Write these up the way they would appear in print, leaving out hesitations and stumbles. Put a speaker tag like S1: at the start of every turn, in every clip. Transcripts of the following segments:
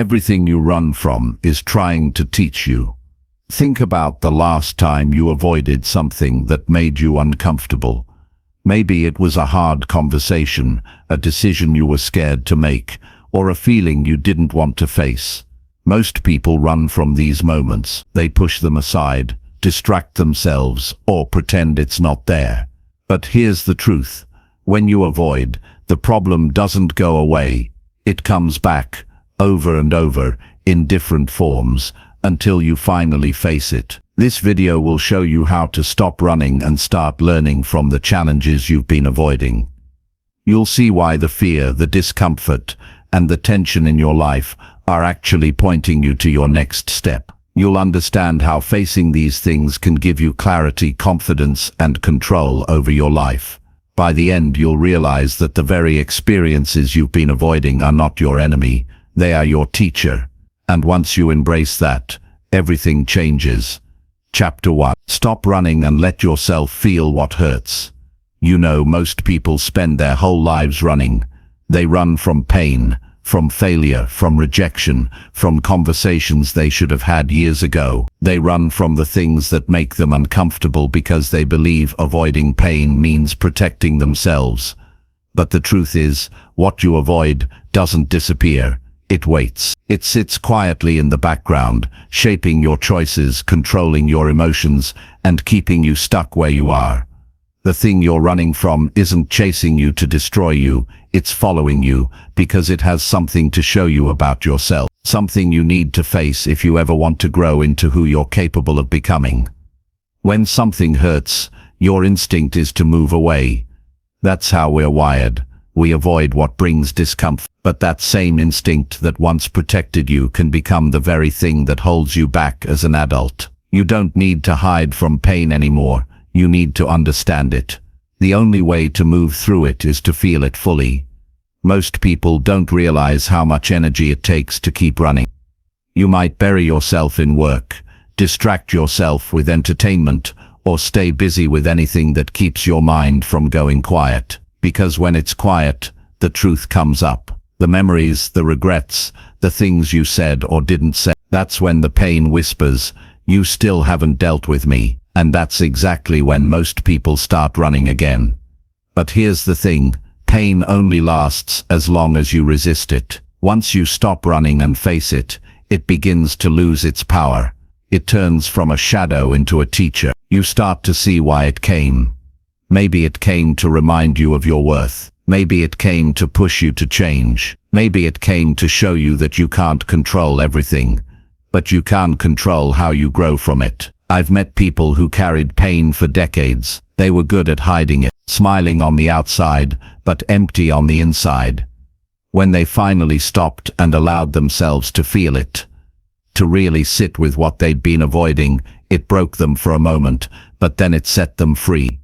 S1: Everything you run from is trying to teach you. Think about the last time you avoided something that made you uncomfortable. Maybe it was a hard conversation, a decision you were scared to make, or a feeling you didn't want to face. Most people run from these moments. They push them aside, distract themselves, or pretend it's not there. But here's the truth. When you avoid, the problem doesn't go away. It comes back, over and over, in different forms, until you finally face it. This video will show you how to stop running and start learning from the challenges you've been avoiding. You'll see why the fear, the discomfort, and the tension in your life are actually pointing you to your next step. You'll understand how facing these things can give you clarity, confidence, and control over your life. By the end, you'll realize that the very experiences you've been avoiding are not your enemy, they are your teacher. And once you embrace that, everything changes. Chapter 1. Stop running and let yourself feel what hurts. You know, most people spend their whole lives running. They run from pain, from failure, from rejection, from conversations they should have had years ago. They run from the things that make them uncomfortable because they believe avoiding pain means protecting themselves. But the truth is, what you avoid doesn't disappear. It waits. It sits quietly in the background, shaping your choices, controlling your emotions, and keeping you stuck where you are. The thing you're running from isn't chasing you to destroy you, it's following you, because it has something to show you about yourself, something you need to face if you ever want to grow into who you're capable of becoming. When something hurts, your instinct is to move away. That's how we're wired. We avoid what brings discomfort. But that same instinct that once protected you can become the very thing that holds you back as an adult. You don't need to hide from pain anymore. You need to understand it. The only way to move through it is to feel it fully. Most people don't realize how much energy it takes to keep running. You might bury yourself in work, distract yourself with entertainment, or stay busy with anything that keeps your mind from going quiet. Because when it's quiet, the truth comes up. The memories, the regrets, the things you said or didn't say. That's when the pain whispers, "You still haven't dealt with me." And that's exactly when most people start running again. But here's the thing, pain only lasts as long as you resist it. Once you stop running and face it, it begins to lose its power. It turns from a shadow into a teacher. You start to see why it came. Maybe it came to remind you of your worth. Maybe it came to push you to change. Maybe it came to show you that you can't control everything, but you can control how you grow from it. I've met people who carried pain for decades. They were good at hiding it, smiling on the outside, but empty on the inside. When they finally stopped and allowed themselves to feel it, to really sit with what they'd been avoiding, it broke them for a moment, but then it set them free.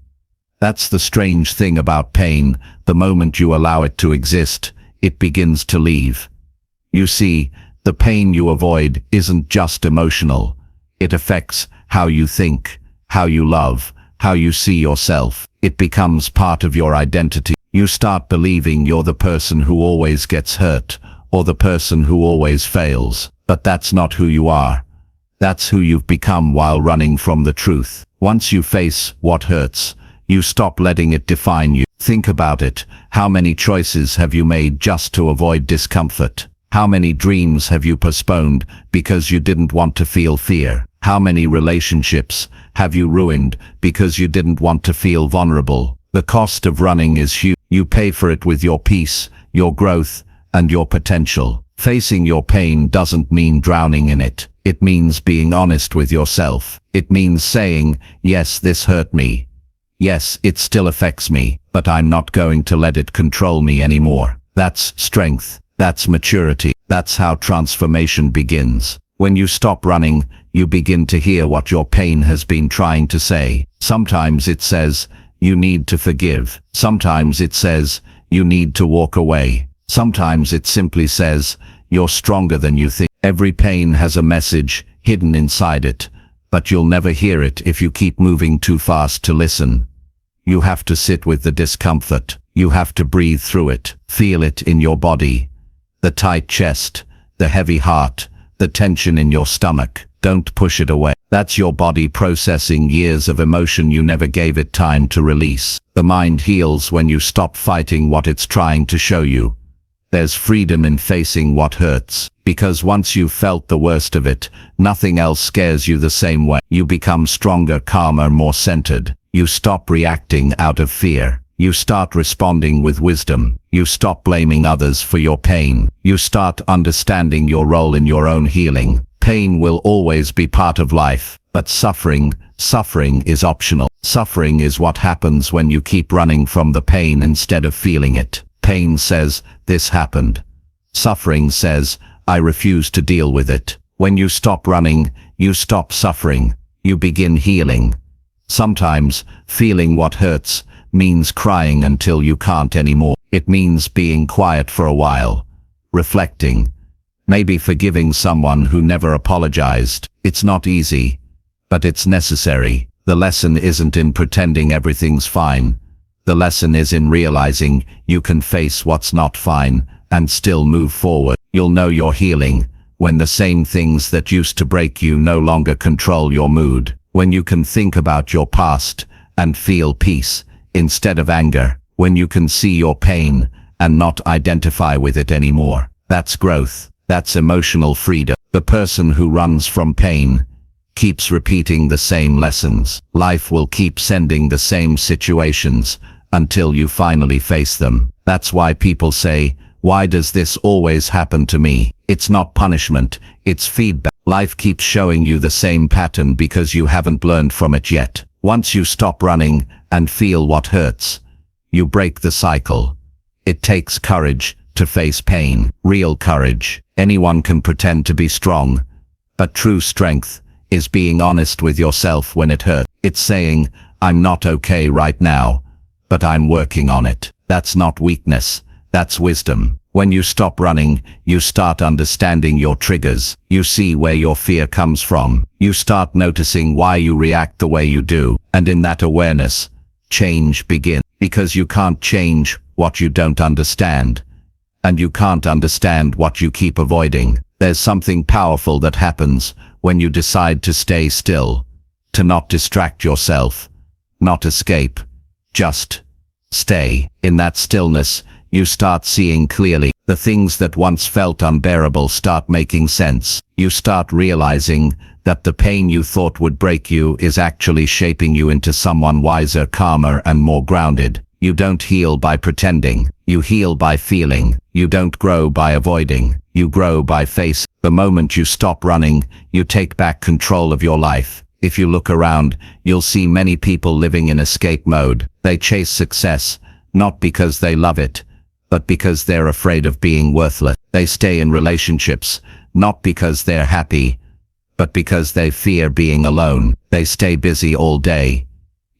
S1: That's the strange thing about pain. The moment you allow it to exist, it begins to leave. You see, the pain you avoid isn't just emotional. It affects how you think, how you love, how you see yourself. It becomes part of your identity. You start believing you're the person who always gets hurt, or the person who always fails. But that's not who you are. That's who you've become while running from the truth. Once you face what hurts, you stop letting it define you. Think about it. How many choices have you made just to avoid discomfort? How many dreams have you postponed because you didn't want to feel fear? How many relationships have you ruined because you didn't want to feel vulnerable? The cost of running is huge. You pay for it with your peace, your growth, and your potential. Facing your pain doesn't mean drowning in it. It means being honest with yourself. It means saying, yes, this hurt me. Yes, it still affects me, but I'm not going to let it control me anymore. That's strength. That's maturity. That's how transformation begins. When you stop running, you begin to hear what your pain has been trying to say. Sometimes it says, you need to forgive. Sometimes it says, you need to walk away. Sometimes it simply says, you're stronger than you think. Every pain has a message hidden inside it, but you'll never hear it if you keep moving too fast to listen. You have to sit with the discomfort. You have to breathe through it, feel it in your body. The tight chest, the heavy heart, the tension in your stomach. Don't push it away. That's your body processing years of emotion you never gave it time to release. The mind heals when you stop fighting what it's trying to show you. There's freedom in facing what hurts, because once you've felt the worst of it, nothing else scares you the same way. You become stronger, calmer, more centered. You stop reacting out of fear. You start responding with wisdom. You stop blaming others for your pain. You start understanding your role in your own healing. Pain will always be part of life, but suffering is optional. Suffering is what happens when you keep running from the pain instead of feeling it. Pain says, this happened. Suffering says, I refuse to deal with it. When you stop running, you stop suffering. You begin healing. Sometimes, feeling what hurts means crying until you can't anymore. It means being quiet for a while, reflecting, maybe forgiving someone who never apologized. It's not easy, but it's necessary. The lesson isn't in pretending everything's fine. The lesson is in realizing you can face what's not fine and still move forward. You'll know you're healing when the same things that used to break you no longer control your mood. When you can think about your past and feel peace instead of anger. When you can see your pain and not identify with it anymore. That's growth. That's emotional freedom. The person who runs from pain keeps repeating the same lessons. Life will keep sending the same situations until you finally face them. That's why people say, why does this always happen to me? It's not punishment, it's feedback. Life keeps showing you the same pattern because you haven't learned from it yet. Once you stop running and feel what hurts, you break the cycle. It takes courage to face pain, real courage. Anyone can pretend to be strong, but true strength is being honest with yourself when it hurts. It's saying, I'm not okay right now, but I'm working on it. That's not weakness, that's wisdom. When you stop running, you start understanding your triggers. You see where your fear comes from. You start noticing why you react the way you do. And in that awareness, change begins. Because you can't change what you don't understand. And you can't understand what you keep avoiding. There's something powerful that happens when you decide to stay still, to not distract yourself, not escape, just stay. In that stillness, you start seeing clearly. The things that once felt unbearable start making sense. You start realizing that the pain you thought would break you is actually shaping you into someone wiser, calmer, and more grounded. You don't heal by pretending. You heal by feeling. You don't grow by avoiding. You grow by facing. The moment you stop running, you take back control of your life. If you look around, you'll see many people living in escape mode. They chase success, not because they love it, but because they're afraid of being worthless. They stay in relationships, not because they're happy, but because they fear being alone. They stay busy all day,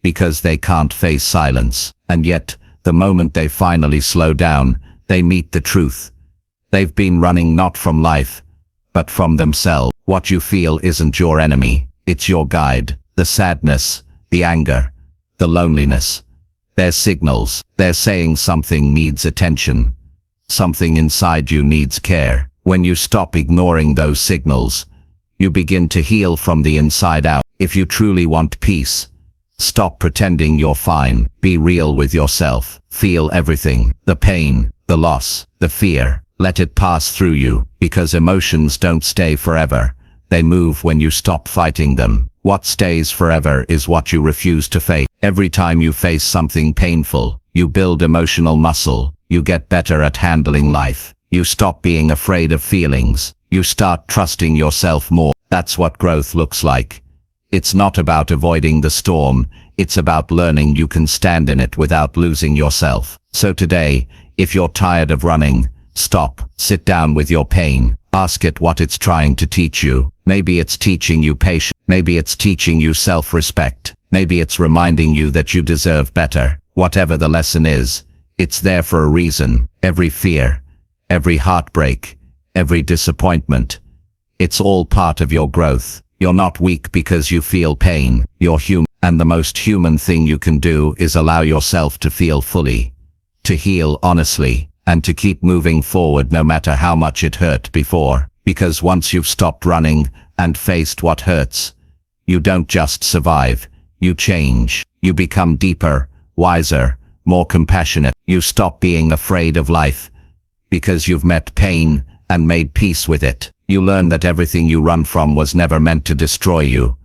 S1: because they can't face silence. And yet, the moment they finally slow down, they meet the truth. They've been running not from life, but from themselves. What you feel isn't your enemy, it's your guide. The sadness, the anger, the loneliness. They're signals. They're saying something needs attention. Something inside you needs care. When you stop ignoring those signals, you begin to heal from the inside out. If you truly want peace, stop pretending you're fine. Be real with yourself. Feel everything. The pain, the loss, the fear. Let it pass through you, because emotions don't stay forever. They move when you stop fighting them. What stays forever is what you refuse to face. Every time you face something painful, you build emotional muscle. You get better at handling life. You stop being afraid of feelings. You start trusting yourself more. That's what growth looks like. It's not about avoiding the storm. It's about learning you can stand in it without losing yourself. So today, if you're tired of running, stop. Sit down with your pain. Ask it what it's trying to teach you. Maybe it's teaching you patience. Maybe it's teaching you self-respect. Maybe it's reminding you that you deserve better. Whatever the lesson is, it's there for a reason. Every fear, every heartbreak, every disappointment, it's all part of your growth. You're not weak because you feel pain. You're human. And the most human thing you can do is allow yourself to feel fully, to heal honestly, and to keep moving forward no matter how much it hurt before. Because once you've stopped running and faced what hurts, you don't just survive, you change. You become deeper, wiser, more compassionate. You stop being afraid of life because you've met pain and made peace with it. You learn that everything you run from was never meant to destroy you.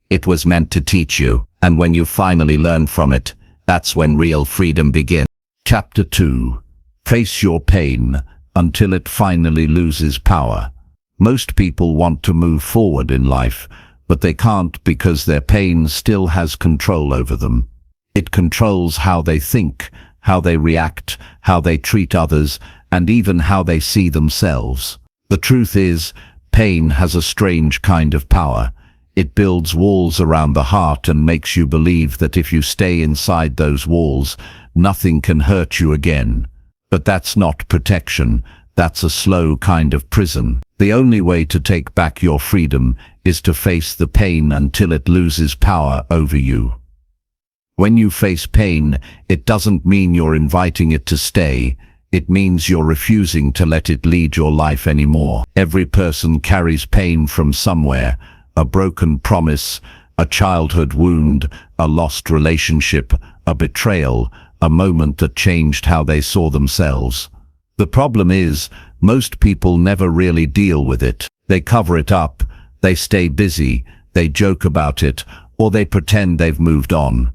S1: It was meant to teach you, and when you finally learn from it, that's when real freedom begins. Chapter 2. Face your pain until it finally loses power. Most people want to move forward in life, but they can't because their pain still has control over them. It controls how they think, how they react, how they treat others, and even how they see themselves. The truth is, pain has a strange kind of power. It builds walls around the heart and makes you believe that if you stay inside those walls, nothing can hurt you again. But that's not protection. That's a slow kind of prison. The only way to take back your freedom is to face the pain until it loses power over you. When you face pain, it doesn't mean you're inviting it to stay. It means you're refusing to let it lead your life anymore. Every person carries pain from somewhere, a broken promise, a childhood wound, a lost relationship, a betrayal, a moment that changed how they saw themselves. The problem is, most people never really deal with it. They cover it up, they stay busy, they joke about it, or they pretend they've moved on.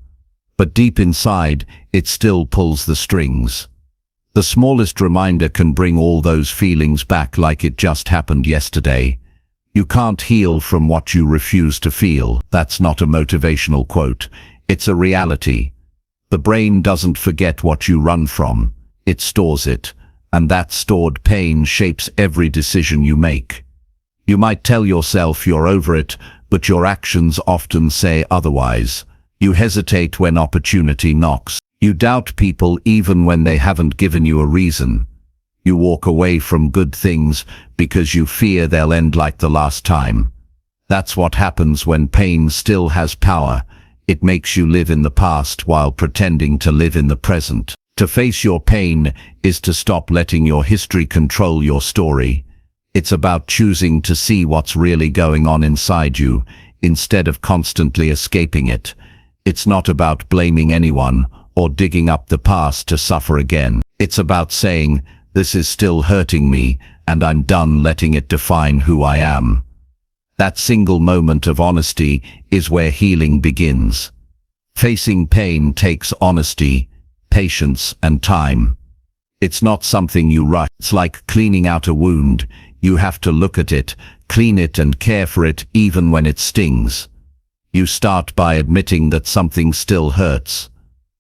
S1: But deep inside, it still pulls the strings. The smallest reminder can bring all those feelings back like it just happened yesterday. You can't heal from what you refuse to feel. That's not a motivational quote. It's a reality. The brain doesn't forget what you run from. It stores it, and that stored pain shapes every decision you make. You might tell yourself you're over it, but your actions often say otherwise. You hesitate when opportunity knocks. You doubt people even when they haven't given you a reason. You walk away from good things because you fear they'll end like the last time. That's what happens when pain still has power. It makes you live in the past while pretending to live in the present. To face your pain is to stop letting your history control your story. It's about choosing to see what's really going on inside you, instead of constantly escaping it. It's not about blaming anyone or digging up the past to suffer again. It's about saying, this is still hurting me, and I'm done letting it define who I am. That single moment of honesty is where healing begins. Facing pain takes honesty, patience, and time. It's not something you rush. It's like cleaning out a wound. You have to look at it, clean it, and care for it even when it stings. You start by admitting that something still hurts.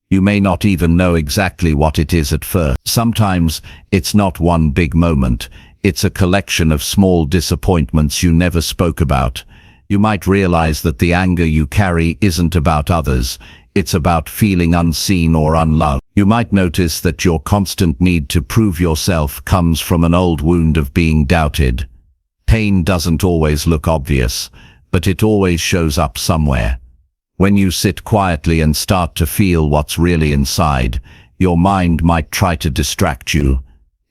S1: You may not even know exactly what it is at first. Sometimes it's not one big moment. It's a collection of small disappointments you never spoke about. You might realize that the anger you carry isn't about others. It's about feeling unseen or unloved. You might notice that your constant need to prove yourself comes from an old wound of being doubted. Pain doesn't always look obvious, but it always shows up somewhere. When you sit quietly and start to feel what's really inside, your mind might try to distract you.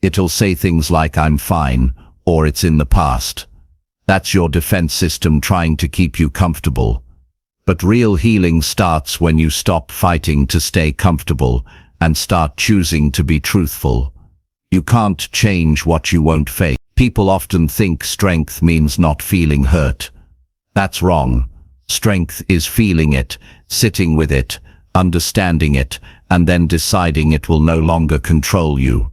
S1: It'll say things like, I'm fine, or it's in the past. That's your defense system trying to keep you comfortable. But real healing starts when you stop fighting to stay comfortable and start choosing to be truthful. You can't change what you won't face. People often think strength means not feeling hurt. That's wrong. Strength is feeling it, sitting with it, understanding it, and then deciding it will no longer control you.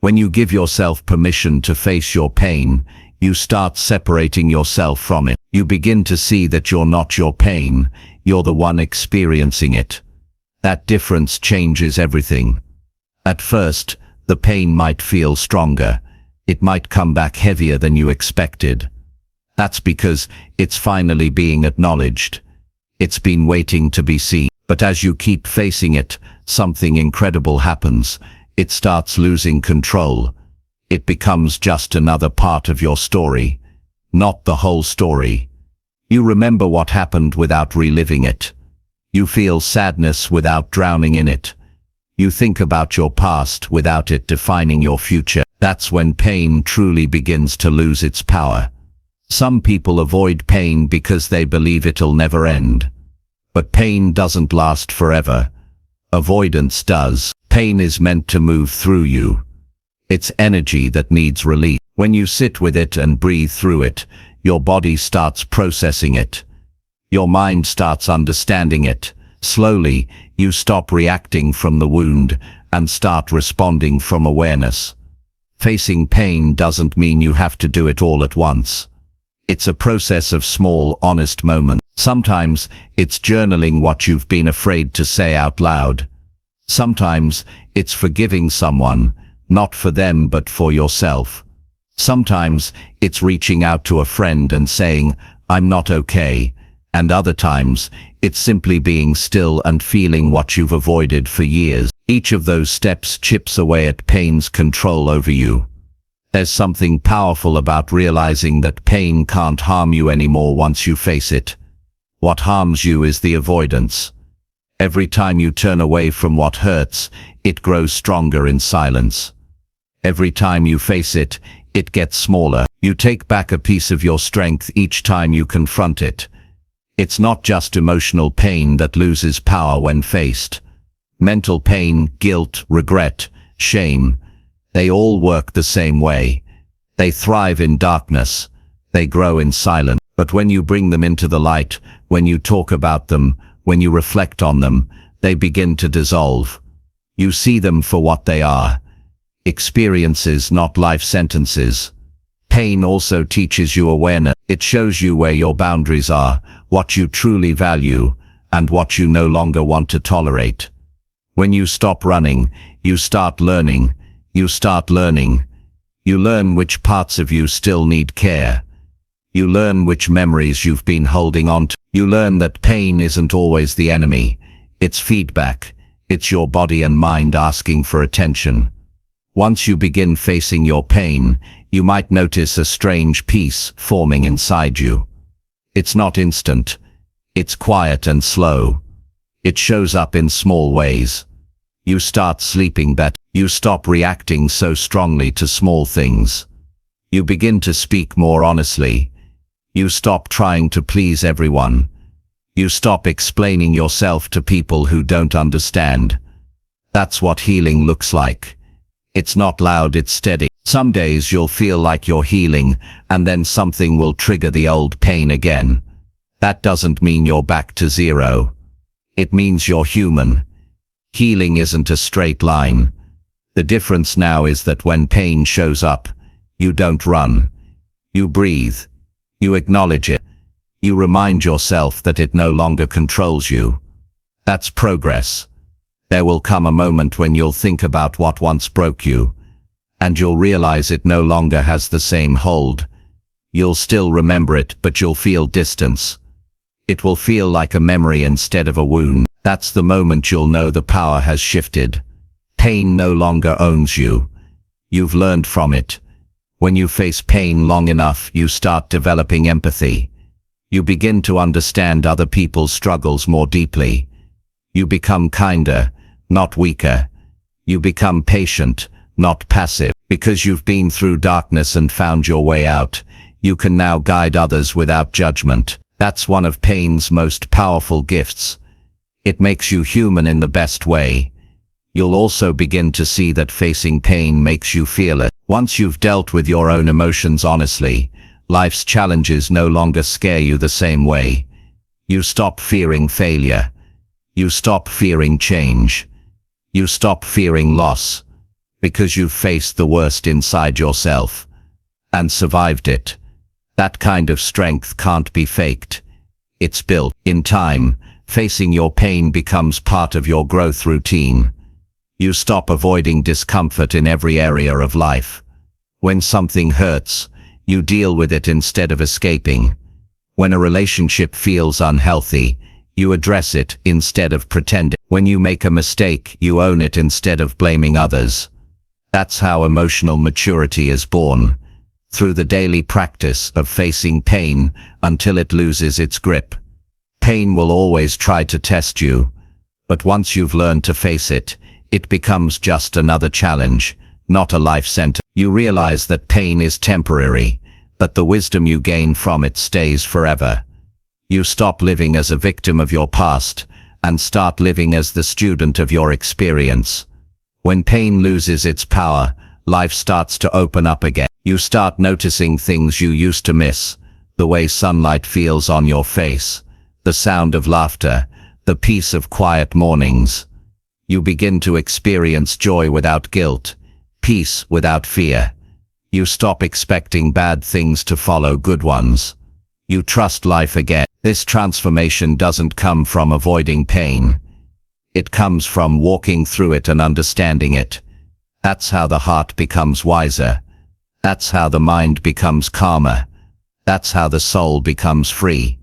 S1: When you give yourself permission to face your pain, you start separating yourself from it. You begin to see that you're not your pain, you're the one experiencing it. That difference changes everything. At first, the pain might feel stronger. It might come back heavier than you expected. That's because it's finally being acknowledged. It's been waiting to be seen. But as you keep facing it, something incredible happens. It starts losing control. It becomes just another part of your story, not the whole story. You remember what happened without reliving it. You feel sadness without drowning in it. You think about your past without it defining your future. That's when pain truly begins to lose its power. Some people avoid pain because they believe it'll never end. But pain doesn't last forever. Avoidance does. Pain is meant to move through you. It's energy that needs release. When you sit with it and breathe through it, your body starts processing it. Your mind starts understanding it. Slowly, you stop reacting from the wound and start responding from awareness. Facing pain doesn't mean you have to do it all at once. It's a process of small, honest moments. Sometimes it's journaling what you've been afraid to say out loud. Sometimes it's forgiving someone, not for them but for yourself. Sometimes it's reaching out to a friend and saying, "I'm not okay." And other times, it's simply being still and feeling what you've avoided for years. Each of those steps chips away at pain's control over you. There's something powerful about realizing that pain can't harm you anymore once you face it. What harms you is the avoidance. Every time you turn away from what hurts, it grows stronger in silence. Every time you face it, it gets smaller. You take back a piece of your strength each time you confront it. It's not just emotional pain that loses power when faced. Mental pain, guilt, regret, shame, they all work the same way. They thrive in darkness. They grow in silence. But when you bring them into the light, when you talk about them, when you reflect on them, they begin to dissolve. You see them for what they are. Experiences, not life sentences. Pain also teaches you awareness. It shows you where your boundaries are, what you truly value, and what you no longer want to tolerate. When you stop running, you start learning. You start learning. You learn which parts of you still need care. You learn which memories you've been holding on to. You learn that pain isn't always the enemy. It's feedback. It's your body and mind asking for attention. Once you begin facing your pain, you might notice a strange peace forming inside you. It's not instant. It's quiet and slow. It shows up in small ways. You start sleeping better. You stop reacting so strongly to small things. You begin to speak more honestly. You stop trying to please everyone. You stop explaining yourself to people who don't understand. That's what healing looks like. It's not loud, it's steady. Some days you'll feel like you're healing, and then something will trigger the old pain again. That doesn't mean you're back to zero. It means you're human. Healing isn't a straight line. The difference now is that when pain shows up, you don't run. You breathe. You acknowledge it. You remind yourself that it no longer controls you. That's progress. There will come a moment when you'll think about what once broke you, and you'll realize it no longer has the same hold. You'll still remember it, but you'll feel distance. It will feel like a memory instead of a wound. That's the moment you'll know the power has shifted. Pain no longer owns you. You've learned from it. When you face pain long enough, you start developing empathy. You begin to understand other people's struggles more deeply. You become kinder, not weaker. You become patient, not passive. Because you've been through darkness and found your way out, you can now guide others without judgment. That's one of pain's most powerful gifts. It makes you human in the best way. You'll also begin to see that facing pain makes you feel it. Once you've dealt with your own emotions honestly, life's challenges no longer scare you the same way. You stop fearing failure. You stop fearing change. You stop fearing loss. Because you've faced the worst inside yourself and survived it. That kind of strength can't be faked. It's built. In time, facing your pain becomes part of your growth routine. You stop avoiding discomfort in every area of life. When something hurts, you deal with it instead of escaping. When a relationship feels unhealthy, you address it instead of pretending. When you make a mistake, you own it instead of blaming others. That's how emotional maturity is born, through the daily practice of facing pain until it loses its grip. Pain will always try to test you, but once you've learned to face it, It becomes just another challenge, not a life sentence. You realize that pain is temporary, but the wisdom you gain from it stays forever. You stop living as a victim of your past and start living as the student of your experience. When pain loses its power, life starts to open up again. You start noticing things you used to miss, the way sunlight feels on your face, the sound of laughter, the peace of quiet mornings. You begin to experience joy without guilt, peace without fear. You stop expecting bad things to follow good ones. You trust life again. This transformation doesn't come from avoiding pain. It comes from walking through it and understanding it. That's how the heart becomes wiser. That's how the mind becomes calmer. That's how the soul becomes free.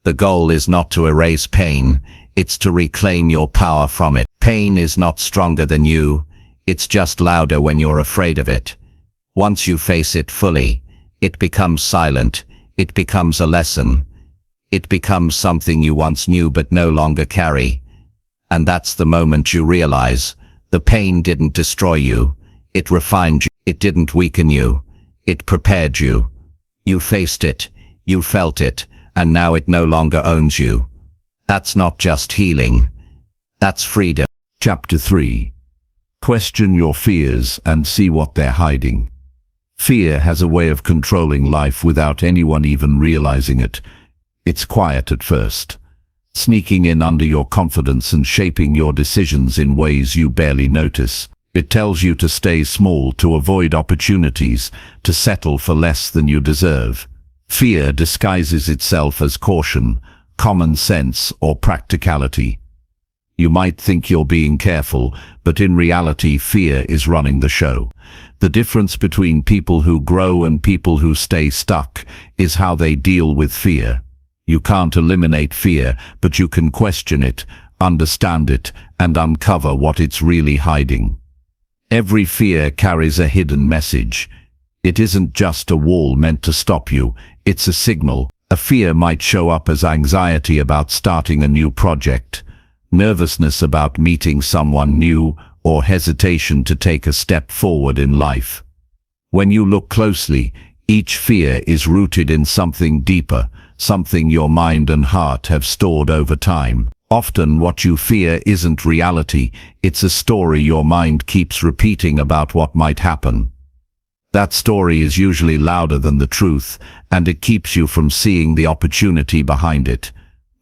S1: The goal is not to erase pain, it's to reclaim your power from it. Pain is not stronger than you, it's just louder when you're afraid of it. Once you face it fully, it becomes silent, it becomes a lesson. It becomes something you once knew but no longer carry. And that's the moment you realize, the pain didn't destroy you, it refined you, it didn't weaken you, it prepared you. You faced it, you felt it, and now it no longer owns you. That's not just healing, that's freedom.
S2: Chapter 3. Question your fears and see what they're hiding. Fear has a way of controlling life without anyone even realizing it. It's quiet at first, sneaking in under your confidence and shaping your decisions in ways you barely notice. It tells you to stay small, to avoid opportunities, to settle for less than you deserve. Fear disguises itself as caution, common sense, or practicality. You might think you're being careful, but in reality fear is running the show. The difference between people who grow and people who stay stuck is how they deal with fear. You can't eliminate fear, but you can question it, understand it, and uncover what it's really hiding. Every fear carries a hidden message. It isn't just a wall meant to stop you, it's a signal. A fear might show up as anxiety about starting a new project, nervousness about meeting someone new, or hesitation to take a step forward in life. When you look closely, each fear is rooted in something deeper, something your mind and heart have stored over time. Often what you fear isn't reality, it's a story your mind keeps repeating about what might happen. That story is usually louder than the truth, and it keeps you from seeing the opportunity behind it.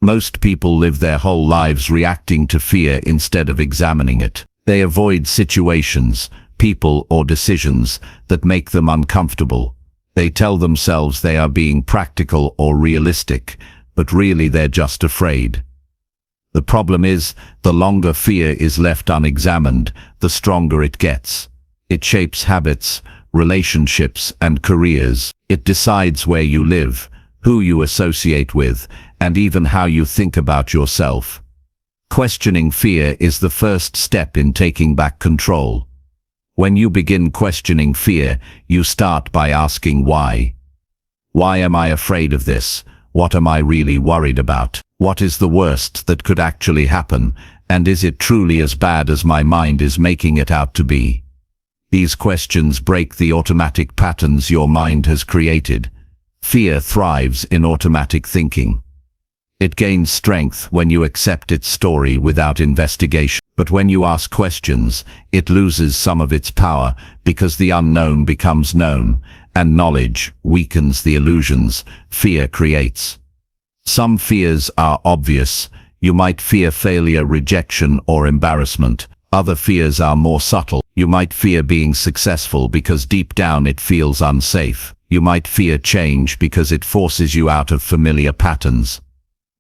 S2: Most people live their whole lives reacting to fear instead of examining it. They avoid situations, people, or decisions that make them uncomfortable. They tell themselves they are being practical or realistic, but really they're just afraid. The problem is, the longer fear is left unexamined, the stronger it gets. It shapes habits, relationships, and careers. It decides where you live, who you associate with, and even how you think about yourself. Questioning fear is the first step in taking back control. When you begin questioning fear, you start by asking why. Why am I afraid of this? What am I really worried about? What is the worst that could actually happen? And is it truly as bad as my mind is making it out to be? These questions break the automatic patterns your mind has created. Fear thrives in automatic thinking. It gains strength when you accept its story without investigation. But when you ask questions, it loses some of its power because the unknown becomes known, and knowledge weakens the illusions fear creates. Some fears are obvious. You might fear failure, rejection, or embarrassment. Other fears are more subtle. You might fear being successful because deep down it feels unsafe. You might fear change because it forces you out of familiar patterns.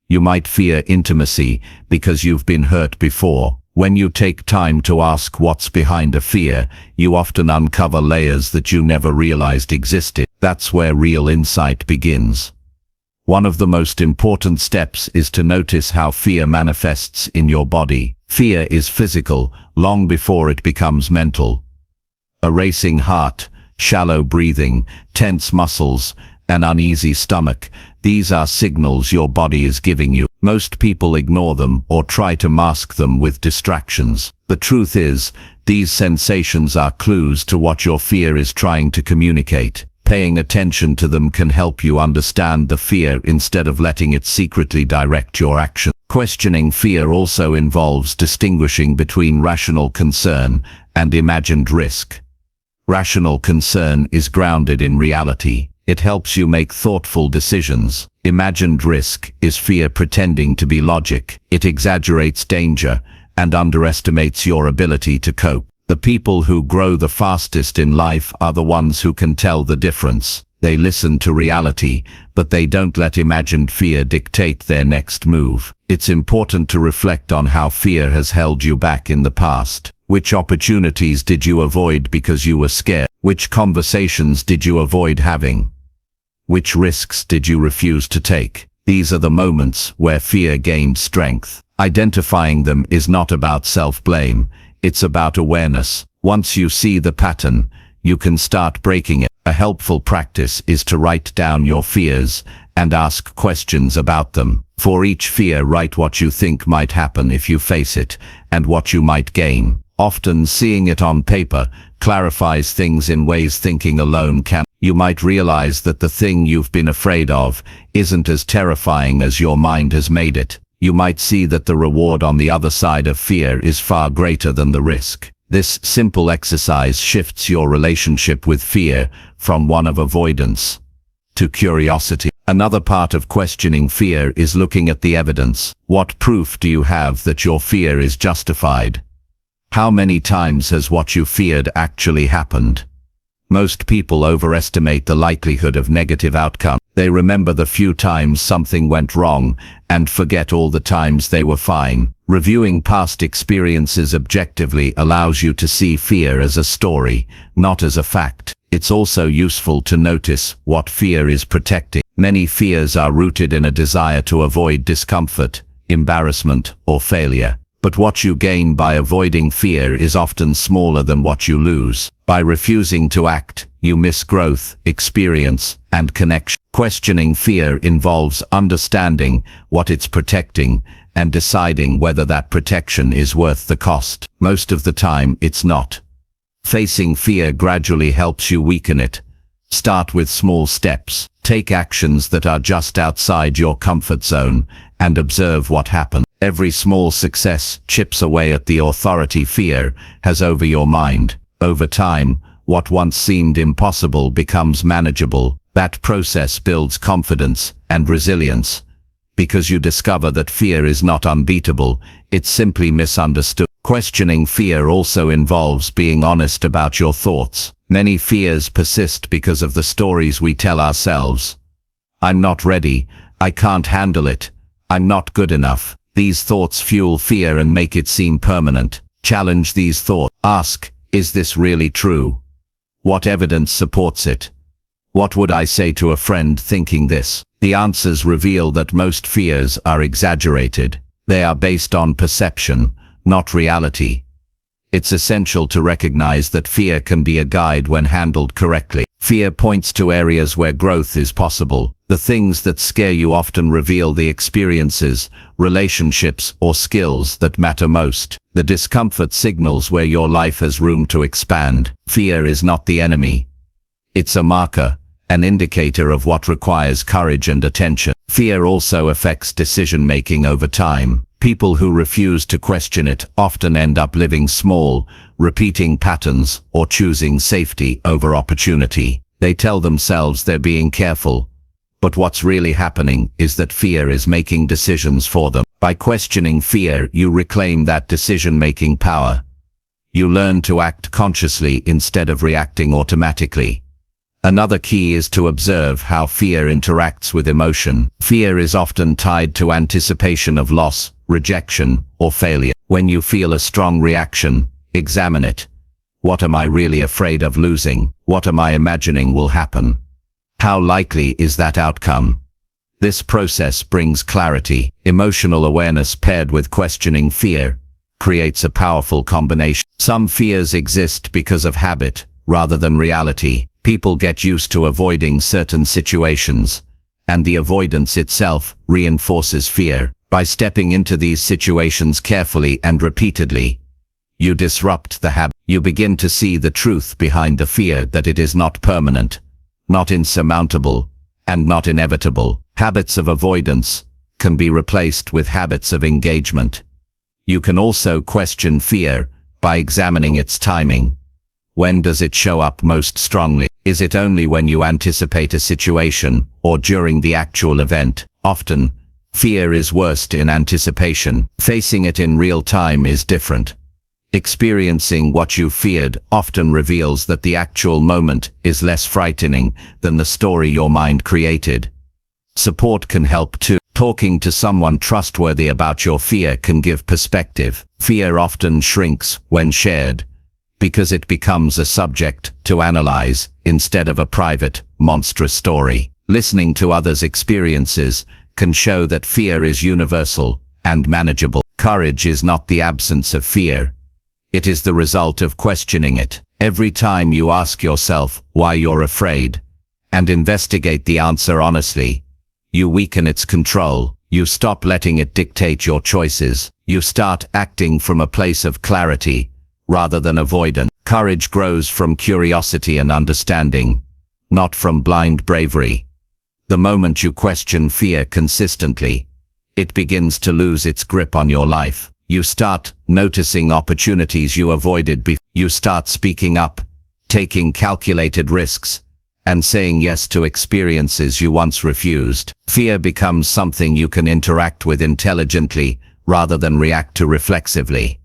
S2: You might fear intimacy because you've been hurt before. When you take time to ask what's behind a fear, you often uncover layers that you never realized existed. That's where real insight begins. One of the most important steps is to notice how fear manifests in your body. Fear is physical long before it becomes mental. A racing heart, shallow breathing, tense muscles, an uneasy stomach, these are signals your body is giving you.
S1: Most people ignore them or try to mask them with distractions. The truth is, these sensations are clues to what your fear is trying to communicate. Paying attention to them can help you understand the fear instead of letting it secretly direct your action. Questioning fear also involves distinguishing between rational concern and imagined risk. Rational concern is grounded in reality. It helps you make thoughtful decisions. Imagined risk is fear pretending to be logic. It exaggerates danger and underestimates your ability to cope. The people who grow the fastest in life are the ones who can tell the difference. They listen to reality, but they don't let imagined fear dictate their next move. It's important to reflect on how fear has held you back in the past. Which opportunities did you avoid because you were scared? Which conversations did you avoid having? Which risks did you refuse to take? These are the moments where fear gained strength. Identifying them is not about self-blame. It's about awareness. Once you see the pattern, you can start breaking it. A helpful practice is to write down your fears and ask questions about them. For each fear, write what you think might happen if you face it and what you might gain. Often seeing it on paper clarifies things in ways thinking alone can't. You might realize that the thing you've been afraid of isn't as terrifying as your mind has made it. You might see that the reward on the other side of fear is far greater than the risk. This simple exercise shifts your relationship with fear from one of avoidance to curiosity. Another part of questioning fear is looking at the evidence. What proof do you have that your fear is justified? How many times has what you feared actually happened? Most people overestimate the likelihood of negative outcome. They remember the few times something went wrong and forget all the times they were fine. Reviewing past experiences objectively allows you to see fear as a story, not as a fact. It's also useful to notice what fear is protecting. Many fears are rooted in a desire to avoid discomfort, embarrassment, or failure. But what you gain by avoiding fear is often smaller than what you lose. By refusing to act, you miss growth, experience, and connection. Questioning fear involves understanding what it's protecting and deciding whether that protection is worth the cost. Most of the time, it's not. Facing fear gradually helps you weaken it. Start with small steps. Take actions that are just outside your comfort zone and observe what happens. Every small success chips away at the authority fear has over your mind. Over time, what once seemed impossible becomes manageable. That process builds confidence and resilience, because you discover that fear is not unbeatable, it's simply misunderstood. Questioning fear also involves being honest about your thoughts. Many fears persist because of the stories we tell ourselves. I'm not ready, I can't handle it, I'm not good enough. These thoughts fuel fear and make it seem permanent. Challenge these thoughts. Ask, is this really true? What evidence supports it? What would I say to a friend thinking this? The answers reveal that most fears are exaggerated. They are based on perception, not reality. It's essential to recognize that fear can be a guide when handled correctly. Fear points to areas where growth is possible. The things that scare you often reveal the experiences, relationships, or skills that matter most. The discomfort signals where your life has room to expand. Fear is not the enemy. It's a marker, an indicator of what requires courage and attention. Fear also affects decision-making over time. People who refuse to question it often end up living small, repeating patterns, or choosing safety over opportunity. They tell themselves they're being careful, but what's really happening is that fear is making decisions for them. By questioning fear, you reclaim that decision-making power. You learn to act consciously instead of reacting automatically. Another key is to observe how fear interacts with emotion. Fear is often tied to anticipation of loss, rejection, or failure. When you feel a strong reaction, examine it. What am I really afraid of losing? What am I imagining will happen? How likely is that outcome? This process brings clarity. Emotional awareness paired with questioning fear creates a powerful combination. Some fears exist because of habit rather than reality. People get used to avoiding certain situations, and the avoidance itself reinforces fear.
S2: By stepping into these situations carefully and repeatedly, you disrupt the habit. You begin to see the truth behind the fear, that it is not permanent, not insurmountable, and not inevitable. Habits of avoidance can be replaced with habits of engagement. You can also question fear by examining its timing. When does it show up most strongly? Is it only when you anticipate a situation or during the actual event? Often, fear is worst in anticipation. Facing it in real time is different. Experiencing what you feared often reveals that the actual moment is less frightening than the story your mind created. Support can help too. Talking to someone trustworthy about your fear can give perspective. Fear often shrinks when shared, because it becomes a subject to analyze instead of a private, monstrous story. Listening to others' experiences can show that fear is universal and manageable. Courage is not the absence of fear. It is the result of questioning it. Every time you ask yourself why you're afraid, and investigate the answer honestly, you weaken its control. You stop letting it dictate your choices. You start acting from a place of clarity, rather than avoidance. Courage grows from curiosity and understanding, not from blind bravery. The moment you question fear consistently, it begins to lose its grip on your life. You start noticing opportunities you avoided before. You start speaking up, taking calculated risks, and saying yes to experiences you once refused. Fear becomes something you can interact with intelligently rather than react to reflexively.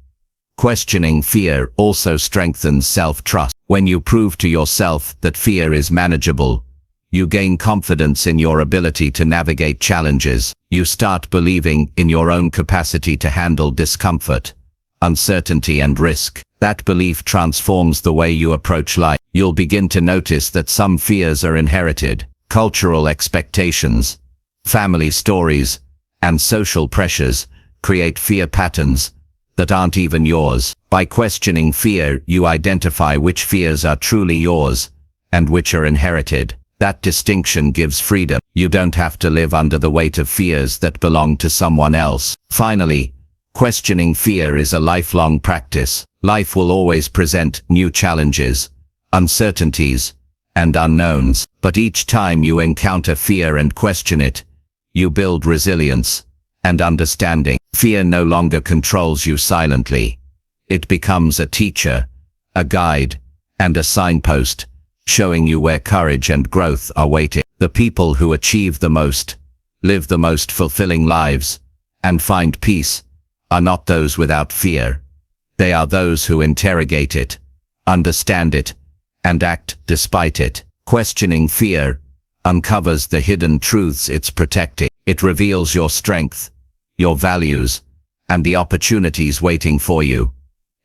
S2: Questioning fear also strengthens self-trust. When you prove to yourself that fear is manageable, you gain confidence in your ability to navigate challenges. You start believing in your own capacity to handle discomfort, uncertainty, and risk. That belief transforms the way you approach life. You'll begin to notice that some fears are inherited. Cultural expectations, family stories, and social pressures create fear patterns that aren't even yours. By questioning fear, you identify which fears are truly yours and which are inherited. That distinction gives freedom. You don't have to live under the weight of fears that belong to someone else. Finally, questioning fear is a lifelong practice. Life will always present new challenges, uncertainties, and unknowns. But each time you encounter fear and question it, you build resilience and understanding. Fear no longer controls you silently. It becomes a teacher, a guide, and a signpost, showing you where courage and growth are waiting. The people who achieve the most, live the most fulfilling lives, and find peace are not those without fear. They are those who interrogate it, understand it, and act despite it. Questioning fear uncovers the hidden truths it's protecting. It reveals your strength, your values, and the opportunities waiting for you.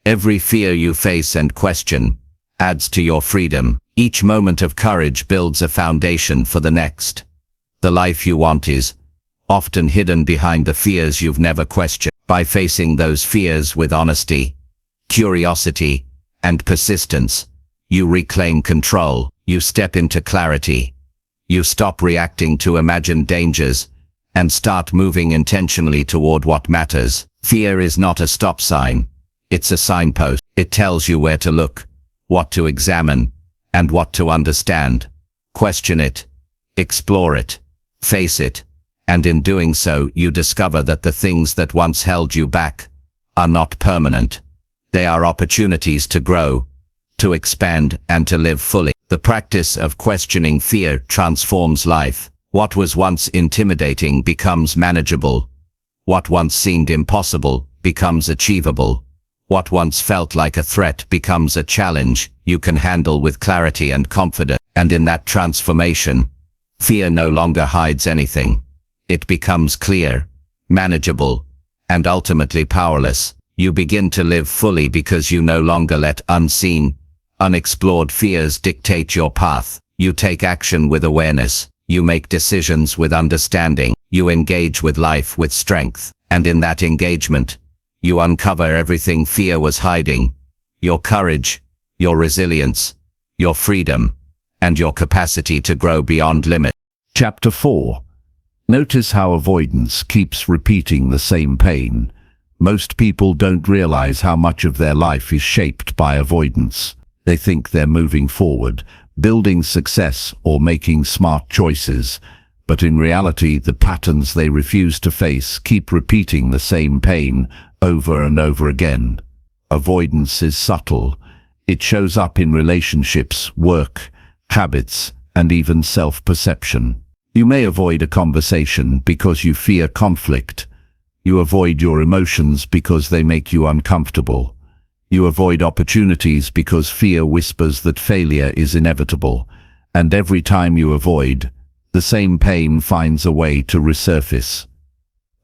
S2: Every fear you face and question adds to your freedom. Each moment of courage builds a foundation for the next. The life you want is often hidden behind the fears you've never questioned. By facing those fears with honesty, curiosity, and persistence, you reclaim control. You step into clarity. You stop reacting to imagined dangers and start moving intentionally toward what matters. Fear is not a stop sign. It's a signpost. It tells you where to look, what to examine, and what to understand. Question it, explore it, face it, and in doing so you discover that the things that once held you back are not permanent. They are opportunities to grow, to expand, and to live fully. The practice of questioning fear transforms life. What was once intimidating becomes manageable. What once seemed impossible becomes achievable. What once felt like a threat becomes a challenge you can handle with clarity and confidence. And in that transformation, fear no longer hides anything. It becomes clear, manageable, and ultimately powerless. You begin to live fully because you no longer let unseen, unexplored fears dictate your path. You take action with awareness. You make decisions with understanding. You engage with life with strength. And in that engagement, you uncover everything fear was hiding: your courage, your resilience, your freedom, and your capacity to grow beyond limits.
S1: Chapter 4. Notice how avoidance keeps repeating the same pain. Most people don't realize how much of their life is shaped by avoidance. They think they're moving forward, building success or making smart choices, but in reality the patterns they refuse to face keep repeating the same pain over and over again. Avoidance is subtle. It shows up in relationships, work, habits, and even self-perception. You may avoid a conversation because you fear conflict. You avoid your emotions because they make you uncomfortable. You avoid opportunities because fear whispers that failure is inevitable. And every time you avoid, the same pain finds a way to resurface.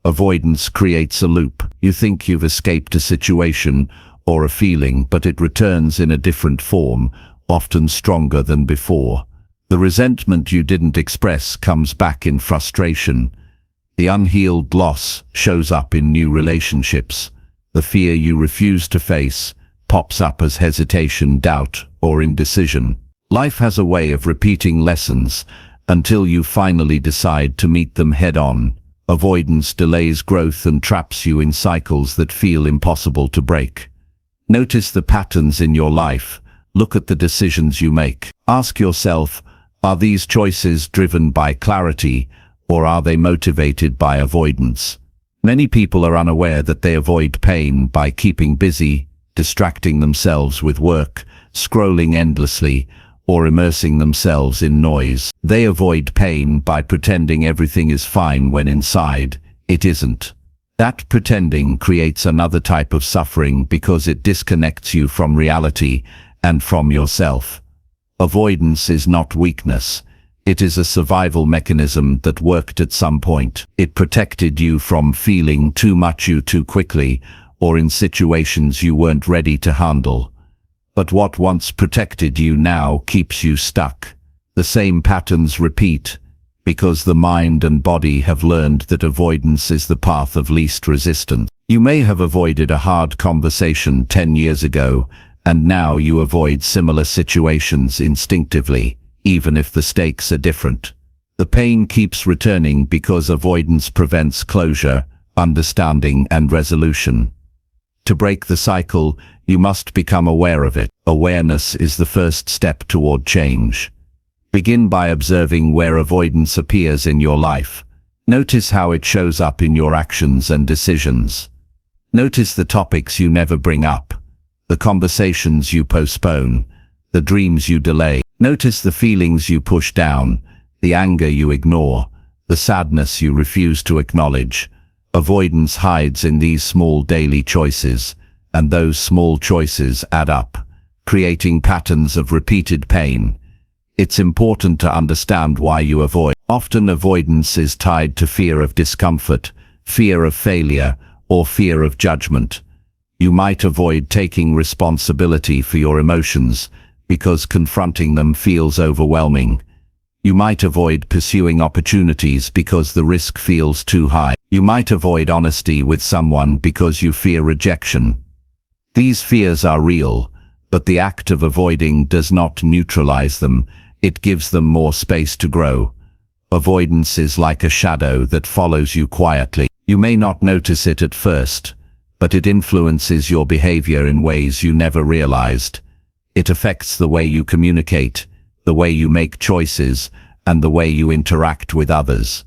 S1: Avoidance creates a loop. You think you've escaped a situation or a feeling, but it returns in a different form, often stronger than before. The resentment you didn't express comes back in frustration. The unhealed loss shows up in new relationships. The fear you refuse to face pops up as hesitation, doubt, or indecision. Life has a way of repeating lessons until you finally decide to meet them head-on. Avoidance delays growth and traps you in cycles that feel impossible to break. Notice the patterns in your life. Look at the decisions you make. Ask yourself, are these choices driven by clarity, or are they motivated by avoidance? Many people are unaware that they avoid pain by keeping busy, distracting themselves with work, scrolling endlessly, or immersing themselves in noise. They avoid pain by pretending everything is fine when inside it isn't. That pretending creates another type of suffering because it disconnects you from reality and from yourself. Avoidance is not weakness. It is a survival mechanism that worked at some point. It protected you from feeling too much too quickly, or in situations you weren't ready to handle. But what once protected you now keeps you stuck. The same patterns repeat, because the mind and body have learned that avoidance is the path of least resistance. You may have avoided a hard conversation 10 years ago, and now you avoid similar situations instinctively, even if the stakes are different. The pain keeps returning because avoidance prevents closure, understanding, and resolution. To break the cycle, you must become aware of it. Awareness is the first step toward change. Begin by observing where avoidance appears in your life. Notice how it shows up in your actions and decisions. Notice the topics you never bring up, the conversations you postpone, the dreams you delay. Notice the feelings you push down, the anger you ignore, the sadness you refuse to acknowledge. Avoidance hides in these small daily choices, and those small choices add up, creating patterns of repeated pain. It's important to understand why you avoid. Often avoidance is tied to fear of discomfort, fear of failure, or fear of judgment. You might avoid taking responsibility for your emotions because confronting them feels overwhelming. You might avoid pursuing opportunities because the risk feels too high. You might avoid honesty with someone because you fear rejection. These fears are real, but the act of avoiding does not neutralize them. It gives them more space to grow. Avoidance is like a shadow that follows you quietly. You may not notice it at first, but it influences your behavior in ways you never realized. It affects the way you communicate, the way you make choices, and the way you interact with others.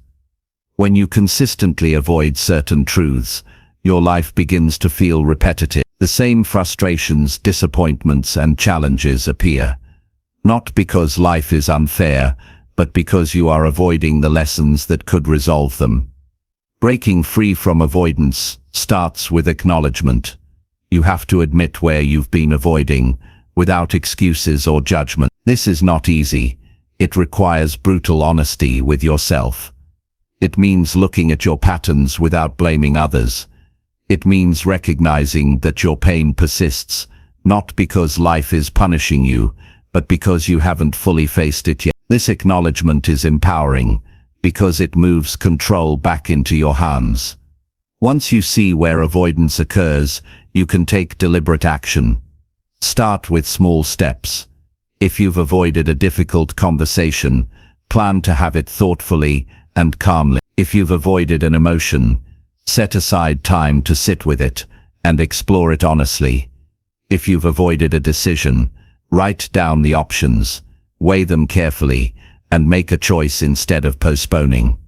S1: When you consistently avoid certain truths, your life begins to feel repetitive. The same frustrations, disappointments, and challenges appear. Not because life is unfair, but because you are avoiding the lessons that could resolve them. Breaking free from avoidance starts with acknowledgement. You have to admit where you've been avoiding, without excuses or judgment. This is not easy. It requires brutal honesty with yourself. It means looking at your patterns without blaming others. It means recognizing that your pain persists, not because life is punishing you, but because you haven't fully faced it yet. This acknowledgement is empowering, because it moves control back into your hands. Once you see where avoidance occurs, you can take deliberate action. Start with small steps. If you've avoided a difficult conversation, plan to have it thoughtfully
S2: and calmly. If you've avoided an emotion, set aside time to sit with it and explore it honestly. If you've avoided a decision, write down the options, weigh them carefully, and make a choice instead of postponing.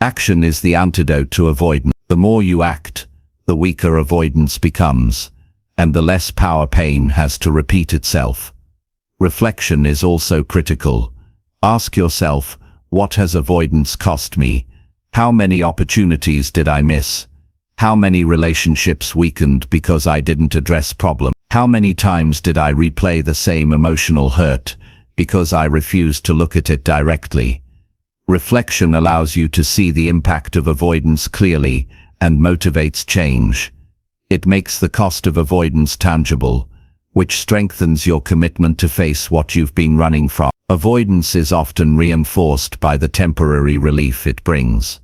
S2: Action is the antidote to avoidance. The more you act, the weaker avoidance becomes, and the less power pain has to repeat itself. Reflection is also critical. Ask yourself, what has avoidance cost me? How many opportunities did I miss? How many relationships weakened because I didn't address problems? How many times did I replay the same emotional hurt because I refused to look at it directly? Reflection allows you to see the impact of avoidance clearly and motivates change. It makes the cost of avoidance tangible, which strengthens your commitment to face what you've been running from. Avoidance is often reinforced by the temporary relief it brings.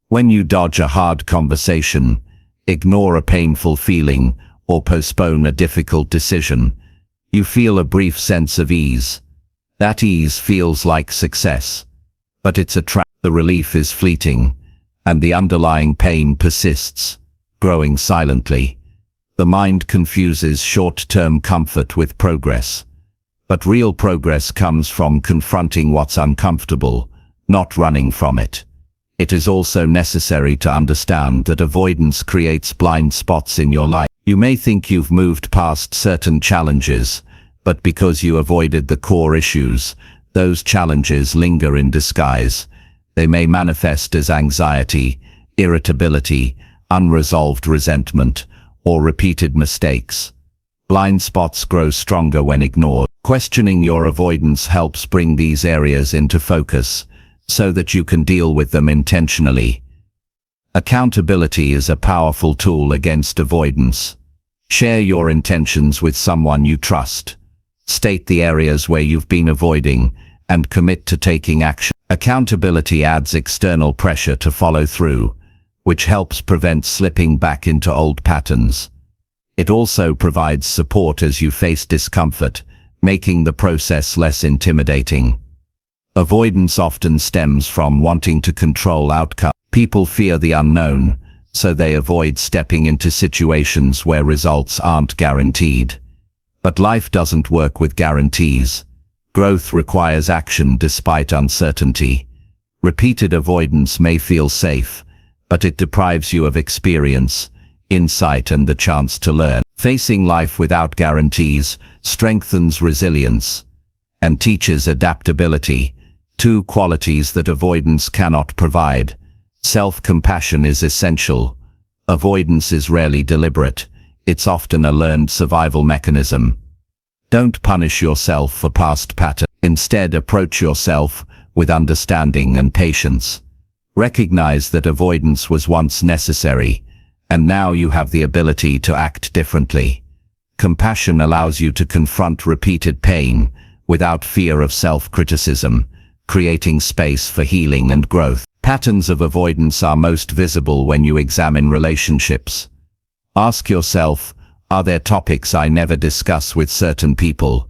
S2: When you dodge a hard conversation, ignore a painful feeling, or postpone a difficult decision, you feel a brief sense of ease. That ease feels like success, but it's a trap. The relief is fleeting, and the underlying pain persists, growing silently. The mind confuses short-term comfort with progress. But real progress comes from confronting what's uncomfortable, not running from it. It is also necessary to understand that avoidance creates blind spots in your life. You may think you've moved past certain challenges, but because you avoided the core issues, those challenges linger in disguise. They may manifest as anxiety, irritability, unresolved resentment, or repeated mistakes. Blind spots grow stronger when ignored. Questioning your avoidance helps bring these areas into focus, so that you can deal with them intentionally. Accountability is a powerful tool against avoidance. Share your intentions with someone you trust. State the areas where you've been avoiding, and commit to taking action. Accountability adds external pressure to follow through, which helps prevent slipping back into old patterns. It also provides support as you face discomfort, making the process less intimidating. Avoidance often stems from wanting to control outcomes. People fear the unknown, so they avoid stepping into situations where results aren't guaranteed. But life doesn't work with guarantees. Growth requires action despite uncertainty. Repeated avoidance may feel safe, but it deprives you of experience, insight, and the chance to learn. Facing life without guarantees strengthens resilience and teaches adaptability, two qualities that avoidance cannot provide. Self-compassion is essential. Avoidance is rarely deliberate. It's often a learned survival mechanism. Don't punish yourself for past patterns. Instead, approach yourself with understanding and patience. Recognize that avoidance was once necessary, and now you have the ability to act differently. Compassion allows you to confront repeated pain without fear of self-criticism, creating space for healing and growth. Patterns of avoidance are most visible when you examine relationships. Ask yourself, are there topics I never discuss with certain people?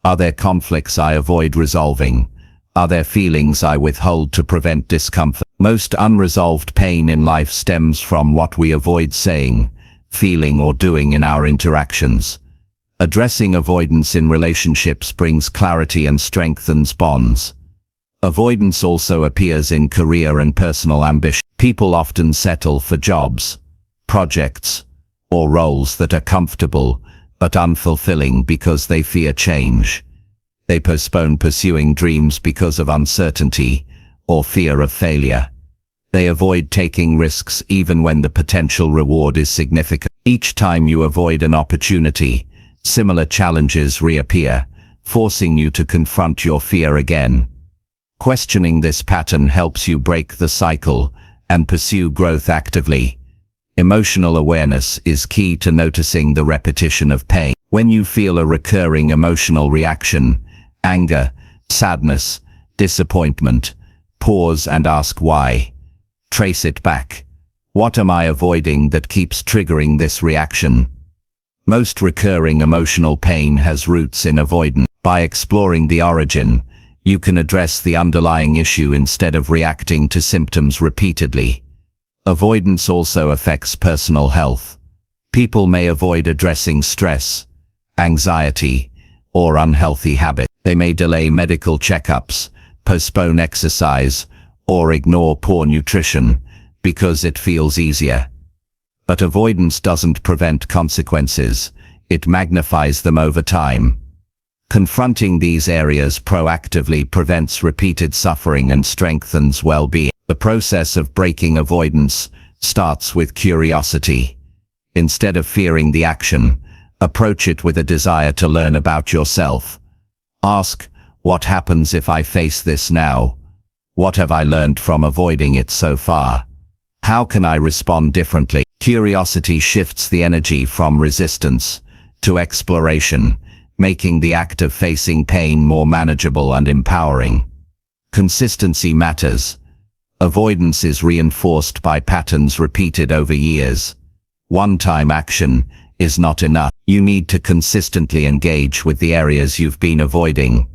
S2: Are there conflicts I avoid resolving? Are there feelings I withhold to prevent discomfort? Most unresolved pain in life stems from what we avoid saying, feeling, or doing in our interactions. Addressing avoidance in relationships brings clarity and strengthens bonds. Avoidance also appears in career and personal ambition. People often settle for jobs, projects, or roles that are comfortable but unfulfilling because they fear change. They postpone pursuing dreams because of uncertainty or fear of failure. They avoid taking risks even when the potential reward is significant. Each time you avoid an opportunity, similar challenges reappear, forcing you to confront your fear again. Questioning this pattern helps you break the cycle and pursue growth actively. Emotional awareness is key to noticing the repetition of pain. When you feel a recurring emotional reaction, anger, sadness, disappointment, pause and ask why. Trace it back. What am I avoiding that keeps triggering this reaction? Most recurring emotional pain has roots in avoidance. By exploring the origin, You can address the underlying issue instead of reacting to symptoms repeatedly. Avoidance also affects personal health. People may avoid addressing stress, anxiety, or unhealthy habits. They may delay medical checkups, postpone exercise, or ignore poor nutrition because it feels easier. But avoidance doesn't prevent consequences, it magnifies them over time. Confronting these areas proactively prevents repeated suffering and strengthens well-being. The process of breaking avoidance starts with curiosity. Instead of fearing the action, approach it with a desire to learn about yourself. Ask, what happens if I face this now? What have I learned from avoiding it so far? How can I respond differently? Curiosity shifts the energy from resistance to exploration, making the act of facing pain more manageable and empowering. Consistency matters. Avoidance is reinforced by patterns repeated over years. One-time action is not enough. You need to consistently engage with the areas you've been avoiding.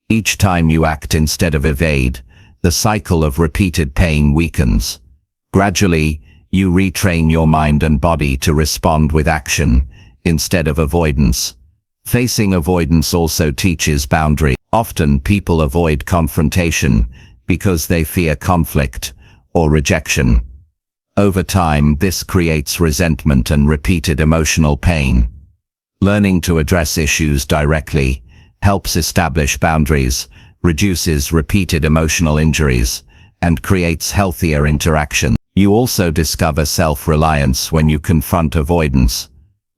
S2: Each time you act instead of evade, the cycle of repeated pain weakens. Gradually, you retrain your mind and body to respond with action instead of avoidance. Facing avoidance also teaches boundary. Often people avoid confrontation because they fear conflict or rejection. Over time, this creates resentment and repeated emotional pain. Learning to address issues directly helps establish boundaries, reduces repeated emotional injuries, and creates healthier interaction. You also discover self-reliance when you confront avoidance.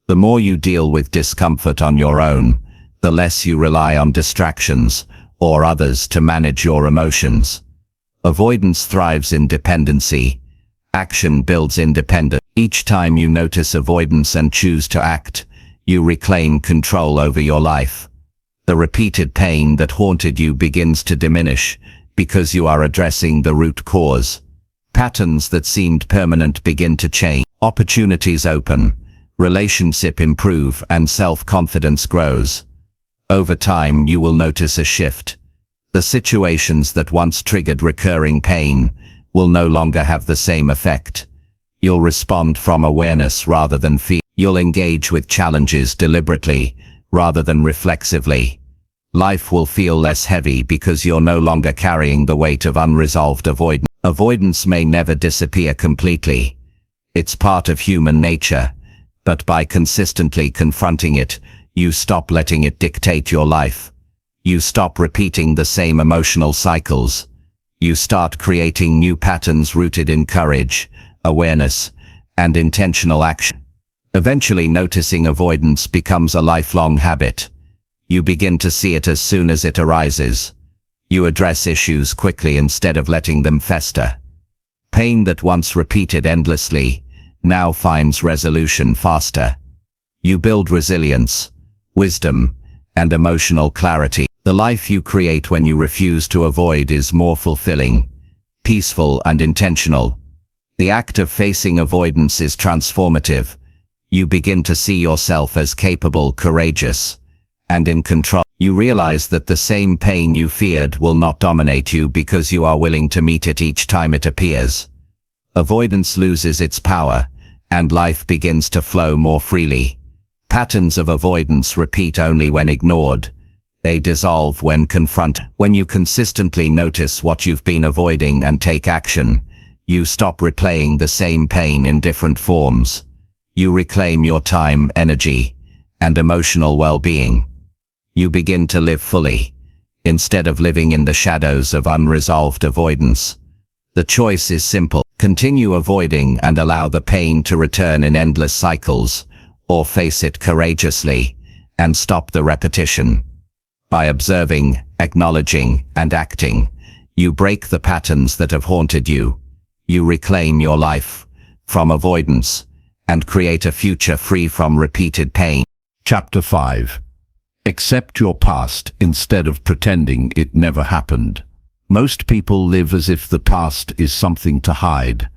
S2: The more you deal with discomfort on your own, the less you rely on distractions or others to manage your emotions. Avoidance thrives in dependency. Action builds independence. Each time you notice avoidance and choose to act, you reclaim control over your life. The repeated pain that haunted you begins to diminish because you are addressing the root cause. Patterns that seemed permanent begin to change. Opportunities open, relationships improve, and self-confidence grows. Over time, you will notice a shift. The situations that once triggered recurring pain will no longer have the same effect. You'll respond from awareness rather than fear. You'll engage with challenges deliberately rather than reflexively. Life will feel less heavy because you're no longer carrying the weight of unresolved avoidance. Avoidance may never disappear completely. It's part of human nature, but by consistently confronting it, you stop letting it dictate your life. You stop repeating the same emotional cycles. You start creating new patterns rooted in courage, awareness, and intentional action. Eventually, noticing avoidance becomes a lifelong habit. You begin to see it as soon as it arises. You address issues quickly instead of letting them fester. Pain that once repeated endlessly now finds resolution faster. You build resilience, wisdom, and emotional clarity. The life you create when you refuse to avoid is more fulfilling, peaceful, and intentional. The act of facing avoidance is transformative. You begin to see yourself as capable, courageous, and in control. You realize that the same pain you feared will not dominate you because you are willing to meet it each time it appears. Avoidance loses its power, and life begins to flow more freely. Patterns of avoidance repeat only when ignored. They dissolve when confronted. When you consistently notice what you've been avoiding and take action, you stop replaying the same pain in different forms. You reclaim your time, energy, and emotional well-being. You begin to live fully, instead of living in the shadows of unresolved avoidance. The choice is simple. Continue avoiding and allow the pain to return in endless cycles, or face it courageously and stop the repetition. By observing, acknowledging, and acting, you break the patterns that have haunted you. You reclaim your life from avoidance and create a future free from repeated pain.
S1: Chapter 5. Accept your past instead of pretending it never happened. Most people live as if the past is something to hide.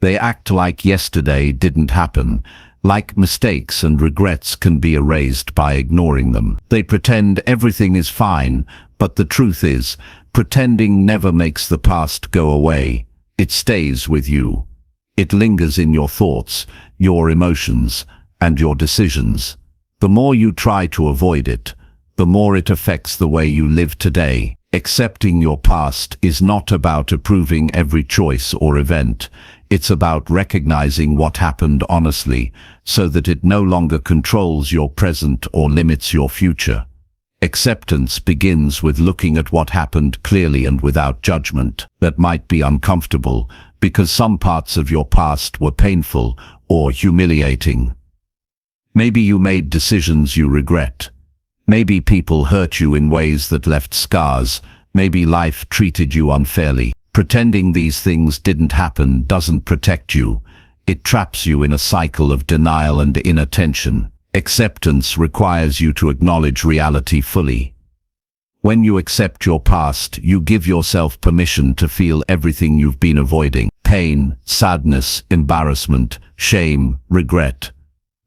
S1: They act like yesterday didn't happen, like mistakes and regrets can be erased by ignoring them. They pretend everything is fine But the truth is, pretending never makes the past go away. It stays with you. It lingers in your thoughts, your emotions, and your decisions. The more you try to avoid it, the more it affects the way you live today. Accepting your past is not about approving every choice or event. It's about recognizing what happened honestly, so that it no longer controls your present or limits your future. Acceptance begins with looking at what happened clearly and without judgment. That might be uncomfortable, because some parts of your past were painful or humiliating. Maybe you made decisions you regret. Maybe people hurt you in ways that left scars. Maybe life treated you unfairly. Pretending these things didn't happen doesn't protect you. It traps you in a cycle of denial and inattention. Acceptance requires you to acknowledge reality fully. When you accept your past, you give yourself permission to feel everything you've been avoiding. Pain, sadness, embarrassment, shame, regret.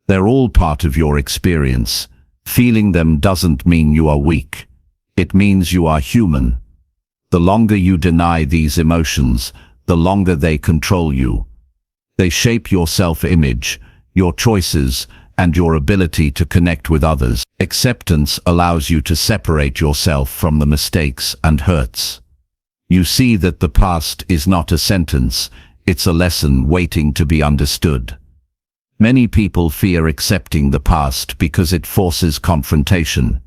S1: They're all part of your experience. Feeling them doesn't mean you are weak. It means you are human. The longer you deny these emotions, the longer they control you. They shape your self-image, your choices, and your ability to connect with others. Acceptance allows you to separate yourself from the mistakes and hurts. You see that the past is not a sentence, it's a lesson waiting to be understood. Many people fear accepting the past because it forces confrontation.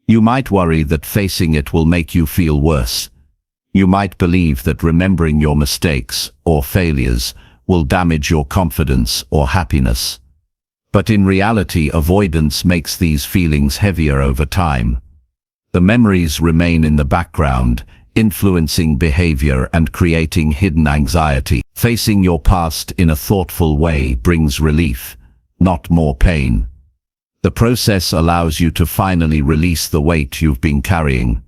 S1: You might worry that facing it will make you feel worse. You might believe that remembering your mistakes or failures will damage your confidence or happiness. But in reality, avoidance makes these feelings heavier over time. The memories remain in the background, influencing behavior and creating hidden anxiety. Facing your past in a thoughtful way brings relief, not more pain. The process allows you to finally release the weight you've been carrying.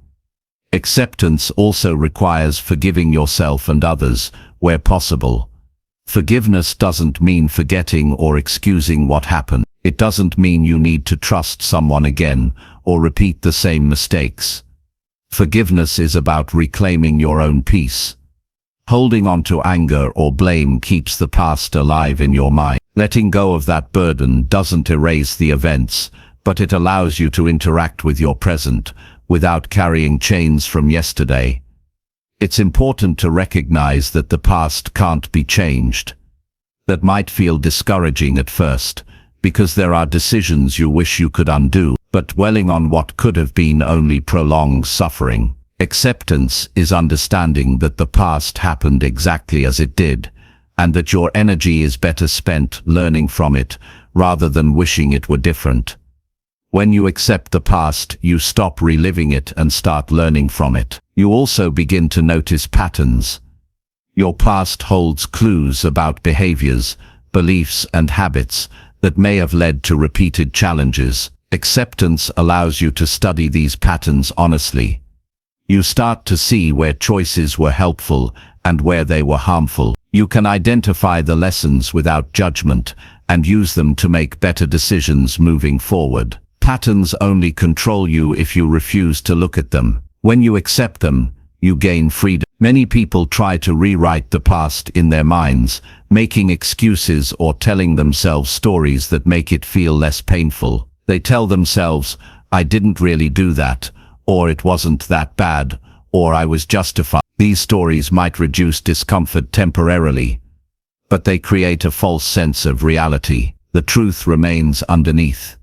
S1: Acceptance also requires forgiving yourself and others, where possible. Forgiveness doesn't mean forgetting or excusing what happened. It doesn't mean you need to trust someone again or repeat the same mistakes. Forgiveness is about reclaiming your own peace. Holding on to anger or blame keeps the past alive in your mind. Letting go of that burden doesn't erase the events, but it allows you to interact with your present without carrying chains from yesterday. It's important to recognize that the past can't be changed. That might feel discouraging at first, because there are decisions you wish you could undo, but dwelling on what could have been only prolongs suffering. Acceptance is understanding that the past happened exactly as it did, and that your energy is better spent learning from it rather than wishing it were different. When you accept the past, you stop reliving it and start learning from it. You also begin to notice patterns. Your past holds clues about behaviors, beliefs, and habits that may have led to repeated challenges. Acceptance allows you to study these patterns honestly. You start to see where choices were helpful and where they were harmful. You can identify the lessons without judgment and use them to make better decisions moving forward. Patterns only control you if you refuse to look at them. When you accept them, you gain freedom. Many people try to rewrite the past in their minds, making excuses or telling themselves stories that make it feel less painful. They tell themselves, "I didn't really do that," or "it wasn't that bad," or "I was justified." These stories might reduce discomfort temporarily, but they create a false sense of reality. The truth remains underneath.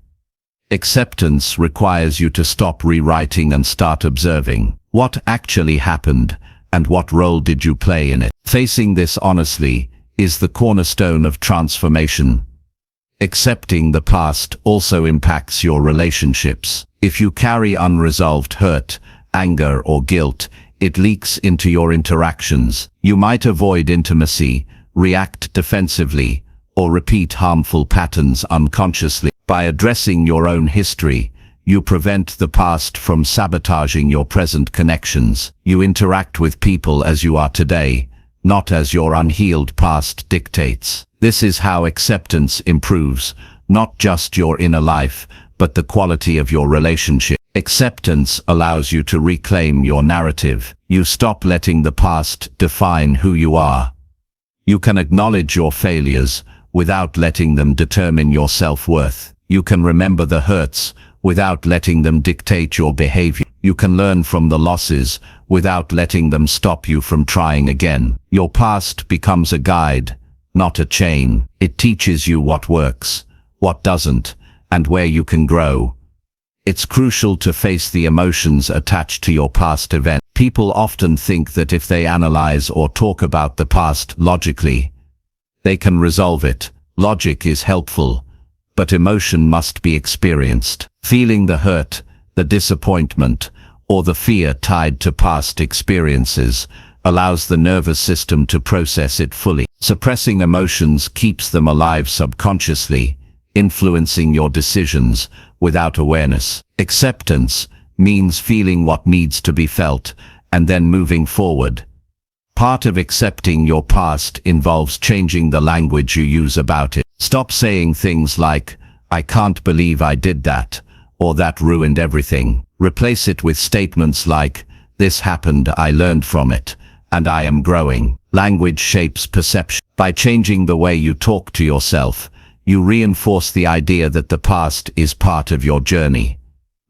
S1: Acceptance requires you to stop rewriting and start observing. What actually happened, and what role did you play in it? Facing this honestly is the cornerstone of transformation. Accepting the past also impacts your relationships. If you carry unresolved hurt, anger, or guilt, it leaks into your interactions. You might avoid intimacy, react defensively, or repeat harmful patterns unconsciously. By addressing your own history, you prevent the past from sabotaging your present connections. You interact with people as you are today, not as your unhealed past dictates. This is how acceptance improves, not just your inner life, but the quality of your relationship. Acceptance allows you to reclaim your narrative. You stop letting the past define who you are. You can acknowledge your failures without letting them determine your self-worth. You can remember the hurts without letting them dictate your behavior. You can learn from the losses without letting them stop you from trying again. Your past becomes a guide, not a chain. It teaches you what works, what doesn't, and where you can grow. It's crucial to face the emotions attached to your past event. People often think that if they analyze or talk about the past logically, they can resolve it. Logic is helpful, but emotion must be experienced. Feeling the hurt, the disappointment, or the fear tied to past experiences allows the nervous system to process it fully. Suppressing emotions keeps them alive subconsciously, influencing your decisions without awareness. Acceptance means feeling what needs to be felt and then moving forward. Part of accepting your past involves changing the language you use about it. Stop saying things like, "I can't believe I did that," or "that ruined everything." Replace it with statements like, "This happened, I learned from it, and I am growing." Language shapes perception. By changing the way you talk to yourself, you reinforce the idea that the past is part of your journey,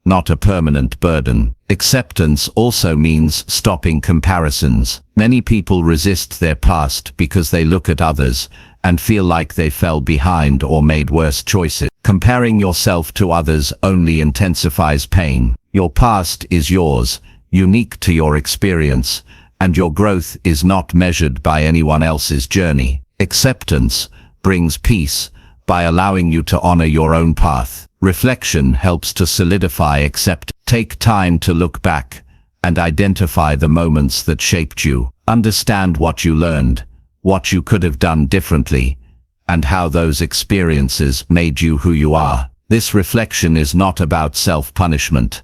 S1: not a permanent burden. Acceptance also means stopping comparisons. Many people resist their past because they look at others and feel like they fell behind or made worse choices. Comparing yourself to others only intensifies pain. Your past is yours, unique to your experience, and your growth is not measured by anyone else's journey. Acceptance brings peace by allowing you to honor your own path. Reflection helps to solidify acceptance. Take time to look back and identify the moments that shaped you. Understand what you learned, what you could have done differently, and how those experiences made you who you are. This reflection is not about self-punishment.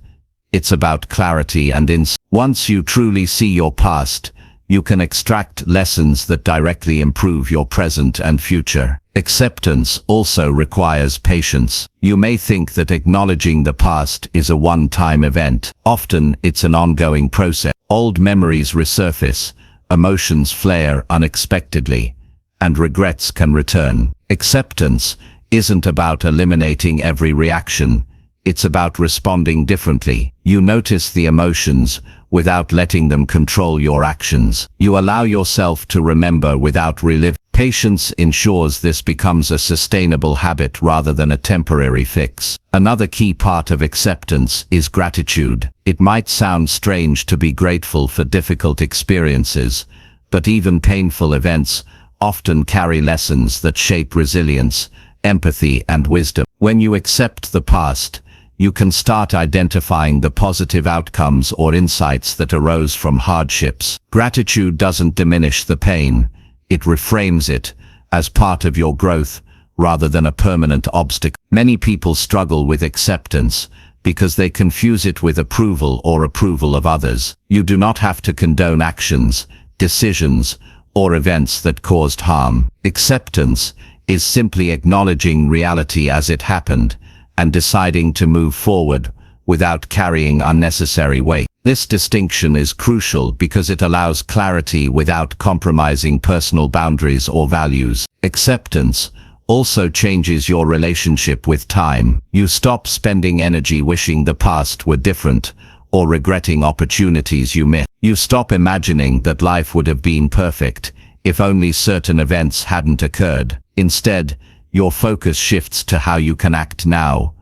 S1: It's about clarity and insight. Once you truly see your past, you can extract lessons that directly improve your present and future. Acceptance also requires patience. You may think that acknowledging the past is a one-time event. Often, it's an ongoing process. Old memories resurface, emotions flare unexpectedly, and regrets can return. Acceptance isn't about eliminating every reaction. It's about responding differently. You notice the emotions without letting them control your actions. You allow yourself to remember without reliving. Patience ensures this becomes a sustainable habit rather than a temporary fix. Another key part of acceptance is gratitude. It might sound strange to be grateful for difficult experiences, but even painful events often carry lessons that shape resilience, empathy, and wisdom. When you accept the past, you can start identifying the positive outcomes or insights that arose from hardships. Gratitude doesn't diminish the pain. It reframes it as part of your growth rather than a permanent obstacle. Many people struggle with acceptance because they confuse it with approval or approval of others. You do not have to condone actions, decisions, or events that caused harm. Acceptance is simply acknowledging reality as it happened and deciding to move forward without carrying unnecessary weight. This distinction is crucial because it allows clarity without compromising personal boundaries or values. Acceptance also changes your relationship with time. You stop spending energy wishing the past were different or regretting opportunities you missed. You stop imagining that life would have been perfect if only certain events hadn't occurred. Instead, your focus shifts to how you can act now,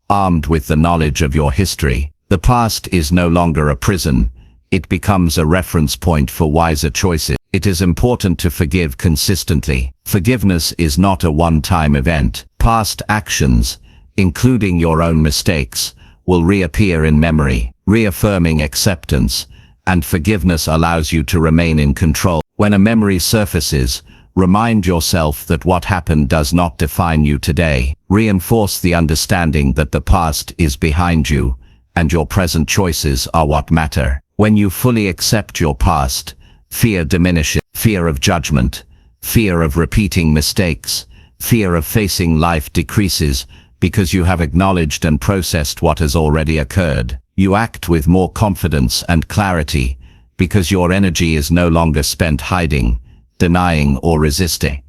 S1: armed with the knowledge of your history. The past is no longer a prison. It becomes a reference point for wiser choices. It is important to forgive consistently. Forgiveness is not a one-time event. Past actions, including your own mistakes, will reappear in memory. Reaffirming acceptance and forgiveness allows you to remain in control. When a memory surfaces, remind yourself that what happened does not define you today. Reinforce the understanding that the past is behind you, and your present choices are what matter. When you fully accept your past, fear diminishes. Fear of judgment, fear of repeating mistakes, fear of facing life decreases
S2: because you have acknowledged and processed what has already occurred. You act with more confidence and clarity, because your energy is no longer spent hiding, denying, or resisting.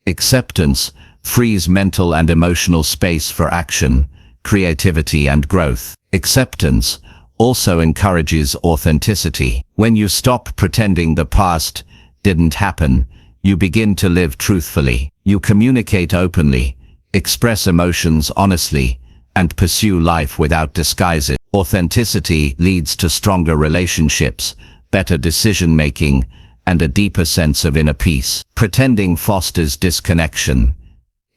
S2: Acceptance frees mental and emotional space for action, creativity, and growth. Acceptance also encourages authenticity. When you stop pretending the past didn't happen, you begin to live truthfully. You communicate openly, express emotions honestly, and pursue life without disguises. Authenticity leads to stronger relationships, better decision-making, and a deeper sense of inner peace. Pretending fosters disconnection.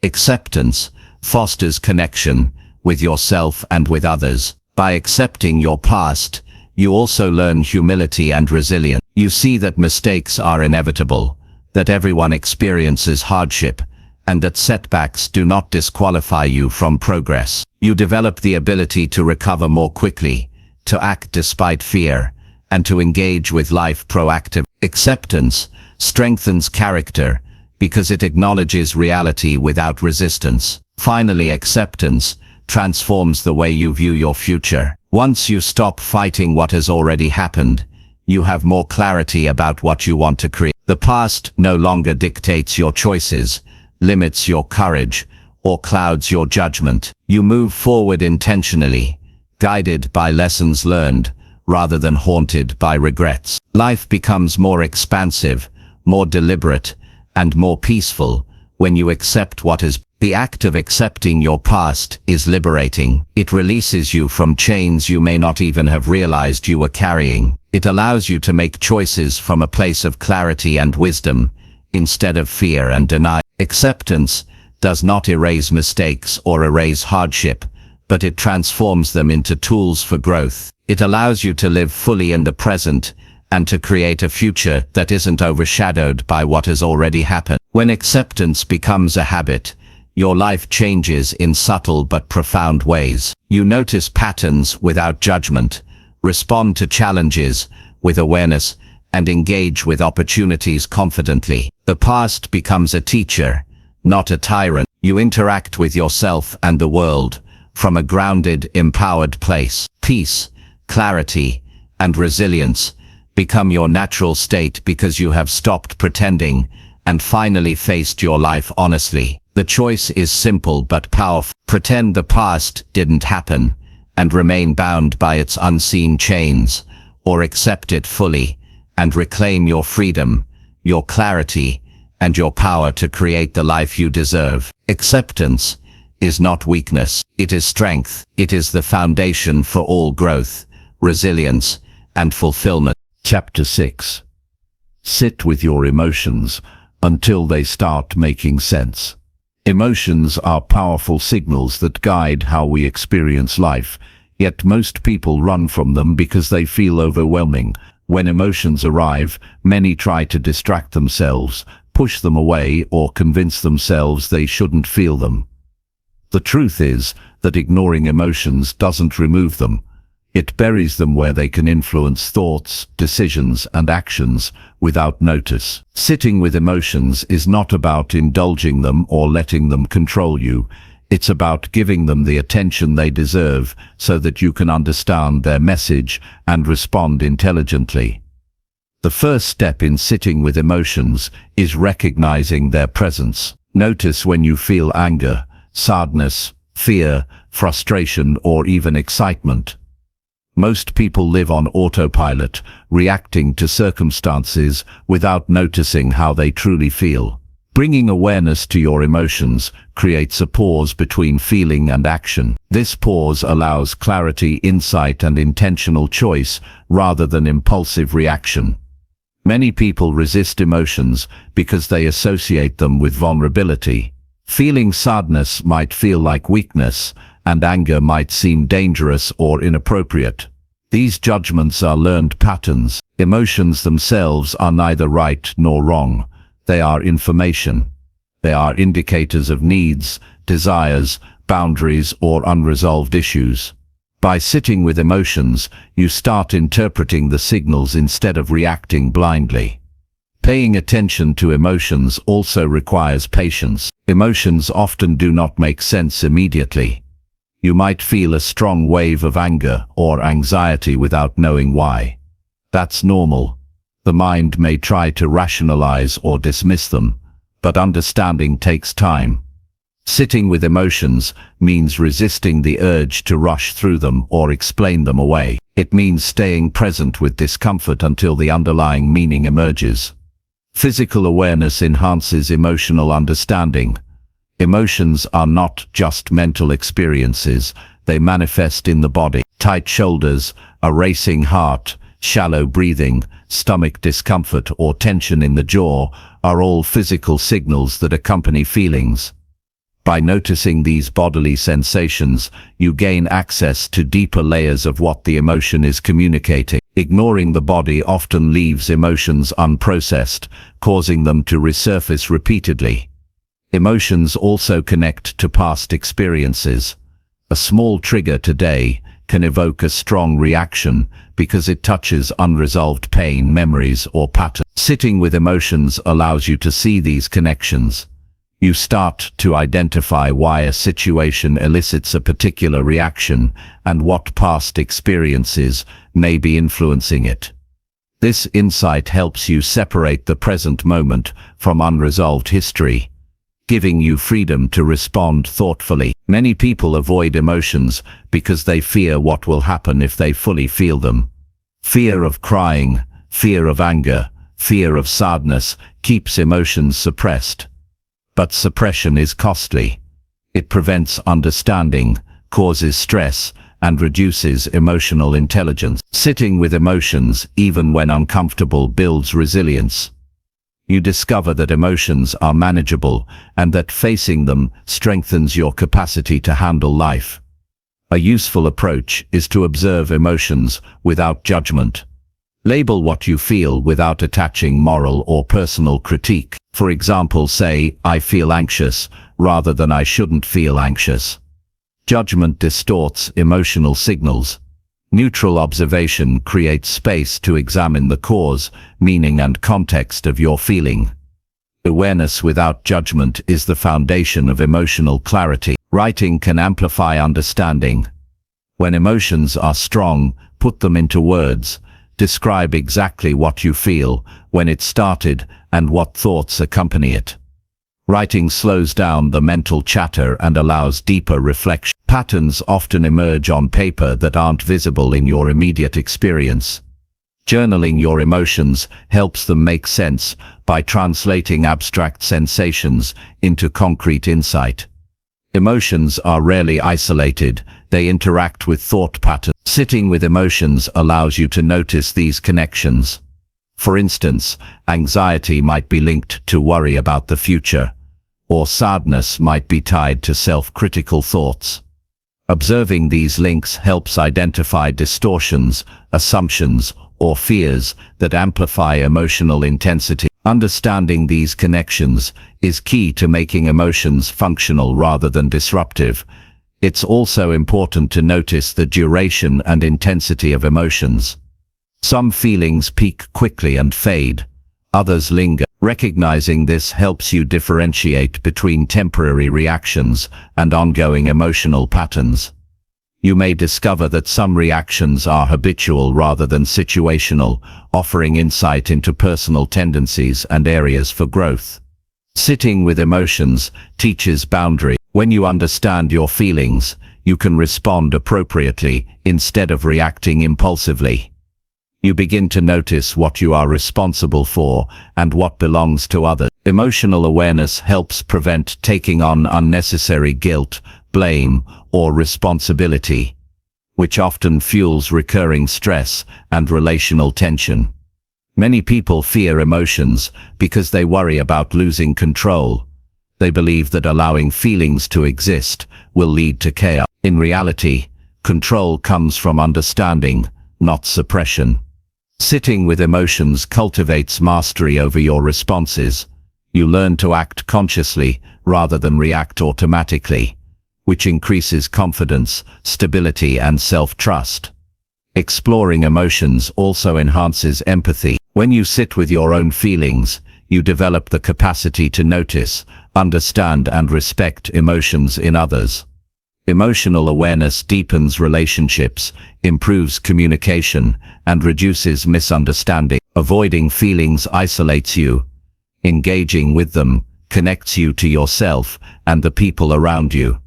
S2: Acceptance fosters connection with yourself and with others. By accepting your past, you also learn humility and resilience. You see that mistakes are inevitable, that everyone experiences hardship, and that setbacks do not disqualify you from progress. You develop the ability to recover more quickly, to act despite fear, and to engage with life proactively. Acceptance strengthens character because it acknowledges reality without resistance. Finally, acceptance transforms the way you view your future. Once you stop fighting what has already happened, you have more clarity about what you want to create. The past no longer dictates your choices, limits your courage, or clouds your judgment. You move forward intentionally, guided by lessons learned, rather than haunted by regrets. Life becomes more expansive, more deliberate, and more peaceful when you accept what is. The act of accepting your past is liberating. It releases you from chains you may not even have realized you were carrying. It allows you to make choices from a place of clarity and wisdom, instead of fear and denial. Acceptance does not erase mistakes or erase hardship, but it transforms them into tools for growth. It allows you to live fully in the present and to create a future that isn't overshadowed by what has already happened. When acceptance becomes a habit, your life changes in subtle but profound ways. You notice patterns without judgment, respond to challenges with awareness, and engage with opportunities confidently. The past becomes a teacher, not a tyrant. You interact with yourself and the world from a grounded, empowered place. Peace, clarity, and resilience become your natural state because you have stopped pretending and finally faced your life honestly. The choice is simple but powerful. Pretend the past didn't happen and remain bound by its unseen chains, or accept it fully and reclaim your freedom, your clarity, and your power to create the life you deserve. Acceptance is not weakness, it is strength. It is the foundation for all growth, resilience, and fulfillment.
S1: Chapter 6. Sit with your emotions until they start making sense. Emotions are powerful signals that guide how we experience life, yet most people run from them because they feel overwhelming. When emotions arrive, many try to distract themselves, push them away, or convince themselves they shouldn't feel them. The truth is that ignoring emotions doesn't remove them. It buries them where they can influence thoughts, decisions, and actions without notice. Sitting with emotions is not about indulging them or letting them control you. It's about giving them the attention they deserve so that you can understand their message and respond intelligently. The first step in sitting with emotions is recognizing their presence. Notice when you feel anger, sadness, fear, frustration, or even excitement. Most people live on autopilot, reacting to circumstances without noticing how they truly feel. Bringing awareness to your emotions creates a pause between feeling and action. This pause allows clarity, insight, and intentional choice rather than impulsive reaction. Many people resist emotions because they associate them with vulnerability. Feeling sadness might feel like weakness, and anger might seem dangerous or inappropriate. These judgments are learned patterns. Emotions themselves are neither right nor wrong. They are information. They are indicators of needs, desires, boundaries, or unresolved issues. By sitting with emotions, you start interpreting the signals instead of reacting blindly.
S2: Paying attention to emotions also requires patience. Emotions often do not make sense immediately. You might feel a strong wave of anger or anxiety without knowing why. That's normal. The mind may try to rationalize or dismiss them, but understanding takes time. Sitting with emotions means resisting the urge to rush through them or explain them away. It means staying present with discomfort until the underlying meaning emerges. Physical awareness enhances emotional understanding. Emotions are not just mental experiences, they manifest in the body. Tight shoulders, a racing heart, shallow breathing, stomach discomfort or tension in the jaw are all physical signals that accompany feelings. By noticing these bodily sensations, you gain access to deeper layers of what the emotion is communicating. Ignoring the body often leaves emotions unprocessed, causing them to resurface repeatedly. Emotions also connect to past experiences. A small trigger today can evoke a strong reaction because it touches unresolved pain, memories, or patterns. Sitting with emotions allows you to see these connections. You start to identify why a situation elicits a particular reaction and what past experiences may be influencing it. This insight helps you separate the present moment from unresolved history, giving you freedom to respond thoughtfully. Many people avoid emotions because they fear what will happen if they fully feel them. Fear of crying, fear of anger, fear of sadness keeps emotions suppressed. But suppression is costly. It prevents understanding, causes stress, and reduces emotional intelligence. Sitting with emotions, even when uncomfortable, builds resilience. You discover that emotions are manageable and that facing them strengthens your capacity to handle life. A useful approach is to observe emotions without judgment. Label what you feel without attaching moral or personal critique. For example, say, "I feel anxious," rather than "I shouldn't feel anxious." Judgment distorts emotional signals. Neutral observation creates space to examine the cause, meaning, and context of your feeling. Awareness without judgment is the foundation of emotional clarity. Writing can amplify understanding. When emotions are strong, put them into words. Describe exactly what you feel, when it started, and what thoughts accompany it. Writing slows down the mental chatter and allows deeper reflection. Patterns often emerge on paper that aren't visible in your immediate experience. Journaling your emotions helps them make sense by translating abstract sensations into concrete insight. Emotions are rarely isolated, they interact with thought patterns. Sitting with emotions allows you to notice these connections. For instance, anxiety might be linked to worry about the future, or sadness might be tied to self-critical thoughts. Observing these links helps identify distortions, assumptions, or fears that amplify emotional intensity. Understanding these connections is key to making emotions functional rather than disruptive. It's also important to notice the duration and intensity of emotions. Some feelings peak quickly and fade, others linger. Recognizing this helps you differentiate between temporary reactions and ongoing emotional patterns. You may discover that some reactions are habitual rather than situational, offering insight into personal tendencies and areas for growth. Sitting with emotions teaches boundary. When you understand your feelings, you can respond appropriately instead of reacting impulsively. You begin to notice what you are responsible for and what belongs to others. Emotional awareness helps prevent taking on unnecessary guilt, blame, or responsibility, which often fuels recurring stress and relational tension. Many people fear emotions because they worry about losing control. They believe that allowing feelings to exist will lead to chaos. In reality, control comes from understanding, not suppression. Sitting with emotions cultivates mastery over your responses. You learn to act consciously rather than react automatically, which increases confidence, stability, and self-trust. Exploring emotions also enhances empathy. When you sit with your own feelings, you develop the capacity to notice, understand and respect emotions in others. Emotional awareness deepens relationships, improves communication, and reduces misunderstanding. Avoiding feelings isolates you. Engaging with them connects you to yourself and the people around you.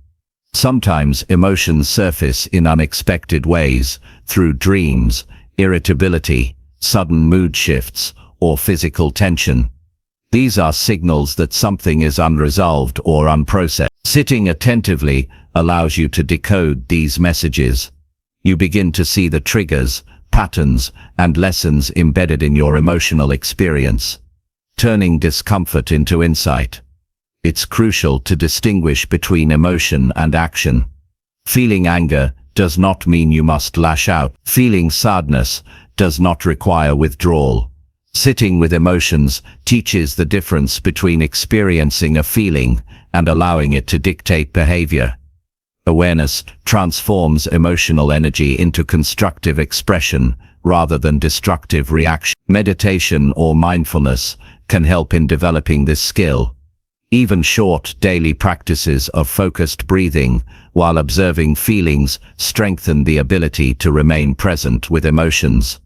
S2: Sometimes emotions surface in unexpected ways, through dreams, irritability, sudden mood shifts, or physical tension. These are signals that something is unresolved or unprocessed. Sitting attentively allows you to decode these messages. You begin to see the triggers, patterns, and lessons embedded in your emotional experience, turning discomfort into insight. It's crucial to distinguish between emotion and action. Feeling anger does not mean you must lash out. Feeling sadness does not require withdrawal. Sitting with emotions teaches the difference between experiencing a feeling and allowing it to dictate behavior. Awareness transforms emotional energy into constructive expression rather than destructive reaction. Meditation or mindfulness can help in developing this skill. Even short daily practices of focused breathing while observing feelings strengthen the ability to remain present with emotions.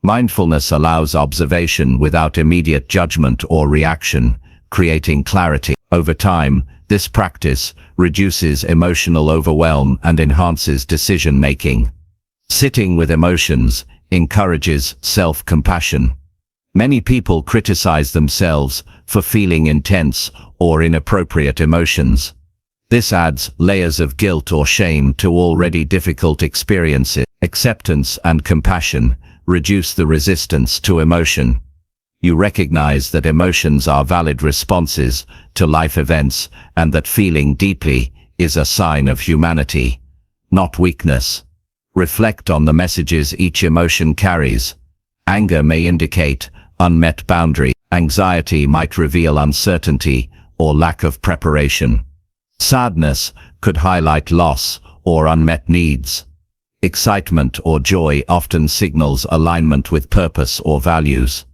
S2: Mindfulness allows observation without immediate judgment or reaction, creating clarity. Over time, this practice reduces emotional overwhelm and enhances decision-making. Sitting with emotions encourages self-compassion. Many people criticize themselves for feeling intense or inappropriate emotions. This adds layers of guilt or shame to already difficult experiences. Acceptance and compassion reduce the resistance to emotion. You recognize that emotions are valid responses to life events and that feeling deeply is a sign of humanity, not weakness. Reflect on the messages each emotion carries. Anger may indicate unmet boundary. Anxiety might reveal uncertainty or lack of preparation. Sadness could highlight loss or unmet needs. Excitement or joy often signals alignment with purpose or values.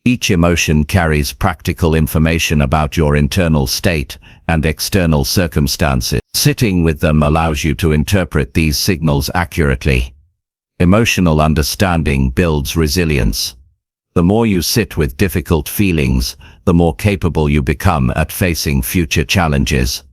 S2: Each emotion carries practical information about your internal state and external circumstances. Sitting with them allows you to interpret these signals accurately. Emotional understanding builds resilience. The more you sit with difficult feelings, the more capable you become at facing future challenges.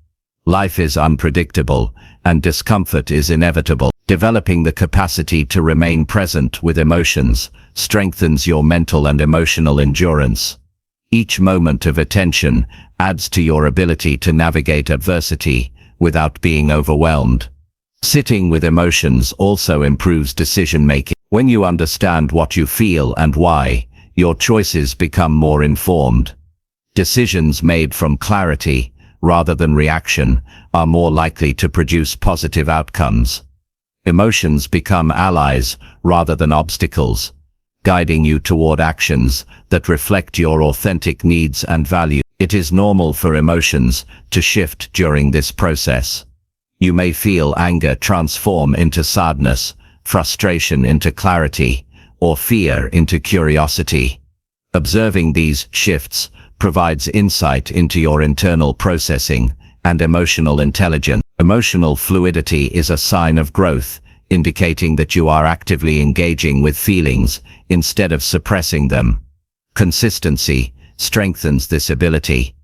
S2: Life is unpredictable, and discomfort is inevitable. Developing the capacity to remain present with emotions strengthens your mental and emotional endurance. Each moment of attention adds to your ability to navigate adversity without being overwhelmed. Sitting with emotions also improves decision-making. When you understand what you feel and why, your choices become more informed. Decisions made from clarity, rather than reaction, are more likely to produce positive outcomes. Emotions become allies rather than obstacles, guiding you toward actions that reflect your authentic needs and values. It is normal for emotions to shift during this process. You may feel anger transform into sadness, frustration into clarity, or fear into curiosity. Observing these shifts provides insight into your internal processing and emotional intelligence. Emotional fluidity is a sign of growth, indicating that you are actively engaging with feelings instead of suppressing them. Consistency strengthens this ability.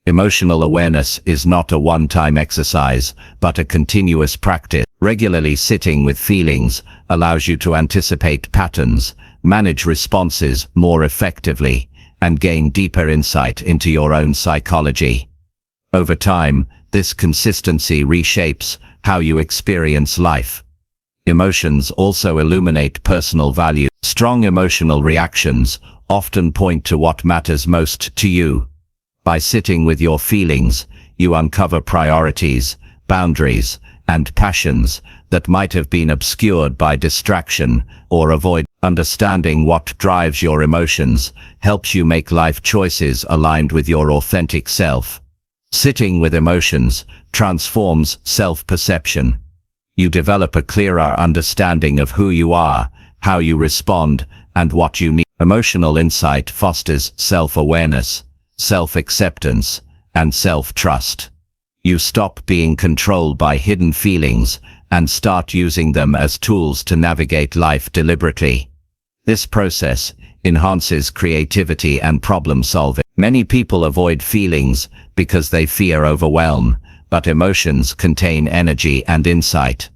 S2: Emotional awareness is not a one-time exercise, but a continuous practice. Regularly sitting with feelings allows you to anticipate patterns, manage responses more effectively, and gain deeper insight into your own psychology. Over time, this consistency reshapes how you experience life. Emotions also illuminate personal value. Strong emotional reactions often point to what matters most to you. By sitting with your feelings, you uncover priorities, boundaries, and passions that might have been obscured by distraction or avoid. Understanding what drives your emotions helps you make life choices aligned with your authentic self. Sitting with emotions transforms self-perception. You develop a clearer understanding of who you are, how you respond, and what you need. Emotional insight fosters self-awareness, self-acceptance, and self-trust. You stop being controlled by hidden feelings and start using them as tools to navigate life deliberately. This process enhances creativity and problem-solving. Many people avoid feelings because they fear overwhelm, but emotions contain energy and insight.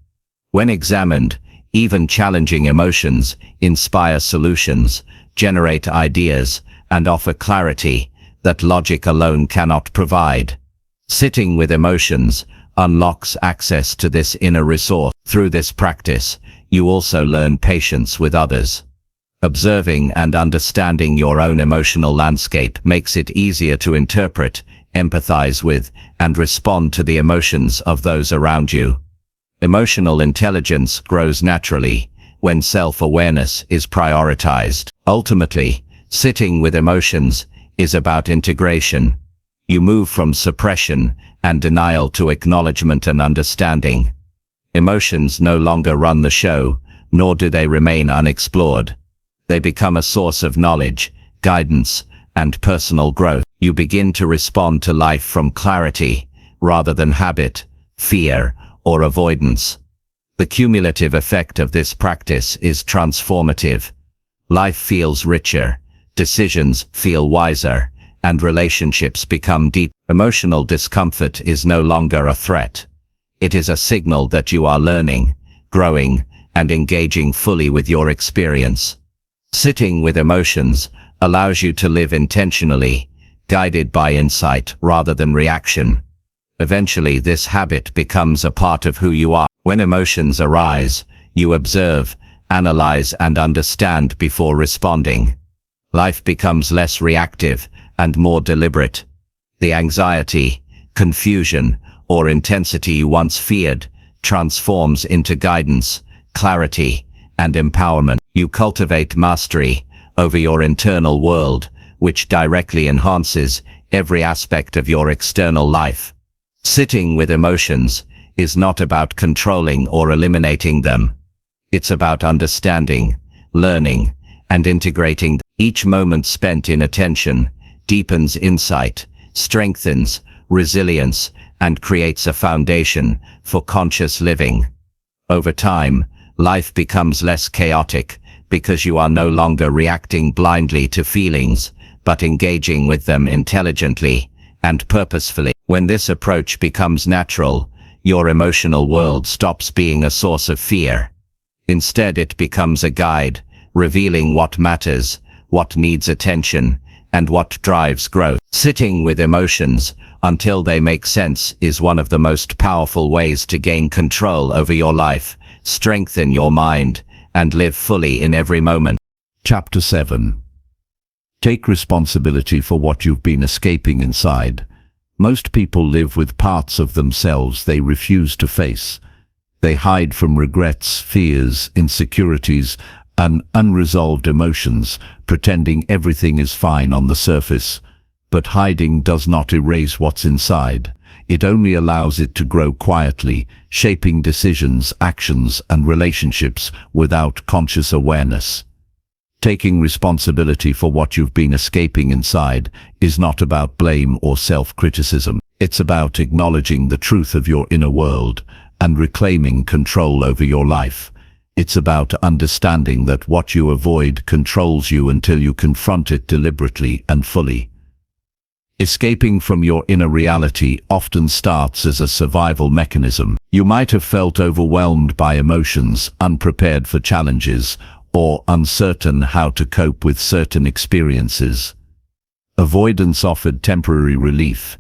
S2: When examined, even challenging emotions inspire solutions, generate ideas, and offer clarity that logic alone cannot provide. Sitting with emotions unlocks access to this inner resource. Through this practice, you also learn patience with others. Observing and understanding your own emotional landscape makes it easier to interpret, empathize with, and respond to the emotions of those around you. Emotional intelligence grows naturally when self-awareness is prioritized. Ultimately, sitting with emotions is about integration. You move from suppression and denial to acknowledgement and understanding. Emotions no longer run the show, nor do they remain unexplored. They become a source of knowledge, guidance, and personal growth. You begin to respond to life from clarity, rather than habit, fear, or avoidance. The cumulative effect of this practice is transformative. Life feels richer, decisions feel wiser, and relationships become deep. Emotional discomfort is no longer a threat. It is a signal that you are learning, growing, and engaging fully with your experience. Sitting with emotions allows you to live intentionally, guided by insight rather than reaction. Eventually, this habit becomes a part of who you are. When emotions arise, you observe, analyze, and understand before responding. Life becomes less reactive and more deliberate. The anxiety, confusion, or intensity you once feared transforms into guidance, clarity, and empowerment. You cultivate mastery over your internal world, which directly enhances every aspect of your external life. Sitting with emotions is not about controlling or eliminating them. It's about understanding, learning, and integrating. Each moment spent in attention deepens insight, strengthens resilience, and creates a foundation for conscious living. Over time, life becomes less chaotic because you are no longer reacting blindly to feelings, but engaging with them intelligently and purposefully. When this approach becomes natural, your emotional world stops being a source of fear. Instead, it becomes a guide, revealing what matters, what needs attention, and what drives growth. Sitting with emotions until they make sense is one of the most powerful ways to gain control over your life, strengthen your mind, and live fully in every moment.
S1: Chapter 7. Take responsibility for what you've been escaping inside. Most people live with parts of themselves they refuse to face. They hide from regrets, fears, insecurities, and unresolved emotions, pretending everything is fine on the surface. But hiding does not erase what's inside. It only allows it to grow quietly, shaping decisions, actions, and relationships without conscious awareness. Taking responsibility for what you've been escaping inside is not about blame or self-criticism. It's about acknowledging the truth of your inner world and reclaiming control over your life. It's about understanding that what you avoid controls you until you confront it deliberately and fully. Escaping from your inner reality often starts as a survival mechanism. You might have felt overwhelmed by emotions, unprepared for challenges, or uncertain how to cope with certain experiences. Avoidance offered temporary relief.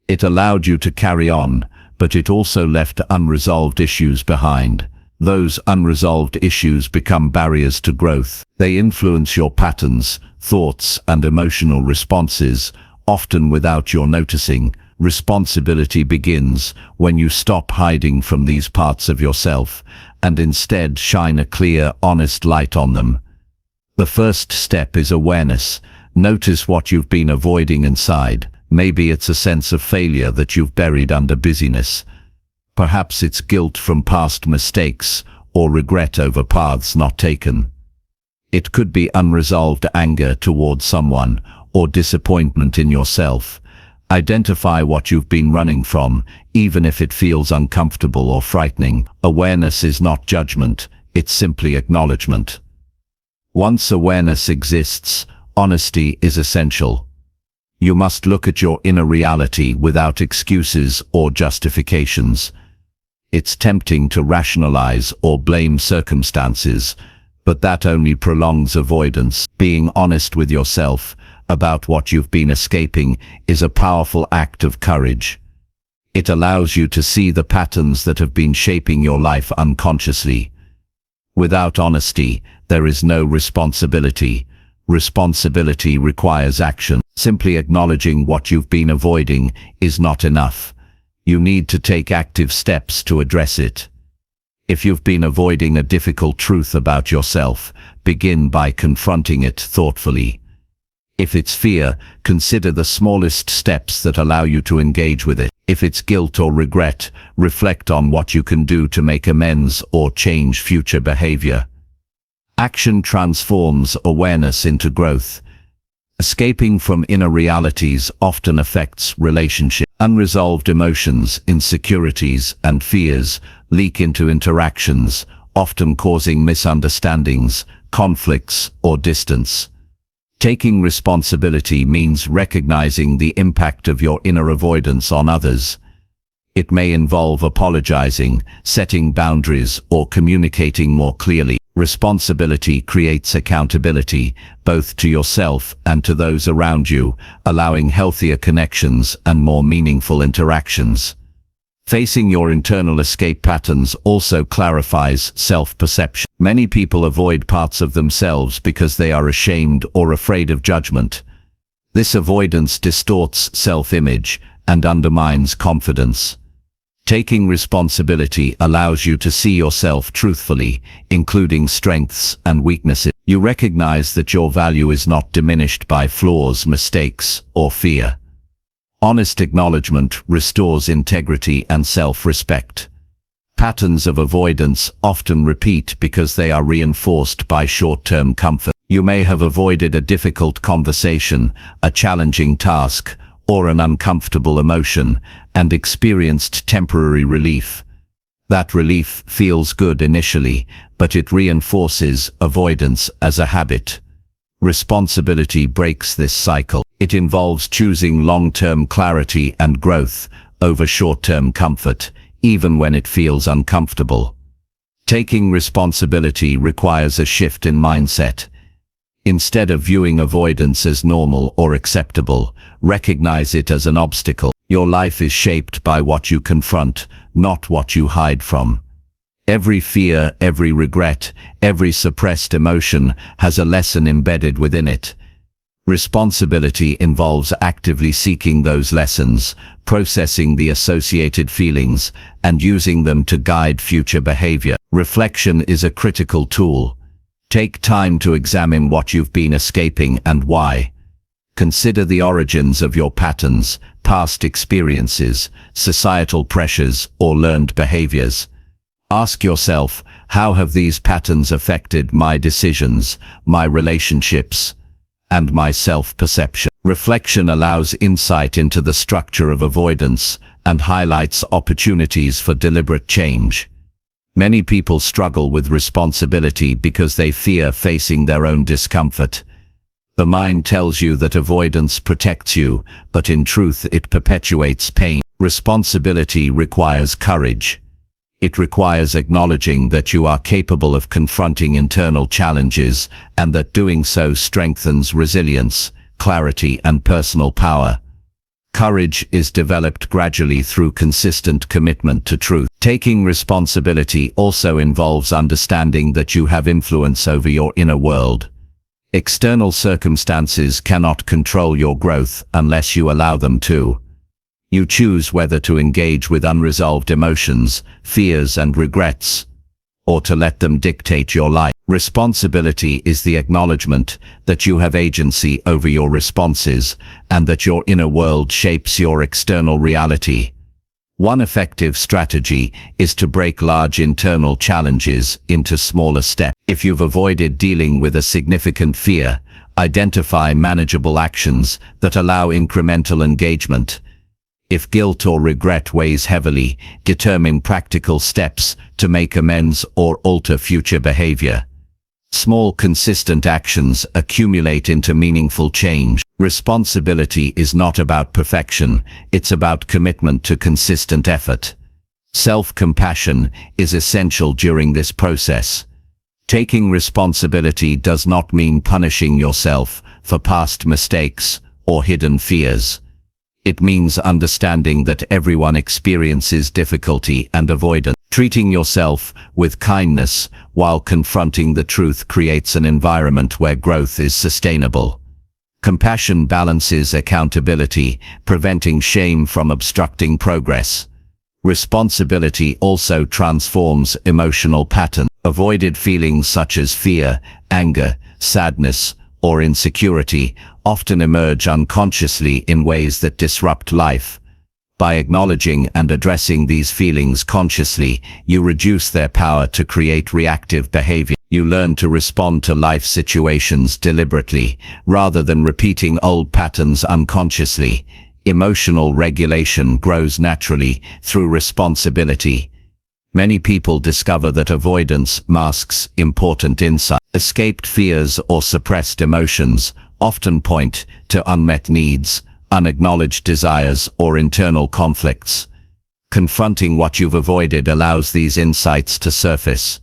S1: It allowed you to carry on, but it also left unresolved issues behind. Those unresolved issues become barriers to growth. They influence your patterns, thoughts, and emotional responses, often without your noticing. Responsibility begins when you stop hiding from these parts of yourself and instead shine a clear, honest light on them. The first step is awareness. Notice what you've been avoiding inside. Maybe it's a sense of failure that you've buried under busyness. Perhaps it's guilt from past mistakes or regret over paths not taken. It could be unresolved anger towards someone or disappointment in yourself. Identify what you've been running from, even if it feels uncomfortable or frightening. Awareness is not judgment, it's simply acknowledgement. Once awareness exists, honesty is essential. You must look at your inner reality without excuses or justifications. It's tempting to rationalize or blame circumstances, but that only prolongs avoidance. Being honest with yourself about what you've been escaping is a powerful act of courage. It allows you to see the patterns that have been shaping your life unconsciously. Without honesty, there is no responsibility. Responsibility requires action. Simply acknowledging what you've been avoiding is not enough. You need to take active steps to address it. If you've been avoiding a difficult truth about yourself, begin by confronting it thoughtfully. If it's fear, consider the smallest steps that allow you to engage with it. If it's guilt or regret, reflect on what you can do to make amends or change future behavior. Action transforms awareness into growth. Escaping from inner realities often affects relationships. Unresolved emotions, insecurities, and fears leak into interactions, often causing misunderstandings, conflicts, or distance. Taking responsibility means recognizing the impact of your inner avoidance on others. It may involve apologizing, setting boundaries, or communicating more clearly. Responsibility creates accountability, both to yourself and to those around you, allowing healthier connections and more meaningful interactions. Facing your internal escape patterns also clarifies self-perception. Many people avoid parts of themselves because they are ashamed or afraid of judgment. This avoidance distorts self-image and undermines confidence. Taking responsibility allows you to see yourself truthfully, including strengths and weaknesses. You recognize that your value is not diminished by flaws, mistakes, or fear. Honest acknowledgement restores integrity and self-respect. Patterns of avoidance often repeat because they are reinforced by short-term comfort. You may have avoided a difficult conversation, a challenging task, or an uncomfortable emotion, and experienced temporary relief. That relief feels good initially, but it reinforces avoidance as a habit. Responsibility breaks this cycle. It involves choosing long-term clarity and growth over short-term comfort, even when it feels uncomfortable. Taking responsibility requires a shift in mindset. Instead of viewing avoidance as normal or acceptable, recognize it as an obstacle. Your life is shaped by what you confront, not what you hide from. Every fear, every regret, every suppressed emotion has a lesson embedded within it. Responsibility involves actively seeking those lessons, processing the associated feelings, and using them to guide future behavior. Reflection is a critical tool. Take time to examine what you've been escaping and why. Consider the origins of your patterns, past experiences, societal pressures, or learned behaviors. Ask yourself, how have these patterns affected my decisions, my relationships, and my self-perception? Reflection allows insight into the structure of avoidance and highlights opportunities for deliberate change. Many people struggle with responsibility because they fear facing their own discomfort. The mind tells you that avoidance protects you, but in truth it perpetuates pain. Responsibility requires courage. It requires acknowledging that you are capable of confronting internal challenges and that doing so strengthens resilience, clarity, and personal power. Courage is developed gradually through consistent commitment to truth. Taking responsibility also involves understanding that you have influence over your inner world. External circumstances cannot control your growth unless you allow them to. You choose whether to engage with unresolved emotions, fears, and regrets, or to let them dictate your life. Responsibility is the acknowledgement that you have agency over your responses and that your inner world shapes your external reality. One effective strategy is to break large internal challenges into smaller steps.
S2: If you've avoided dealing with a significant fear, identify manageable actions that allow incremental engagement. If guilt or regret weighs heavily, determine practical steps to make amends or alter future behavior. Small, consistent actions accumulate into meaningful change. Responsibility is not about perfection, it's about commitment to consistent effort. Self-compassion is essential during this process. Taking responsibility does not mean punishing yourself for past mistakes or hidden fears. It means understanding that everyone experiences difficulty and avoidance. Treating yourself with kindness while confronting the truth creates an environment where growth is sustainable. Compassion balances accountability, preventing shame from obstructing progress. Responsibility also transforms emotional patterns. Avoided feelings such as fear, anger, sadness, or insecurity often emerge unconsciously in ways that disrupt life. By acknowledging and addressing these feelings consciously, you reduce their power to create reactive behavior. You learn to respond to life situations deliberately, rather than repeating old patterns unconsciously. Emotional regulation grows naturally through responsibility. Many people discover that avoidance masks important insight. Escaped fears or suppressed emotions often point to unmet needs, unacknowledged desires, or internal conflicts. Confronting what you've avoided allows these insights to surface.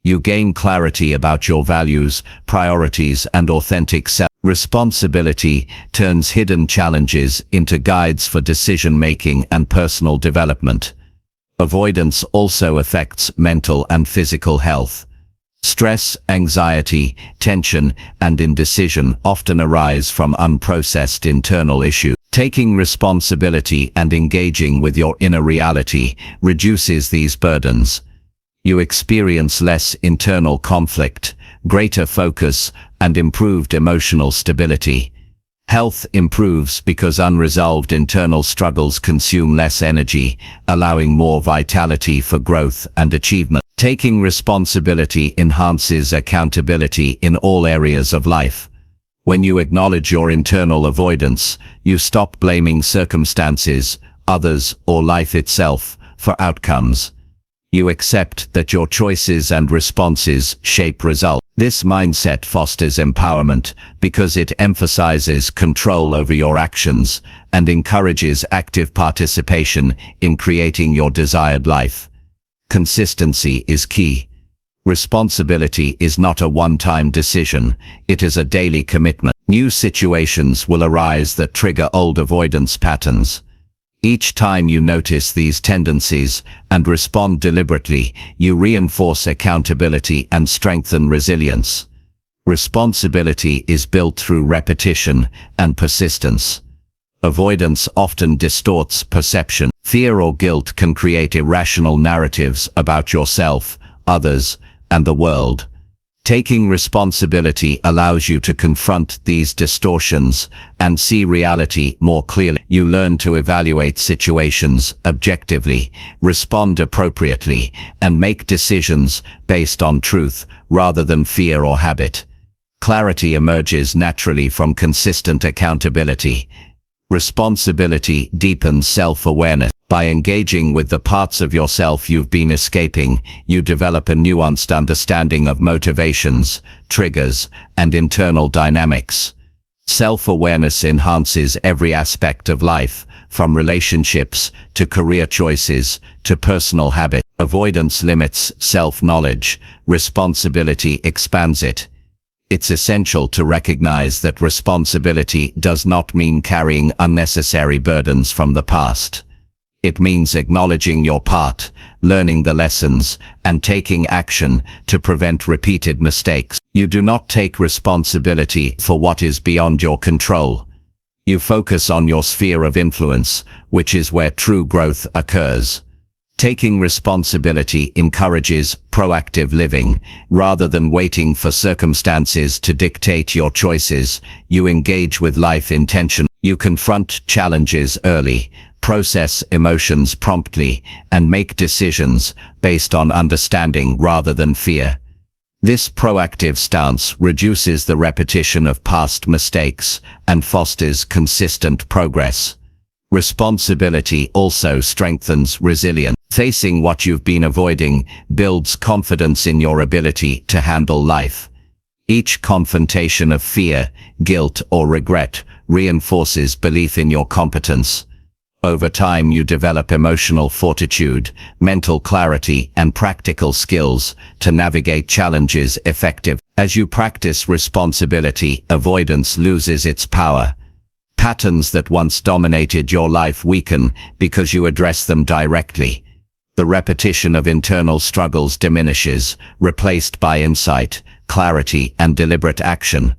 S2: You gain clarity about your values, priorities, and authentic self. Responsibility turns hidden challenges into guides for decision-making and personal development. Avoidance also affects mental and physical health. Stress, anxiety, tension, and indecision often arise from unprocessed internal issues. Taking responsibility and engaging with your inner reality reduces these burdens. You experience less internal conflict, greater focus, and improved emotional stability. Health improves because unresolved internal struggles consume less energy, allowing more vitality for growth and achievement. Taking responsibility enhances accountability in all areas of life. When you acknowledge your internal avoidance, you stop blaming circumstances, others, or life itself for outcomes. You accept that your choices and responses shape results. This mindset fosters empowerment because it emphasizes control over your actions and encourages active participation in creating your desired life. Consistency is key. Responsibility is not a one-time decision, it is a daily commitment. New situations will arise that trigger old avoidance patterns. Each time you notice these tendencies and respond deliberately, you reinforce accountability and strengthen resilience. Responsibility is built through repetition and persistence. Avoidance often distorts perception. Fear or guilt can create irrational narratives about yourself, others, and the world. Taking responsibility allows you to confront these distortions and see reality more clearly. You learn to evaluate situations objectively, respond appropriately, and make decisions based on truth rather than fear or habit. Clarity emerges naturally from consistent accountability. Responsibility deepens self-awareness. By engaging with the parts of yourself you've been escaping, you develop a nuanced understanding of motivations, triggers, and internal dynamics. Self-awareness enhances every aspect of life, from relationships to career choices to personal habits. Avoidance limits self-knowledge, responsibility expands it. It's essential to recognize that responsibility does not mean carrying unnecessary burdens from the past. It means acknowledging your part, learning the lessons, and taking action to prevent repeated mistakes. You do not take responsibility for what is beyond your control. You focus on your sphere of influence, which is where true growth occurs. Taking responsibility encourages proactive living. Rather than waiting for circumstances to dictate your choices, you engage with life intentionally. You confront challenges early, process emotions promptly, and make decisions based on understanding rather than fear. This proactive stance reduces the repetition of past mistakes and fosters consistent progress. Responsibility also strengthens resilience. Facing what you've been avoiding builds confidence in your ability to handle life. Each confrontation of fear, guilt, or regret reinforces belief in your competence. Over time, you develop emotional fortitude, mental clarity, and practical skills to navigate challenges effectively. As you practice responsibility, avoidance loses its power. Patterns that once dominated your life weaken because you address them directly. The repetition of internal struggles diminishes, replaced by insight, clarity, and deliberate action.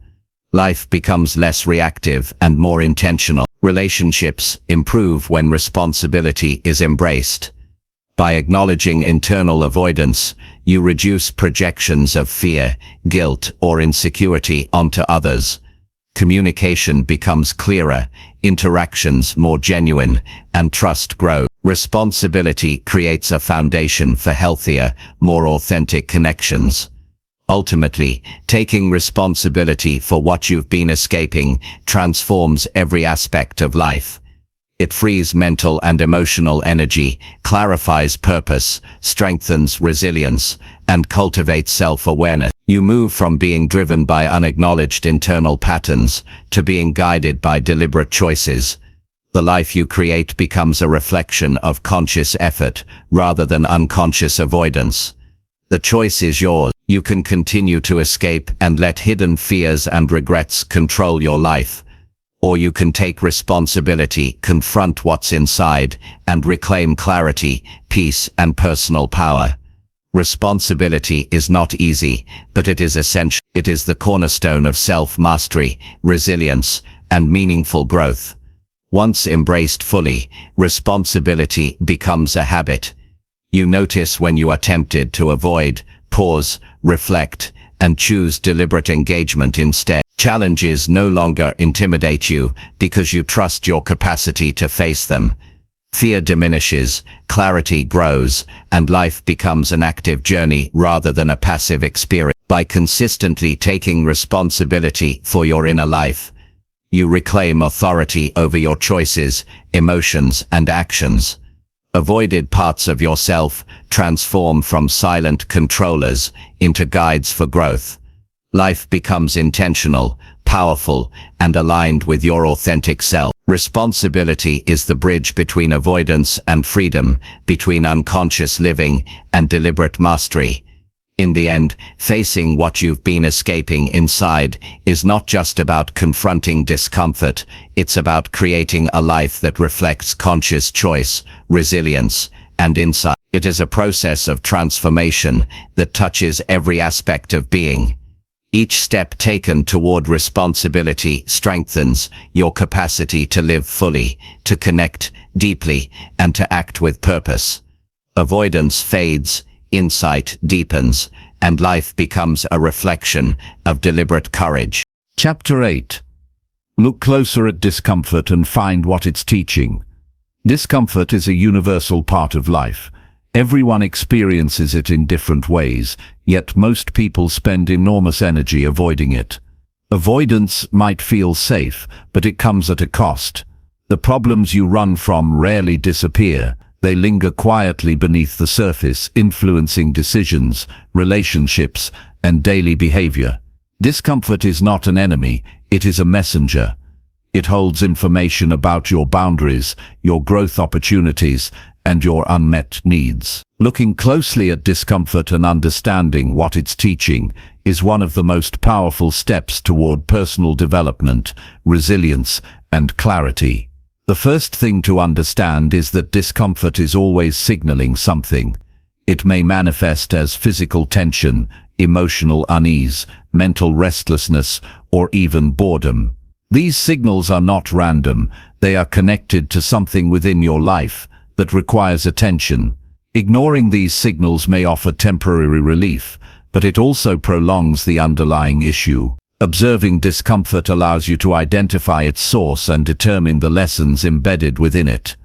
S2: Life becomes less reactive and more intentional. Relationships improve when responsibility is embraced. By acknowledging internal avoidance, you reduce projections of fear, guilt, or insecurity onto others. Communication becomes clearer, interactions more genuine, and trust grows. Responsibility creates a foundation for healthier, more authentic connections. Ultimately, taking responsibility for what you've been escaping transforms every aspect of life. It frees mental and emotional energy, clarifies purpose, strengthens resilience, and cultivates self-awareness. You move from being driven by unacknowledged internal patterns to being guided by deliberate choices. The life you create becomes a reflection of conscious effort rather than unconscious avoidance. The choice is yours. You can continue to escape and let hidden fears and regrets control your life. Or you can take responsibility, confront what's inside, and reclaim clarity, peace, and personal power. Responsibility is not easy, but it is essential. It is the cornerstone of self-mastery, resilience, and meaningful growth. Once embraced fully, responsibility becomes a habit. You notice when you are tempted to avoid, pause, reflect, and choose deliberate engagement instead. Challenges no longer intimidate you because you trust your capacity to face them. Fear diminishes, clarity grows, and life becomes an active journey rather than a passive experience. By consistently taking responsibility for your inner life, you reclaim authority over your choices, emotions, and actions. Avoided parts of yourself transform from silent controllers into guides for growth. Life becomes intentional, powerful, and aligned with your authentic self. Responsibility is the bridge between avoidance and freedom, between unconscious living and deliberate mastery. In the end, facing what you've been escaping inside is not just about confronting discomfort, it's about creating a life that reflects conscious choice, resilience, and insight. It is a process of transformation that touches every aspect of being. Each step taken toward responsibility strengthens your capacity to live fully, to connect deeply, and to act with purpose. Avoidance fades, insight deepens, and life becomes a reflection of deliberate courage.
S1: Chapter 8. Look closer at discomfort and find what it's teaching. Discomfort is a universal part of life. Everyone experiences it in different ways, yet most people spend enormous energy avoiding it. Avoidance might feel safe, but it comes at a cost. The problems you run from rarely disappear. They linger quietly beneath the surface, influencing decisions, relationships, and daily behavior. Discomfort is not an enemy, it is a messenger. It holds information about your boundaries, your growth opportunities, and your unmet needs. Looking closely at discomfort and understanding what it's teaching is one of the most powerful steps toward personal development, resilience, and clarity. The first thing to understand is that discomfort is always signaling something. It may manifest as physical tension, emotional unease, mental restlessness, or even boredom. These signals are not random, they are connected to something within your life that requires attention. Ignoring these signals may offer temporary relief, but it also prolongs the underlying issue. Observing discomfort allows you to identify its source and determine the lessons embedded within it.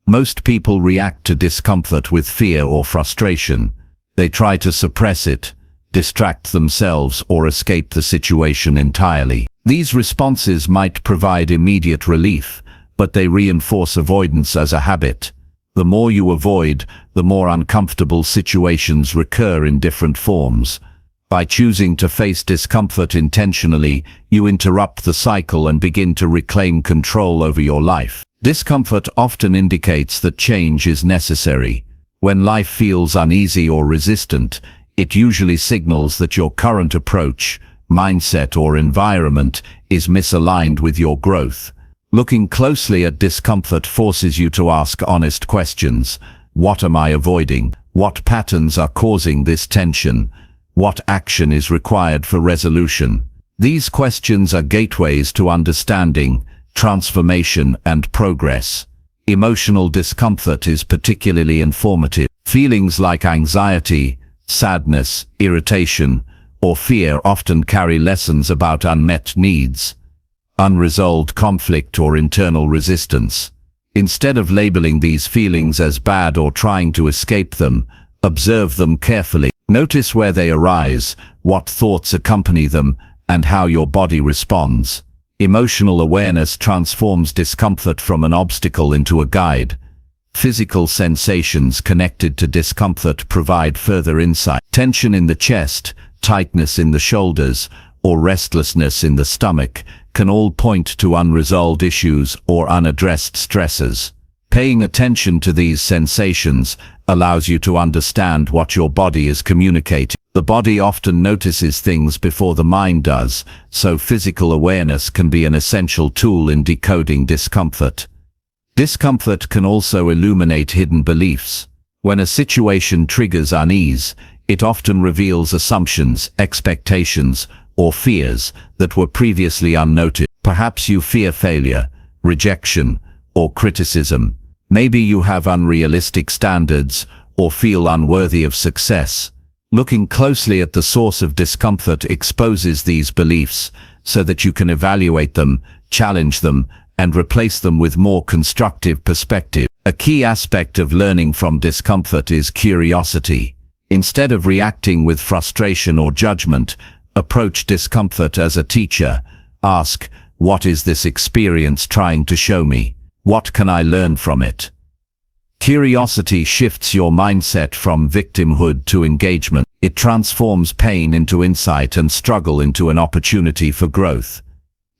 S1: Most people react to discomfort with fear or frustration. They try to suppress it, distract themselves, or escape the situation entirely. These responses might provide immediate relief, but they reinforce avoidance as a habit. The more you avoid, the more uncomfortable situations recur in different forms. By choosing to face discomfort intentionally, you interrupt the cycle and begin to reclaim control over your life. Discomfort often indicates that change is necessary. When life feels uneasy or resistant, it usually signals that your current approach, mindset, or environment is misaligned with your growth. Looking closely at discomfort forces you to ask honest questions. What am I avoiding? What patterns are causing this tension? What action is required for resolution? These questions are gateways to understanding, transformation, and progress. Emotional discomfort is particularly informative. Feelings like anxiety, sadness, irritation, or fear often carry lessons about unmet needs, unresolved conflict, or internal resistance. Instead of labeling these feelings as bad or trying to escape them, observe them carefully. Notice where they arise, what thoughts accompany them, and how your body responds. Emotional awareness transforms discomfort from an obstacle into a guide. Physical sensations connected to discomfort provide further insight. Tension in the chest, tightness in the shoulders, or restlessness in the stomach can all point to unresolved issues or unaddressed stresses. Paying attention to these sensations allows you to understand what your body is communicating. The body often notices things before the mind does, so physical awareness can be an essential tool in decoding discomfort. Discomfort can also illuminate hidden beliefs. When a situation triggers unease, it often reveals assumptions, expectations, or fears that were previously unnoted. Perhaps you fear failure, rejection, or criticism. Maybe you have unrealistic standards or feel unworthy of success. Looking closely at the source of discomfort exposes these beliefs so that you can evaluate them, challenge them, and replace them with more constructive perspective. A key aspect of learning from discomfort is curiosity. Instead of reacting with frustration or judgment, approach discomfort as a teacher. Ask, what is this experience trying to show me? What can I learn from it? Curiosity shifts your mindset from victimhood to engagement. It transforms pain into insight and struggle into an opportunity for growth.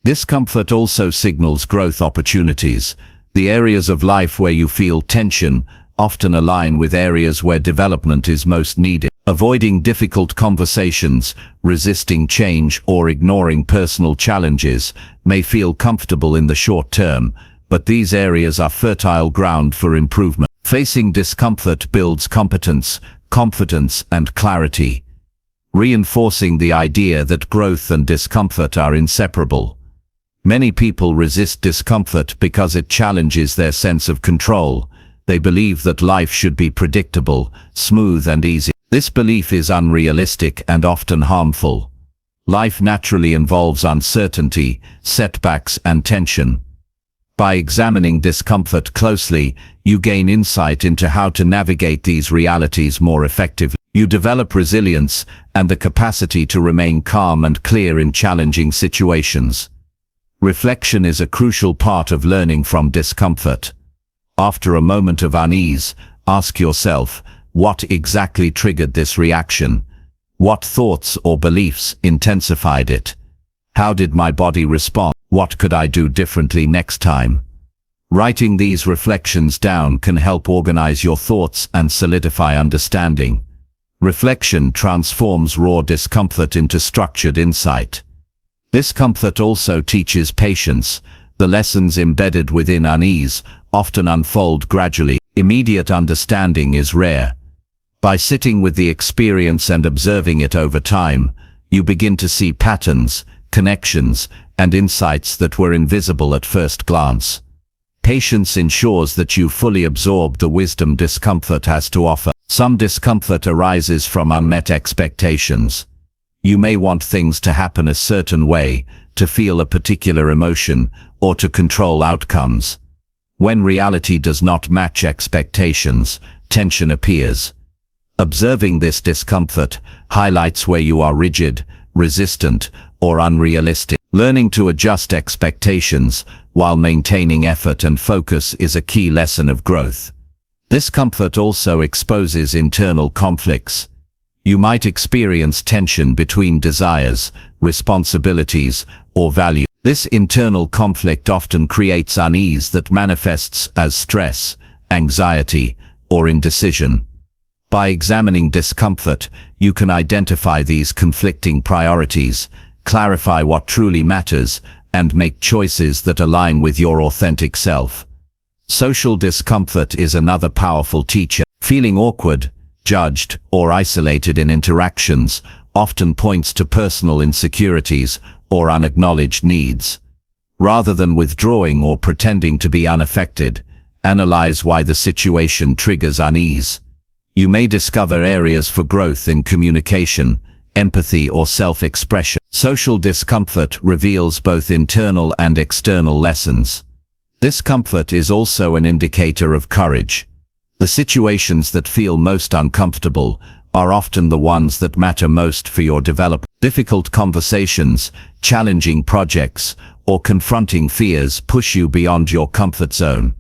S1: Discomfort also signals growth opportunities. The areas of life where you feel tension often align with areas where development is most needed. Avoiding difficult conversations, resisting change, or ignoring personal challenges may feel comfortable in the short term, but these areas are fertile ground for improvement. Facing discomfort builds competence, confidence, and clarity, reinforcing the idea that growth and discomfort are inseparable. Many people resist discomfort because it challenges their sense of control. They believe that life should be predictable, smooth, and easy. This belief is unrealistic and often harmful. Life naturally involves uncertainty, setbacks, and tension. By examining discomfort closely, you gain insight into how to navigate these realities more effectively. You develop resilience and the capacity to remain calm and clear in challenging situations. Reflection is a crucial part of learning from discomfort. After a moment of unease, ask yourself, what exactly triggered this reaction? What thoughts or beliefs intensified it? How did my body respond? What could I do differently next time? Writing these reflections down can help organize your thoughts and solidify understanding. Reflection transforms raw discomfort into structured insight. Discomfort also teaches patience. The lessons embedded within unease often unfold gradually. Immediate understanding is rare. By sitting with the experience and observing it over time, you begin to see patterns, connections, and insights that were invisible at first glance. Patience ensures that you fully absorb the wisdom discomfort has to offer. Some discomfort arises from unmet expectations. You may want things to happen a certain way, to feel a particular emotion, or to control outcomes. When reality does not match expectations, tension appears.
S2: Observing this discomfort highlights where you are rigid, resistant, or unrealistic. Learning to adjust expectations while maintaining effort and focus is a key lesson of growth. Discomfort also exposes internal conflicts. You might experience tension between desires, responsibilities, or values. This internal conflict often creates unease that manifests as stress, anxiety, or indecision. By examining discomfort, you can identify these conflicting priorities, clarify what truly matters, and make choices that align with your authentic self. Social discomfort is another powerful teacher. Feeling awkward, judged, or isolated in interactions often points to personal insecurities or unacknowledged needs. Rather than withdrawing or pretending to be unaffected, analyze why the situation triggers unease. You may discover areas for growth in communication, empathy, or self-expression. Social discomfort reveals both internal and external lessons. Discomfort is also an indicator of courage. The situations that feel most uncomfortable are often the ones that matter most for your development. Difficult conversations, challenging projects, or confronting fears push you beyond your comfort zone.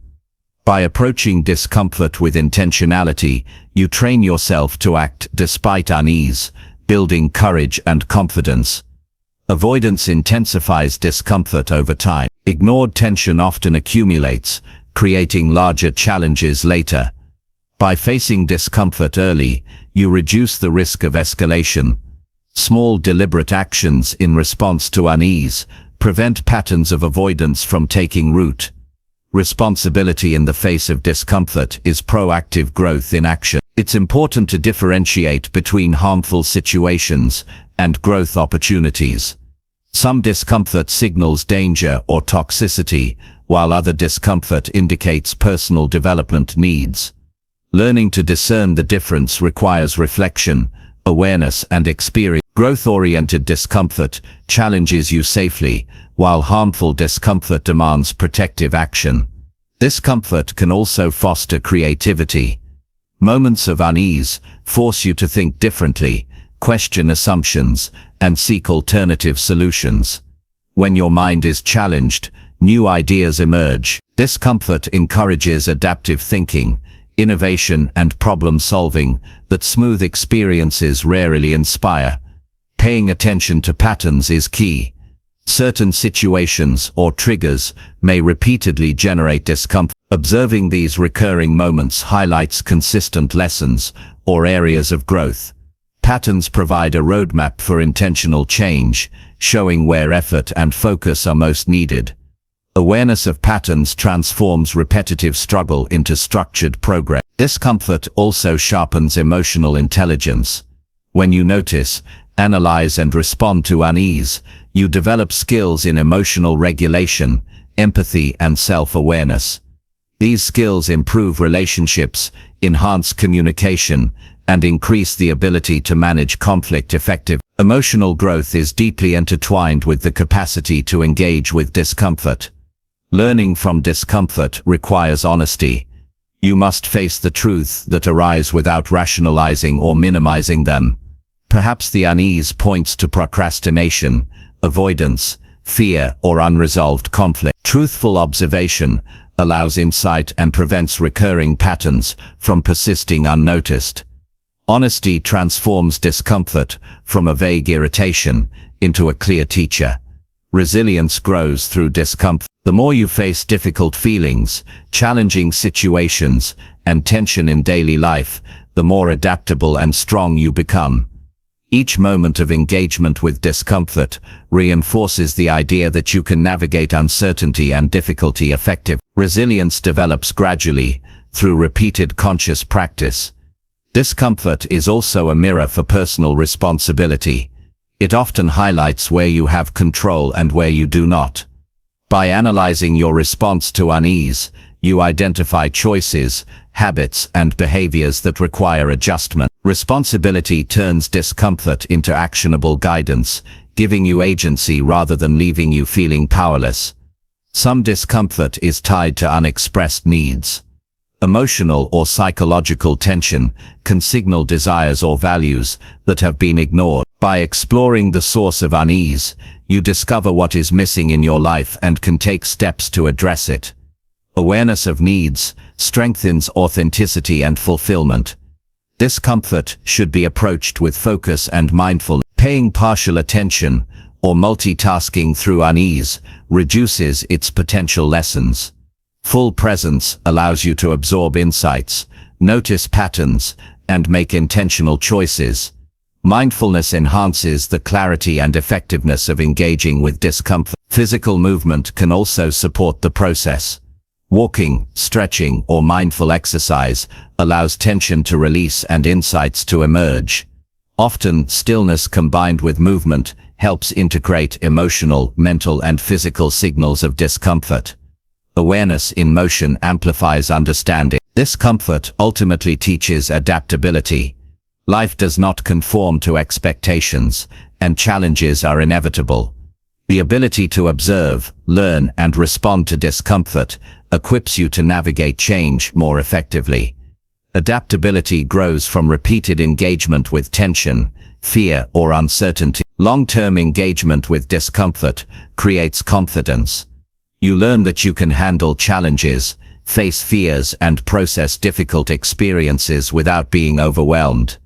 S2: By approaching discomfort with intentionality, you train yourself to act despite unease, building courage and confidence. Avoidance intensifies discomfort over time. Ignored tension often accumulates, creating larger challenges later. By facing discomfort early, you reduce the risk of escalation. Small deliberate actions in response to unease prevent patterns of avoidance from taking root. Responsibility in the face of discomfort is proactive growth in action. It's important to differentiate between harmful situations and growth opportunities. Some discomfort signals danger or toxicity, while other discomfort indicates personal development needs. Learning to discern the difference requires reflection, awareness, and experience. Growth-oriented discomfort challenges you safely, while harmful discomfort demands protective action. Discomfort can also foster creativity. Moments of unease force you to think differently, question assumptions, and seek alternative solutions. When your mind is challenged, new ideas emerge. Discomfort encourages adaptive thinking, innovation, and problem-solving that smooth experiences rarely inspire. Paying attention to patterns is key. Certain situations or triggers may repeatedly generate discomfort. Observing these recurring moments highlights consistent lessons or areas of growth. Patterns provide a roadmap for intentional change, showing where effort and focus are most needed. Awareness of patterns transforms repetitive struggle into structured progress. Discomfort also sharpens emotional intelligence. When you notice, analyze, and respond to unease, you develop skills in emotional regulation, empathy, and self-awareness. These skills improve relationships, enhance communication, and increase the ability to manage conflict effectively. Emotional growth is deeply intertwined with the capacity to engage with discomfort. Learning from discomfort requires honesty. You must face the truths that arise without rationalizing or minimizing them. Perhaps the unease points to procrastination, avoidance, fear, or unresolved conflict. Truthful observation allows insight and prevents recurring patterns from persisting unnoticed. Honesty transforms discomfort from a vague irritation into a clear teacher. Resilience grows through discomfort. The more you face difficult feelings, challenging situations, and tension in daily life, the more adaptable and strong you become. Each moment of engagement with discomfort reinforces the idea that you can navigate uncertainty and difficulty effectively. Resilience develops gradually, through repeated conscious practice. Discomfort is also a mirror for personal responsibility. It often highlights where you have control and where you do not. By analyzing your response to unease, you identify choices, habits, and behaviors that require adjustment. Responsibility turns discomfort into actionable guidance, giving you agency rather than leaving you feeling powerless. Some discomfort is tied to unexpressed needs. Emotional or psychological tension can signal desires or values that have been ignored. By exploring the source of unease, you discover what is missing in your life and can take steps to address it. Awareness of needs strengthens authenticity and fulfillment. Discomfort should be approached with focus and mindfulness. Paying partial attention or multitasking through unease reduces its potential lessons. Full presence allows you to absorb insights, notice patterns, and make intentional choices. Mindfulness enhances the clarity and effectiveness of engaging with discomfort. Physical movement can also support the process. Walking, stretching, or mindful exercise allows tension to release and insights to emerge. Often, stillness combined with movement helps integrate emotional, mental, and physical signals of discomfort. Awareness in motion amplifies understanding. Discomfort ultimately teaches adaptability. Life does not conform to expectations, and challenges are inevitable. The ability to observe, learn, and respond to discomfort equips you to navigate change more effectively. Adaptability grows from repeated engagement with tension, fear, or uncertainty. Long-term engagement with discomfort creates confidence. You learn that you can handle challenges, face fears, and process difficult experiences without being overwhelmed.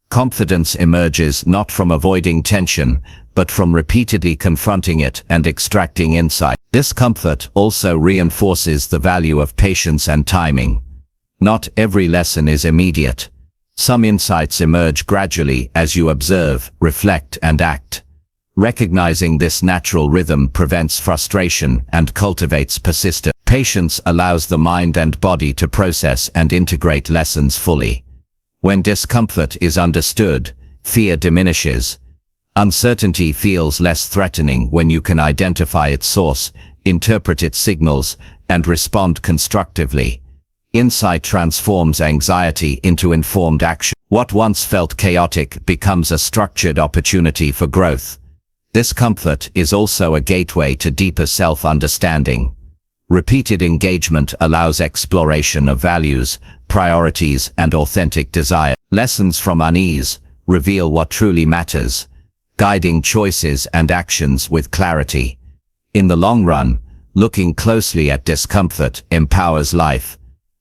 S2: Confidence emerges not from avoiding tension, but from repeatedly confronting it and extracting insight. Discomfort also reinforces the value of patience and timing. Not every lesson is immediate. Some insights emerge gradually as you observe, reflect, and act. Recognizing this natural rhythm prevents frustration and cultivates persistence. Patience allows the mind and body to process and integrate lessons fully. When discomfort is understood, fear diminishes. Uncertainty feels less threatening when you can identify its source, interpret its signals, and respond constructively. Insight transforms anxiety into informed action. What once felt chaotic becomes a structured opportunity for growth. Discomfort is also a gateway to deeper self-understanding. Repeated engagement allows exploration of values, priorities, and authentic desire. Lessons from unease reveal what truly matters, guiding choices and actions with clarity. In the long run, looking closely at discomfort empowers life.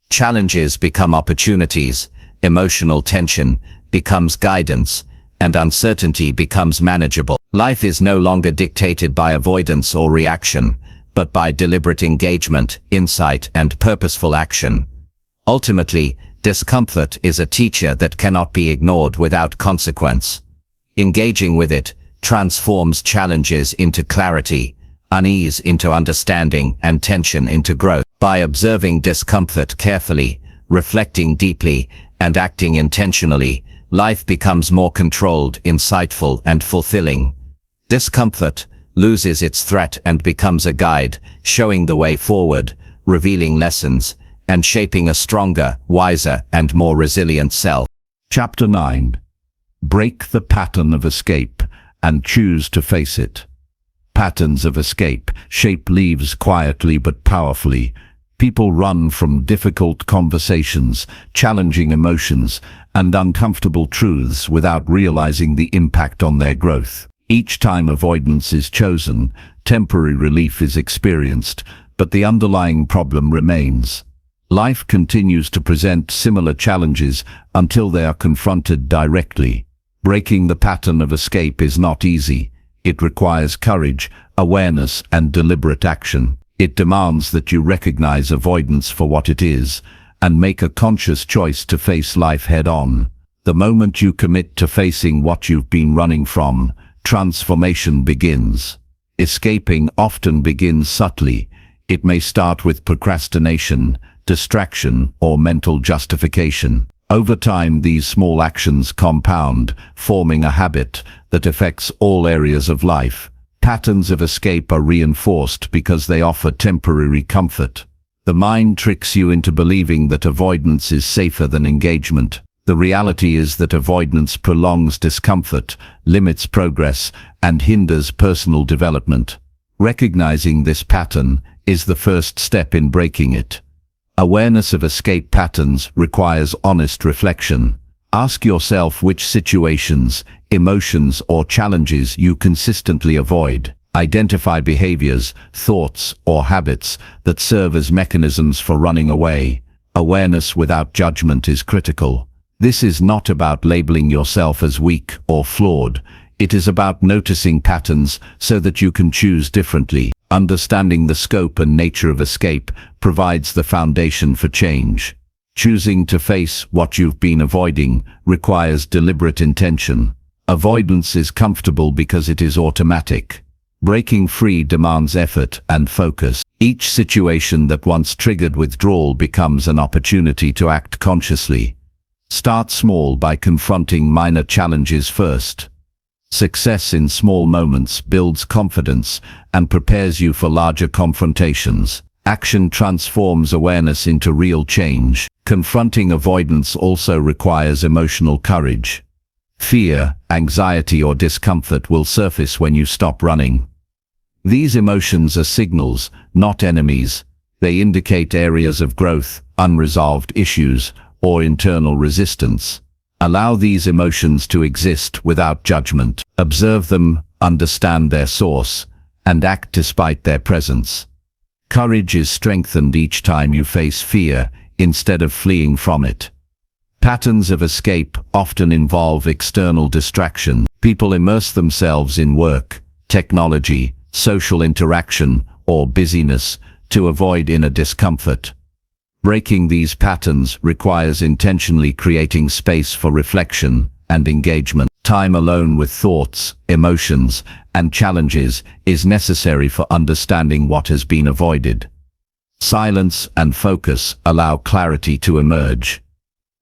S2: Challenges become opportunities, emotional tension becomes guidance, and uncertainty becomes manageable. Life is no longer dictated by avoidance or reaction, but by deliberate engagement, insight, and purposeful action. Ultimately, discomfort is a teacher that cannot be ignored without consequence. Engaging with it transforms challenges into clarity, unease into understanding, and tension into growth. By observing discomfort carefully, reflecting deeply, and acting intentionally, life becomes more controlled, insightful, and fulfilling. Discomfort loses its threat and becomes a guide, showing the way forward, revealing lessons, and shaping a stronger, wiser, and more resilient self.
S1: Chapter 9. Break the pattern of escape and choose to face it. Patterns of escape shape lives quietly but powerfully. People run from difficult conversations, challenging emotions, and uncomfortable truths without realizing the impact on their growth. Each time avoidance is chosen, temporary relief is experienced, but the underlying problem remains. Life continues to present similar challenges until they are confronted directly. Breaking the pattern of escape is not easy. It requires courage, awareness, and deliberate action. It demands that you recognize avoidance for what it is and make a conscious choice to face life head-on. The moment you commit to facing what you've been running from, transformation begins. Escaping often begins subtly. It may start with procrastination, distraction, or mental justification. Over time, these small actions compound, forming a habit that affects all areas of life. Patterns of escape are reinforced because they offer temporary comfort. The mind tricks you into believing that avoidance is safer than engagement. The reality is that avoidance prolongs discomfort, limits progress, and hinders personal development. Recognizing this pattern is the first step in breaking it. Awareness of escape patterns requires honest reflection. Ask yourself which situations, emotions, or challenges you consistently avoid. Identify behaviors, thoughts, or habits that serve as mechanisms for running away. Awareness without judgment is critical. This is not about labeling yourself as weak or flawed. It is about noticing patterns so that you can choose differently. Understanding the scope and nature of escape provides the foundation for change. Choosing to face what you've been avoiding requires deliberate intention. Avoidance is comfortable because it is automatic. Breaking free demands effort and focus. Each situation that once triggered withdrawal becomes an opportunity to act consciously. Start small by confronting minor challenges first. Success in small moments builds confidence and prepares you for larger confrontations. Action transforms awareness into real change. Confronting avoidance also requires emotional courage. Fear, anxiety, or discomfort will surface when you stop running. These emotions are signals, not enemies. They indicate areas of growth, unresolved issues, or internal resistance. Allow these emotions to exist without judgment. Observe them, understand their source, and act despite their presence. Courage is strengthened each time you face fear, instead of fleeing from it. Patterns of escape often involve external distraction. People immerse themselves in work, technology, social interaction, or busyness to avoid inner discomfort. Breaking these patterns requires intentionally creating space for reflection and engagement. Time alone with thoughts, emotions, and challenges is necessary for understanding what has been avoided. Silence and focus allow clarity to emerge.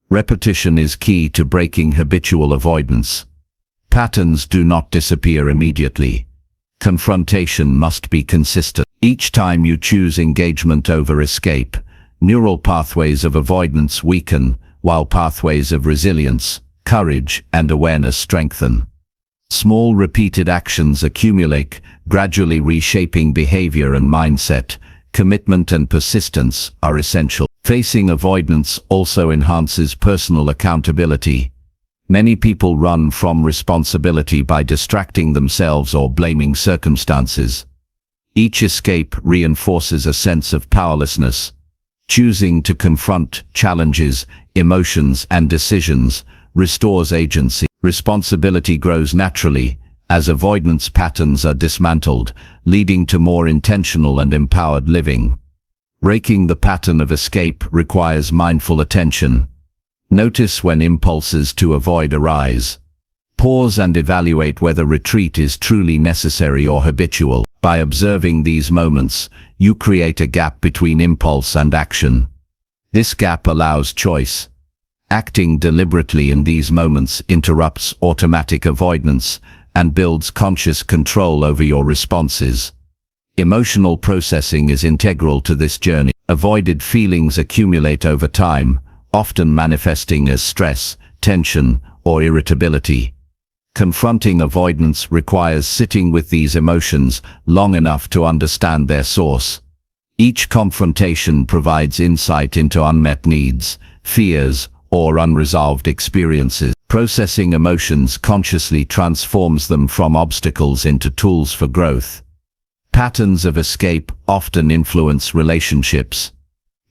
S1: Repetition is key to breaking habitual avoidance. Patterns do not disappear immediately. Confrontation must be consistent. Each time you choose engagement over escape, neural pathways of avoidance weaken, while pathways of resilience, courage, and awareness strengthen. Small repeated actions accumulate, gradually reshaping behavior and mindset. Commitment and persistence are essential. Facing avoidance also enhances personal accountability. Many people run from responsibility by distracting themselves or blaming circumstances. Each escape reinforces a sense of powerlessness. Choosing to confront challenges, emotions, and decisions restores agency. Responsibility grows naturally as avoidance patterns are dismantled, leading to more intentional and empowered living. Breaking the pattern of escape requires mindful attention. Notice when impulses to avoid arise. Pause and evaluate whether retreat is truly necessary or habitual. By observing these moments, you create a gap between impulse and action. This gap allows choice. Acting deliberately in these moments interrupts automatic avoidance and builds conscious control over your responses. Emotional processing is integral to this journey. Avoided feelings accumulate over time, often manifesting as stress, tension, or irritability. Confronting avoidance requires sitting with these emotions long enough to understand their source. Each confrontation provides insight into unmet needs, fears, or unresolved experiences. Processing emotions consciously transforms them from obstacles into tools for growth. Patterns of escape often influence relationships.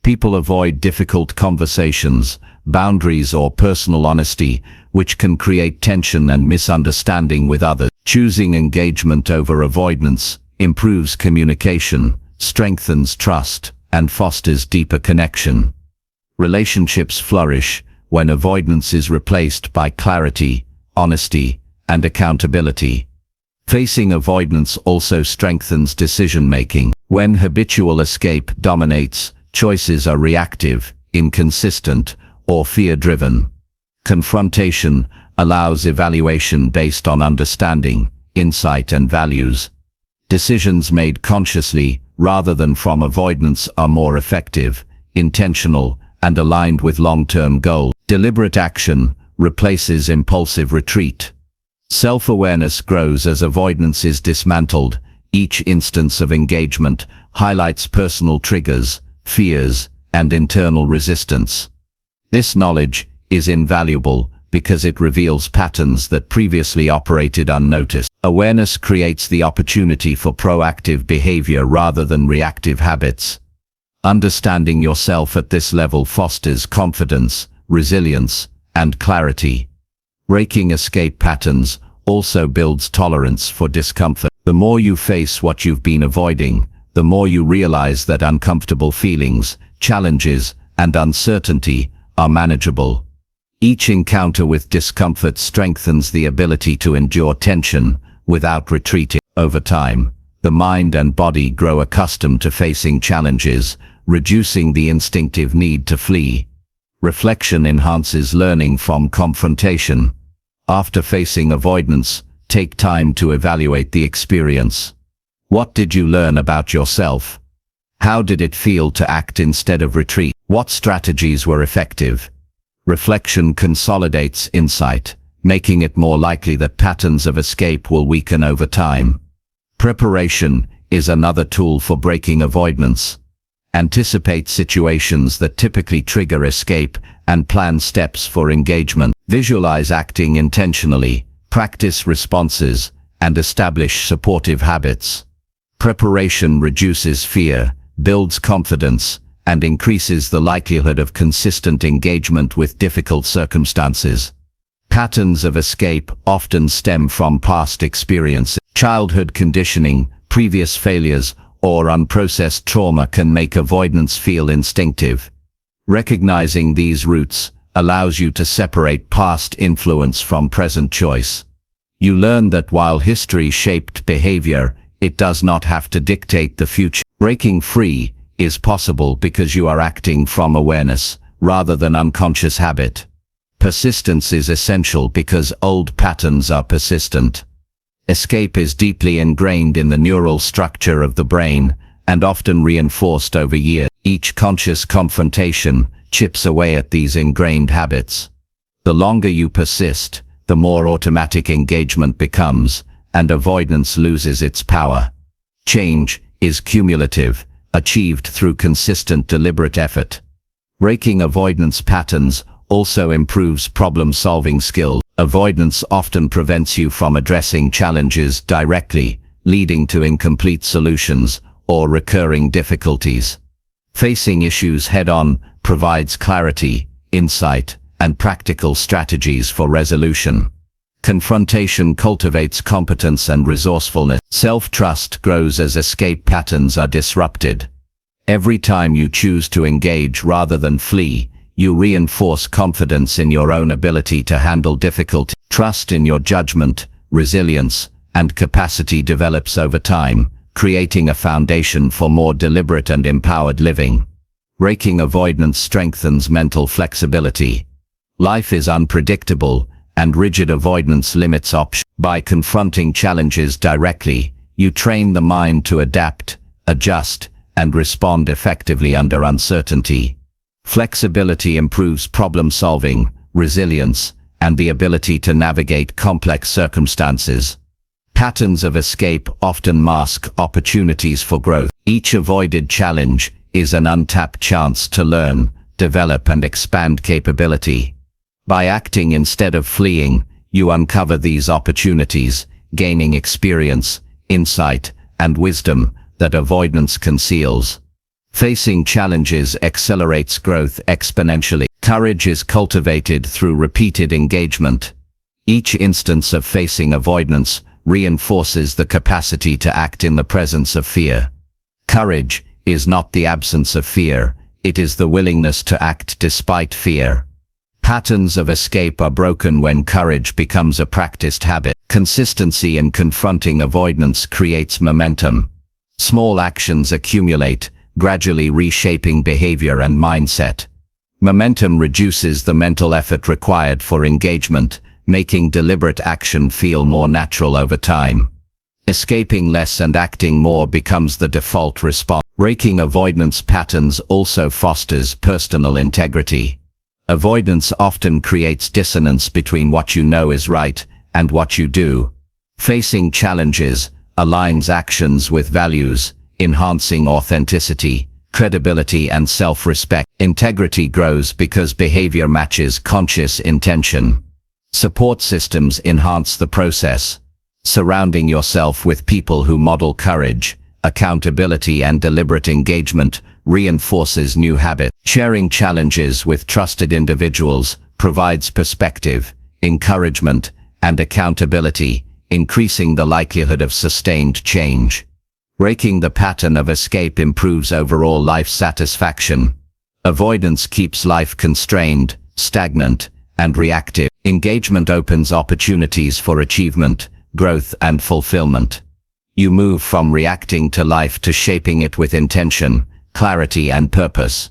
S1: People avoid difficult conversations, boundaries, or personal honesty, which can create tension and misunderstanding with others. Choosing engagement over avoidance improves communication, strengthens trust, and fosters deeper connection. Relationships flourish when avoidance is replaced by clarity, honesty, and accountability. Facing avoidance also strengthens decision-making. When habitual escape dominates, choices are reactive, inconsistent, or fear-driven. Confrontation allows evaluation based on understanding, insight, and values. Decisions made consciously rather than from avoidance are more effective, intentional, and aligned with long-term goals. Deliberate action replaces impulsive retreat. Self-awareness grows as avoidance is dismantled. Each instance of engagement highlights personal triggers, fears,
S2: and internal resistance. This knowledge is invaluable because it reveals patterns that previously operated unnoticed. Awareness creates the opportunity for proactive behavior rather than reactive habits. Understanding yourself at this level fosters confidence, resilience, and clarity. Breaking escape patterns also builds tolerance for discomfort. The more you face what you've been avoiding, the more you realize that uncomfortable feelings, challenges, and uncertainty are manageable. Each encounter with discomfort strengthens the ability to endure tension without retreating. Over time, the mind and body grow accustomed to facing challenges, reducing the instinctive need to flee. Reflection enhances learning from confrontation. After facing avoidance, take time to evaluate the experience. What did you learn about yourself? How did it feel to act instead of retreat? What strategies were effective? Reflection consolidates insight, making it more likely that patterns of escape will weaken over time. Preparation is another tool for breaking avoidance. Anticipate situations that typically trigger escape and plan steps for engagement. Visualize acting intentionally, practice responses, and establish supportive habits. Preparation reduces fear, builds confidence, and increases the likelihood of consistent engagement with difficult circumstances. Patterns of escape often stem from past experiences. Childhood conditioning, previous failures, or unprocessed trauma can make avoidance feel instinctive. Recognizing these roots allows you to separate past influence from present choice. You learn that while history shaped behavior, it does not have to dictate the future. Breaking free is possible because you are acting from awareness, rather than unconscious habit. Persistence is essential because old patterns are persistent. Escape is deeply ingrained in the neural structure of the brain, and often reinforced over years. Each conscious confrontation chips away at these ingrained habits. The longer you persist, the more automatic engagement becomes, and avoidance loses its power. Change is cumulative, achieved through consistent deliberate effort. Breaking avoidance patterns also improves problem-solving skills. Avoidance often prevents you from addressing challenges directly, leading to incomplete solutions or recurring difficulties. Facing issues head-on provides clarity, insight, and practical strategies for resolution. Confrontation cultivates competence and resourcefulness. Self-trust grows as escape patterns are disrupted. Every time you choose to engage rather than flee, you reinforce confidence in your own ability to handle difficulty. Trust in your judgment, resilience, and capacity develops over time, creating a foundation for more deliberate and empowered living. Breaking avoidance strengthens mental flexibility. Life is unpredictable, and rigid avoidance limits options. By confronting challenges directly, you train the mind to adapt, adjust, and respond effectively under uncertainty. Flexibility improves problem-solving, resilience, and the ability to navigate complex circumstances. Patterns of escape often mask opportunities for growth. Each avoided challenge is an untapped chance to learn, develop, and expand capability. By acting instead of fleeing, you uncover these opportunities, gaining experience, insight, and wisdom that avoidance conceals. Facing challenges accelerates growth exponentially. Courage is cultivated through repeated engagement. Each instance of facing avoidance reinforces the capacity to act in the presence of fear. Courage is not the absence of fear, it is the willingness to act despite fear. Patterns of escape are broken when courage becomes a practiced habit. Consistency in confronting avoidance creates momentum. Small actions accumulate, gradually reshaping behavior and mindset. Momentum reduces the mental effort required for engagement, making deliberate action feel more natural over time. Escaping less and acting more becomes the default response. Breaking avoidance patterns also fosters personal integrity. Avoidance often creates dissonance between what you know is right and what you do. Facing challenges aligns actions with values, enhancing authenticity, credibility and self-respect. Integrity grows because behavior matches conscious intention. Support systems enhance the process. Surrounding yourself with people who model courage, accountability and deliberate engagement reinforces new habits. Sharing challenges with trusted individuals provides perspective, encouragement, and accountability, increasing the likelihood of sustained change. Breaking the pattern of escape improves overall life satisfaction. Avoidance keeps life constrained, stagnant, and reactive. Engagement opens opportunities for achievement, growth, and fulfillment. You move from reacting to life to shaping it with intention, clarity, and purpose.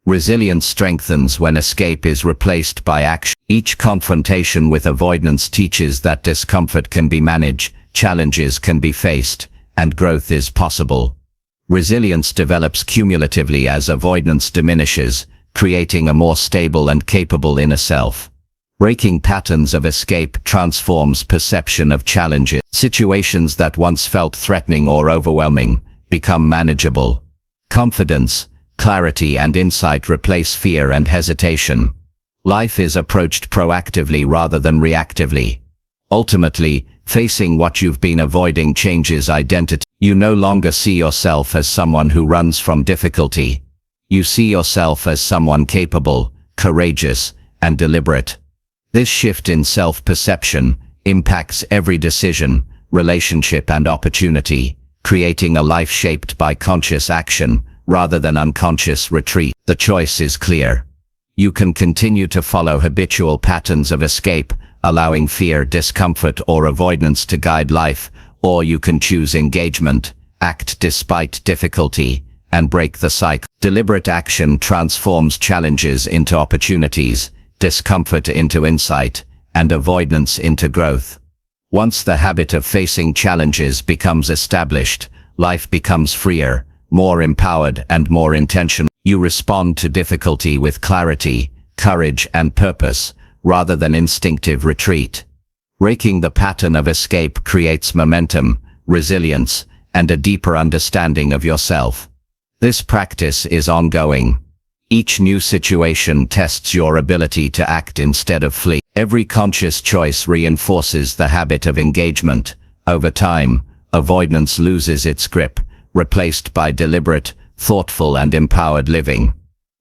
S2: Resilience strengthens when escape is replaced by action. Each confrontation with avoidance teaches that discomfort can be managed, challenges can be faced, and growth is possible. Resilience develops cumulatively as avoidance diminishes, creating a more stable and capable inner self. Breaking patterns of escape transforms perception of challenges. Situations that once felt threatening or overwhelming become manageable. Confidence, clarity, and insight replace fear and hesitation. Life is approached proactively rather than reactively. Ultimately, facing what you've been avoiding changes identity. You no longer see yourself as someone who runs from difficulty. You see yourself as someone capable, courageous, and deliberate. This shift in self-perception impacts every decision, relationship, and opportunity, creating a life shaped by conscious action rather than unconscious retreat. The choice is clear. You can continue to follow habitual patterns of escape, allowing fear, discomfort, or avoidance to guide life, or you can choose engagement, act despite difficulty, and break the cycle. Deliberate action transforms challenges into opportunities, discomfort into insight, and avoidance into growth. Once the habit of facing challenges becomes established, life becomes freer, more empowered, and more intentional. You respond to difficulty with clarity, courage, and purpose, rather than instinctive retreat. Breaking the pattern of escape creates momentum, resilience, and a deeper understanding of yourself. This practice is ongoing. Each new situation tests your ability to act instead of flee. Every conscious choice reinforces the habit of engagement. Over time, avoidance loses its grip, replaced by deliberate, thoughtful, and empowered living.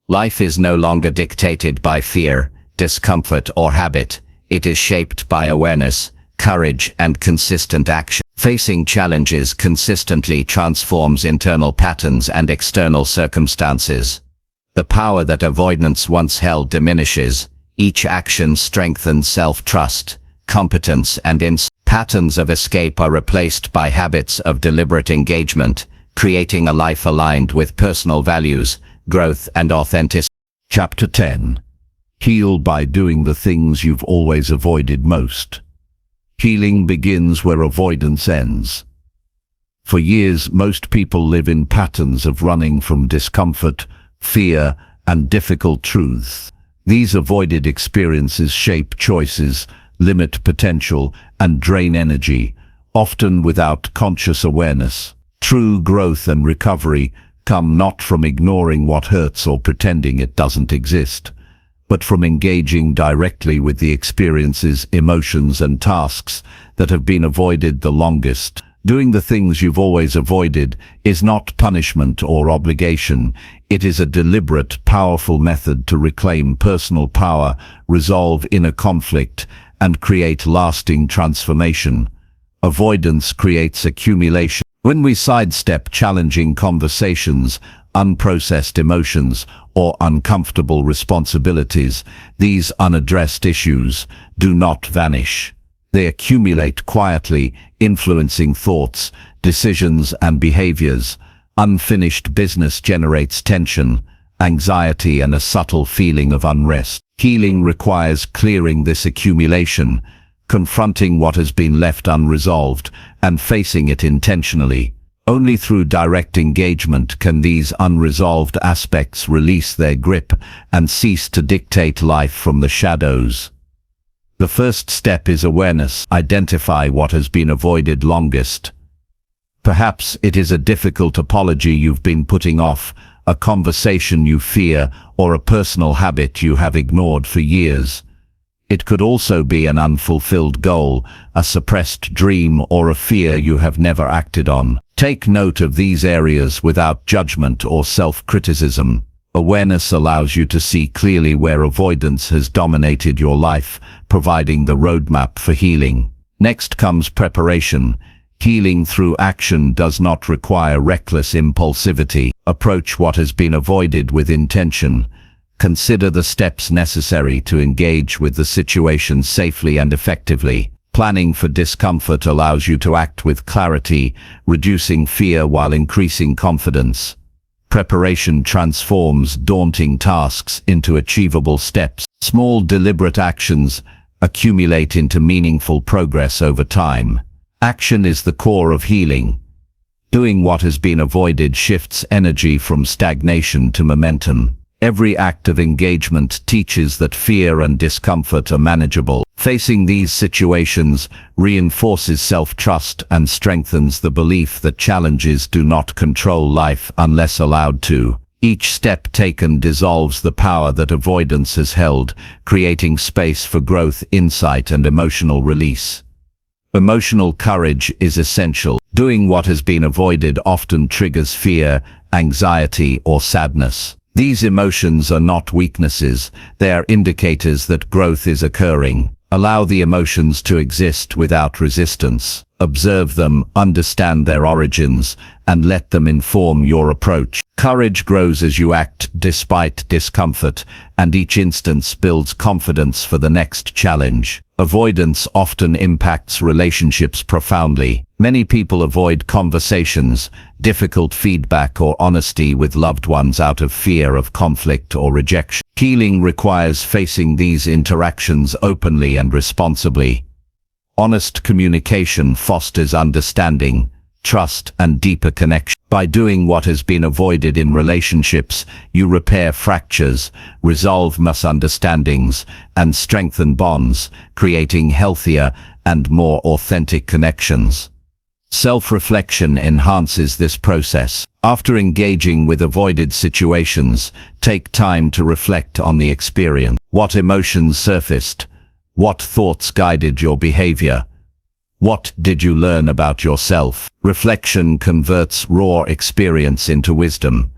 S2: Life is no longer dictated by fear, discomfort, or habit. It is shaped by awareness, courage, and consistent action. Facing challenges consistently transforms internal patterns and external circumstances. The power that avoidance once held diminishes. Each action strengthens self-trust, competence, and insight. Patterns of escape are replaced by habits of deliberate engagement, creating a life aligned with personal values, growth, and authenticity.
S1: Chapter 10. Heal by doing the things you've always avoided most. Healing begins where avoidance ends. For years, most people live in patterns of running from discomfort, fear, and difficult truths. These avoided experiences shape choices, limit potential, and drain energy, often without conscious awareness. True growth and recovery come not from ignoring what hurts or pretending it doesn't exist, but from engaging directly with the experiences, emotions, and tasks that have been avoided the longest. Doing the things you've always avoided is not punishment or obligation. It is a deliberate, powerful method to reclaim personal power, resolve inner conflict, and create lasting transformation. Avoidance creates accumulation. When we sidestep challenging conversations, unprocessed emotions, or uncomfortable responsibilities, these unaddressed issues do not vanish. They accumulate quietly, influencing thoughts, decisions, and behaviors. Unfinished business generates tension, anxiety, and a subtle feeling of unrest. Healing requires clearing this accumulation, confronting what has been left unresolved, and facing it intentionally. Only through direct engagement can these unresolved aspects release their grip and cease to dictate life from the shadows. The first step is awareness. Identify what has been avoided longest. Perhaps it is a difficult apology you've been putting off, a conversation you fear, or a personal habit you have ignored for years. It could also be an unfulfilled goal, a suppressed dream, or a fear you have never acted on. Take note of these areas without judgment or self-criticism. Awareness allows you to see clearly where avoidance has dominated your life, providing the roadmap for healing. Next comes preparation. Healing through action does not require reckless impulsivity. Approach what has been avoided with intention. Consider the steps necessary to engage with the situation safely and effectively. Planning for discomfort allows you to act with clarity, reducing fear while increasing confidence. Preparation transforms daunting tasks into achievable steps. Small deliberate actions accumulate into meaningful progress over time. Action is the core of healing. Doing what has been avoided shifts energy from stagnation to momentum. Every act of engagement teaches that fear and discomfort are manageable. Facing these situations reinforces self-trust and strengthens the belief that challenges do not control life unless allowed to. Each step taken dissolves the power that avoidance has held, creating space for growth, insight, and emotional release. Emotional courage is essential. Doing what has been avoided often triggers fear, anxiety, or sadness. These emotions are not weaknesses, they are indicators that growth is occurring. Allow the emotions to exist without resistance. Observe them, understand their origins, and let them inform your approach. Courage grows as you act despite discomfort, and each instance builds confidence for the next challenge. Avoidance often impacts relationships profoundly. Many people avoid conversations, difficult feedback, or honesty with loved ones out of fear of conflict or rejection. Healing requires facing these interactions openly and responsibly. Honest communication fosters understanding, trust, and deeper connection. By doing what has been avoided in relationships, you repair fractures, resolve misunderstandings, and strengthen bonds, creating healthier and more authentic connections. Self-reflection enhances this process. After engaging with avoided situations, take time to reflect on the experience. What emotions surfaced? What thoughts guided your behavior? What did you learn about yourself? Reflection converts raw experience into wisdom,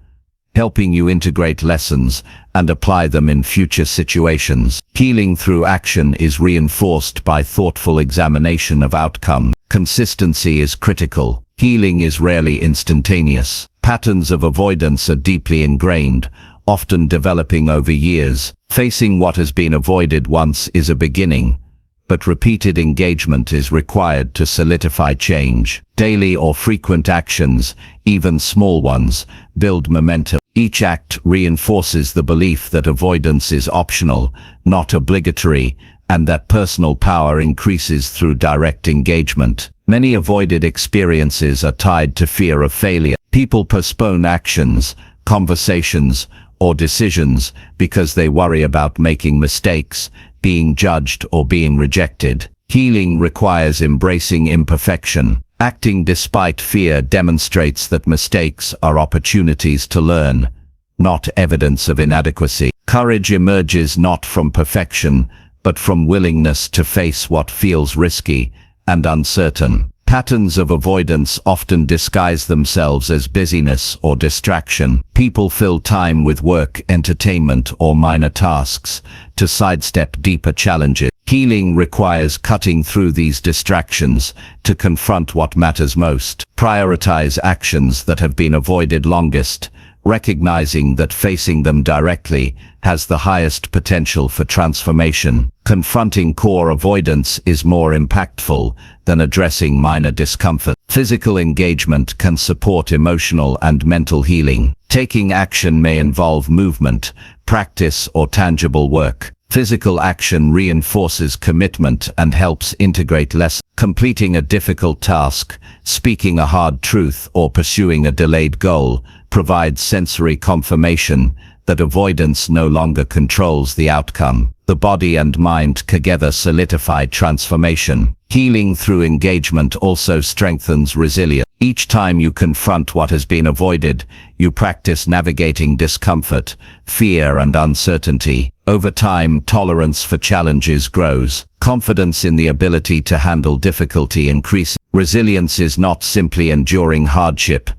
S1: helping you integrate lessons and apply them in future situations. Healing through action is reinforced by thoughtful examination of outcome. Consistency is critical. Healing is rarely instantaneous. Patterns of avoidance are deeply ingrained, often developing over years. Facing what has been avoided once is a beginning, but repeated engagement is required to solidify change. Daily or frequent actions, even small ones, build momentum. Each act reinforces the belief that avoidance is optional, not obligatory, and that personal power increases through direct engagement. Many avoided experiences are tied to fear of failure. People postpone actions, conversations, or decisions because they worry about making mistakes, being judged, or being rejected. Healing requires embracing imperfection. Acting despite fear demonstrates that mistakes are opportunities to learn, not evidence of inadequacy. Courage emerges not from perfection, but from willingness to face what feels risky and uncertain. Patterns of avoidance often disguise themselves as busyness or distraction. People fill time with work, entertainment, or minor tasks to sidestep deeper challenges. Healing requires cutting through these distractions to confront what matters most. Prioritize actions that have been avoided longest, recognizing that facing them directly has the highest potential for transformation. Confronting core avoidance is more impactful than addressing minor discomfort. Physical engagement can support emotional and mental healing. Taking action may involve movement, practice, or tangible work. Physical action reinforces commitment and helps integrate lessons. Completing a difficult task, speaking a hard truth, or pursuing a delayed goal provides sensory confirmation that avoidance no longer controls the outcome.
S2: The body and mind together solidify transformation. Healing through engagement also strengthens resilience. Each time you confront what has been avoided, you practice navigating discomfort, fear, and uncertainty. Over time, tolerance for challenges grows. Confidence in the ability to handle difficulty increases. Resilience is not simply enduring hardship.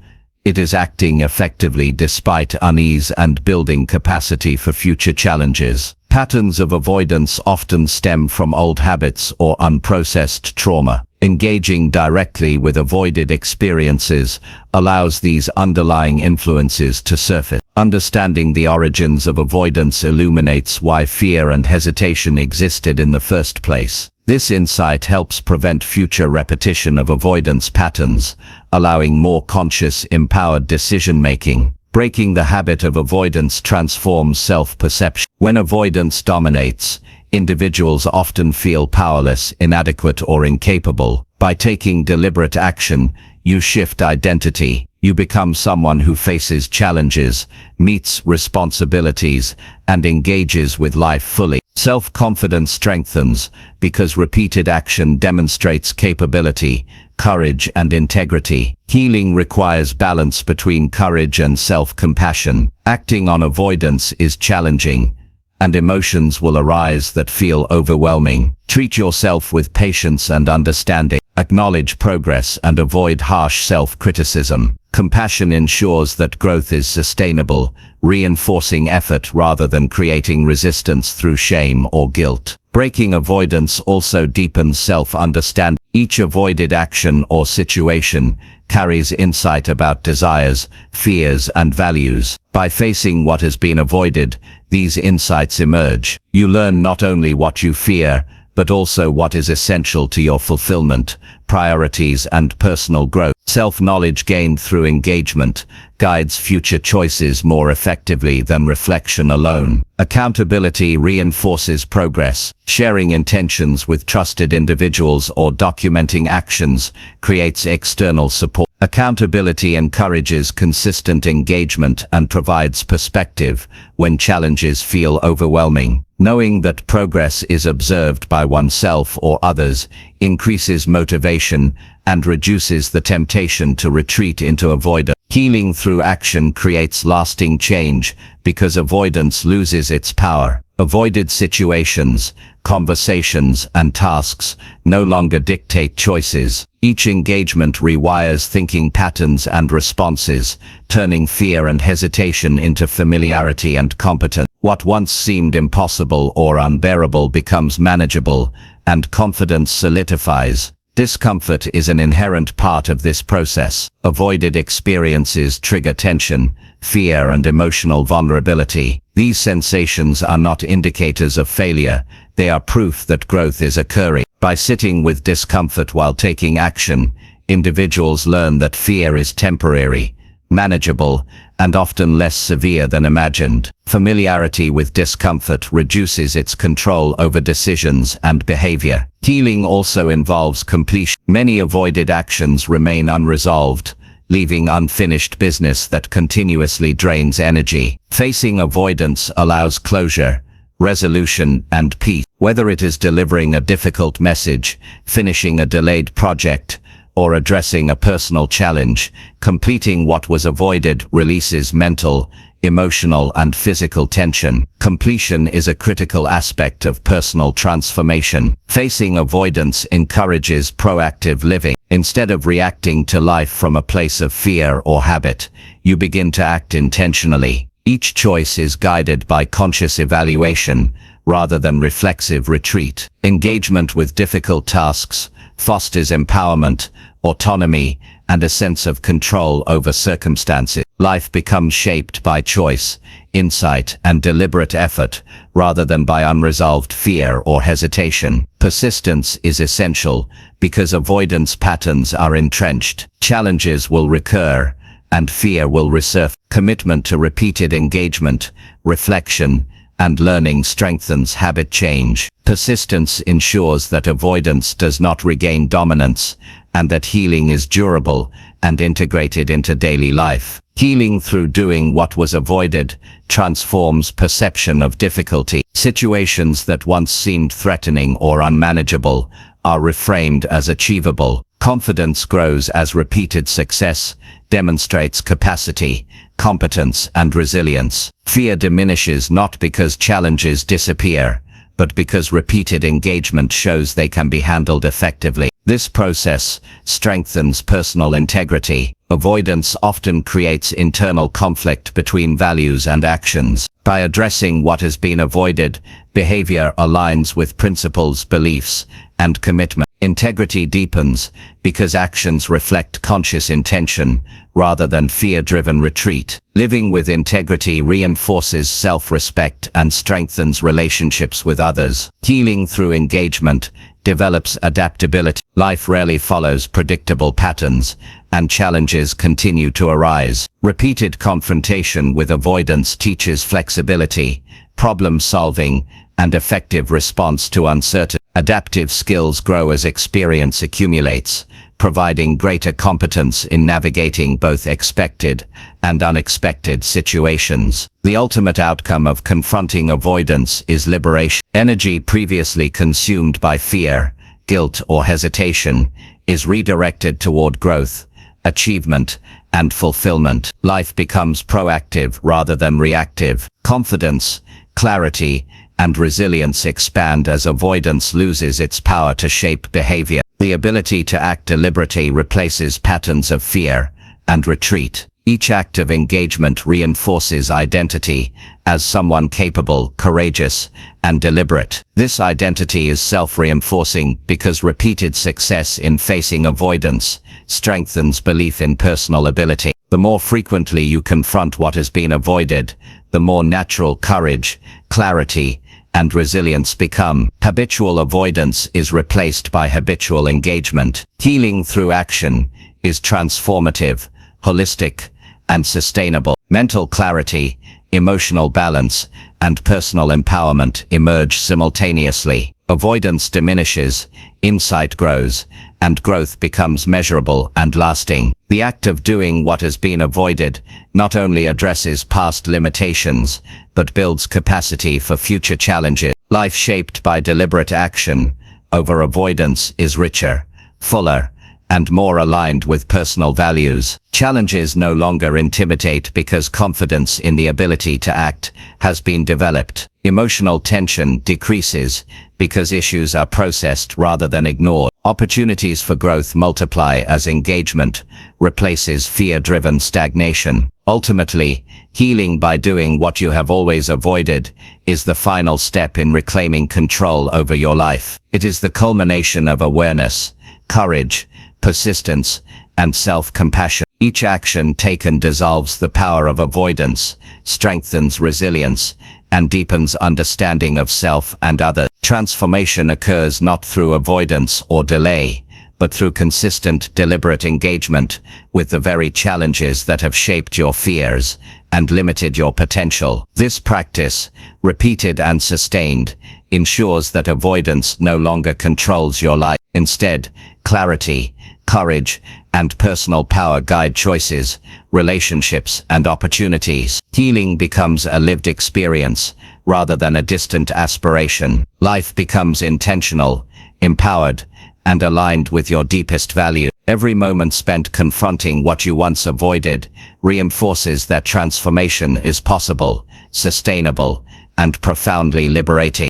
S2: It is acting effectively despite unease and building capacity for future challenges. Patterns of avoidance often stem from old habits or unprocessed trauma. Engaging directly with avoided experiences allows these underlying influences to surface. Understanding the origins of avoidance illuminates why fear and hesitation existed in the first place. This insight helps prevent future repetition of avoidance patterns, allowing more conscious, empowered decision-making. Breaking the habit of avoidance transforms self-perception. When avoidance dominates, individuals often feel powerless, inadequate, or incapable. By taking deliberate action, you shift identity. You become someone who faces challenges, meets responsibilities, and engages with life fully. Self-confidence strengthens because repeated action demonstrates capability, courage, and integrity. Healing requires balance between courage and self-compassion. Acting on avoidance is challenging, and emotions will arise that feel overwhelming. Treat yourself with patience and understanding. Acknowledge progress and avoid harsh self-criticism. Compassion ensures that growth is sustainable, reinforcing effort rather than creating resistance through shame or guilt. Breaking avoidance also deepens self-understanding. Each avoided action or situation carries insight about desires, fears, and values. By facing what has been avoided, these insights emerge. You learn not only what you fear, but also what is essential to your fulfillment, priorities, and personal growth. Self-knowledge gained through engagement guides future choices more effectively than reflection alone. Accountability reinforces progress. Sharing intentions with trusted individuals or documenting actions creates external support. Accountability encourages consistent engagement and provides perspective when challenges feel overwhelming. Knowing that progress is observed by oneself or others increases motivation and reduces the temptation to retreat into avoidance. Healing through action creates lasting change because avoidance loses its power. Avoided situations, conversations, and tasks no longer dictate choices. Each engagement rewires thinking patterns and responses, turning fear and hesitation into familiarity and competence. What once seemed impossible or unbearable becomes manageable, and confidence solidifies. Discomfort is an inherent part of this process. Avoided experiences trigger tension, fear, and emotional vulnerability. These sensations are not indicators of failure, they are proof that growth is occurring. By sitting with discomfort while taking action, individuals learn that fear is temporary, manageable, and often less severe than imagined. Familiarity with discomfort reduces its control over decisions and behavior. Healing also involves completion. Many avoided actions remain unresolved, leaving unfinished business that continuously drains energy. Facing avoidance allows closure, resolution, and peace. Whether it is delivering a difficult message, finishing a delayed project, or addressing a personal challenge, completing what was avoided releases mental, emotional, and physical tension. Completion is a critical aspect of personal transformation. Facing avoidance encourages proactive living. Instead of reacting to life from a place of fear or habit, you begin to act intentionally. Each choice is guided by conscious evaluation, rather than reflexive retreat. Engagement with difficult tasks fosters empowerment, autonomy, and a sense of control over circumstances. Life becomes shaped by choice, insight, and deliberate effort, rather than by unresolved fear or hesitation. Persistence is essential, because avoidance patterns are entrenched. Challenges will recur, and fear will resurface. Commitment to repeated engagement, reflection, and learning strengthens habit change. Persistence ensures that avoidance does not regain dominance, and that healing is durable and integrated into daily life. Healing through doing what was avoided transforms perception of difficulty. Situations that once seemed threatening or unmanageable are reframed as achievable. Confidence grows as repeated success demonstrates capacity, competence, and resilience. Fear diminishes not because challenges disappear, but because repeated engagement shows they can be handled effectively. This process strengthens personal integrity. Avoidance often creates internal conflict between values and actions. By addressing what has been avoided, behavior aligns with principles, beliefs, and commitment. Integrity deepens because actions reflect conscious intention rather than fear-driven retreat. Living with integrity reinforces self-respect and strengthens relationships with others. Healing through engagement develops adaptability. Life rarely follows predictable patterns, and challenges continue to arise. Repeated confrontation with avoidance teaches flexibility, problem-solving, and effective response to uncertainty. Adaptive skills grow as experience accumulates, providing greater competence in navigating both expected and unexpected situations. The ultimate outcome of confronting avoidance is liberation. Energy previously consumed by fear, guilt, or hesitation is redirected toward growth, achievement, and fulfillment. Life becomes proactive rather than reactive. Confidence, clarity, and resilience expand as avoidance loses its power to shape behavior. The ability to act deliberately replaces patterns of fear and retreat. Each act of engagement reinforces identity as someone capable, courageous, and deliberate. This identity is self-reinforcing because repeated success in facing avoidance strengthens belief in personal ability. The more frequently you confront what has been avoided, the more natural courage, clarity, and resilience become. Habitual avoidance is replaced by habitual engagement. Healing through action is transformative, holistic, and sustainable. Mental clarity, emotional balance, and personal empowerment emerge simultaneously. Avoidance diminishes, insight grows, and growth becomes measurable and lasting. The act of doing what has been avoided not only addresses past limitations, but builds capacity for future challenges. Life shaped by deliberate action over avoidance is richer, fuller, and more aligned with personal values. Challenges no longer intimidate because confidence in the ability to act has been developed. Emotional tension decreases because issues are processed rather than ignored. Opportunities for growth multiply as engagement replaces fear-driven stagnation. Ultimately, healing by doing what you have always avoided is the final step in reclaiming control over your life. It is the culmination of awareness, courage, persistence, and self-compassion. Each action taken dissolves the power of avoidance, strengthens resilience, and deepens understanding of self and others. Transformation occurs not through avoidance or delay, but through consistent, deliberate engagement with the very challenges that have shaped your fears and limited your potential. This practice, repeated and sustained, ensures that avoidance no longer controls your life. Instead, clarity, courage, and personal power guide choices, relationships, and opportunities. Healing becomes a lived experience rather than a distant aspiration. Life becomes intentional, empowered, and aligned with your deepest value. Every moment spent confronting what you once avoided reinforces that transformation is possible, sustainable, and profoundly liberating.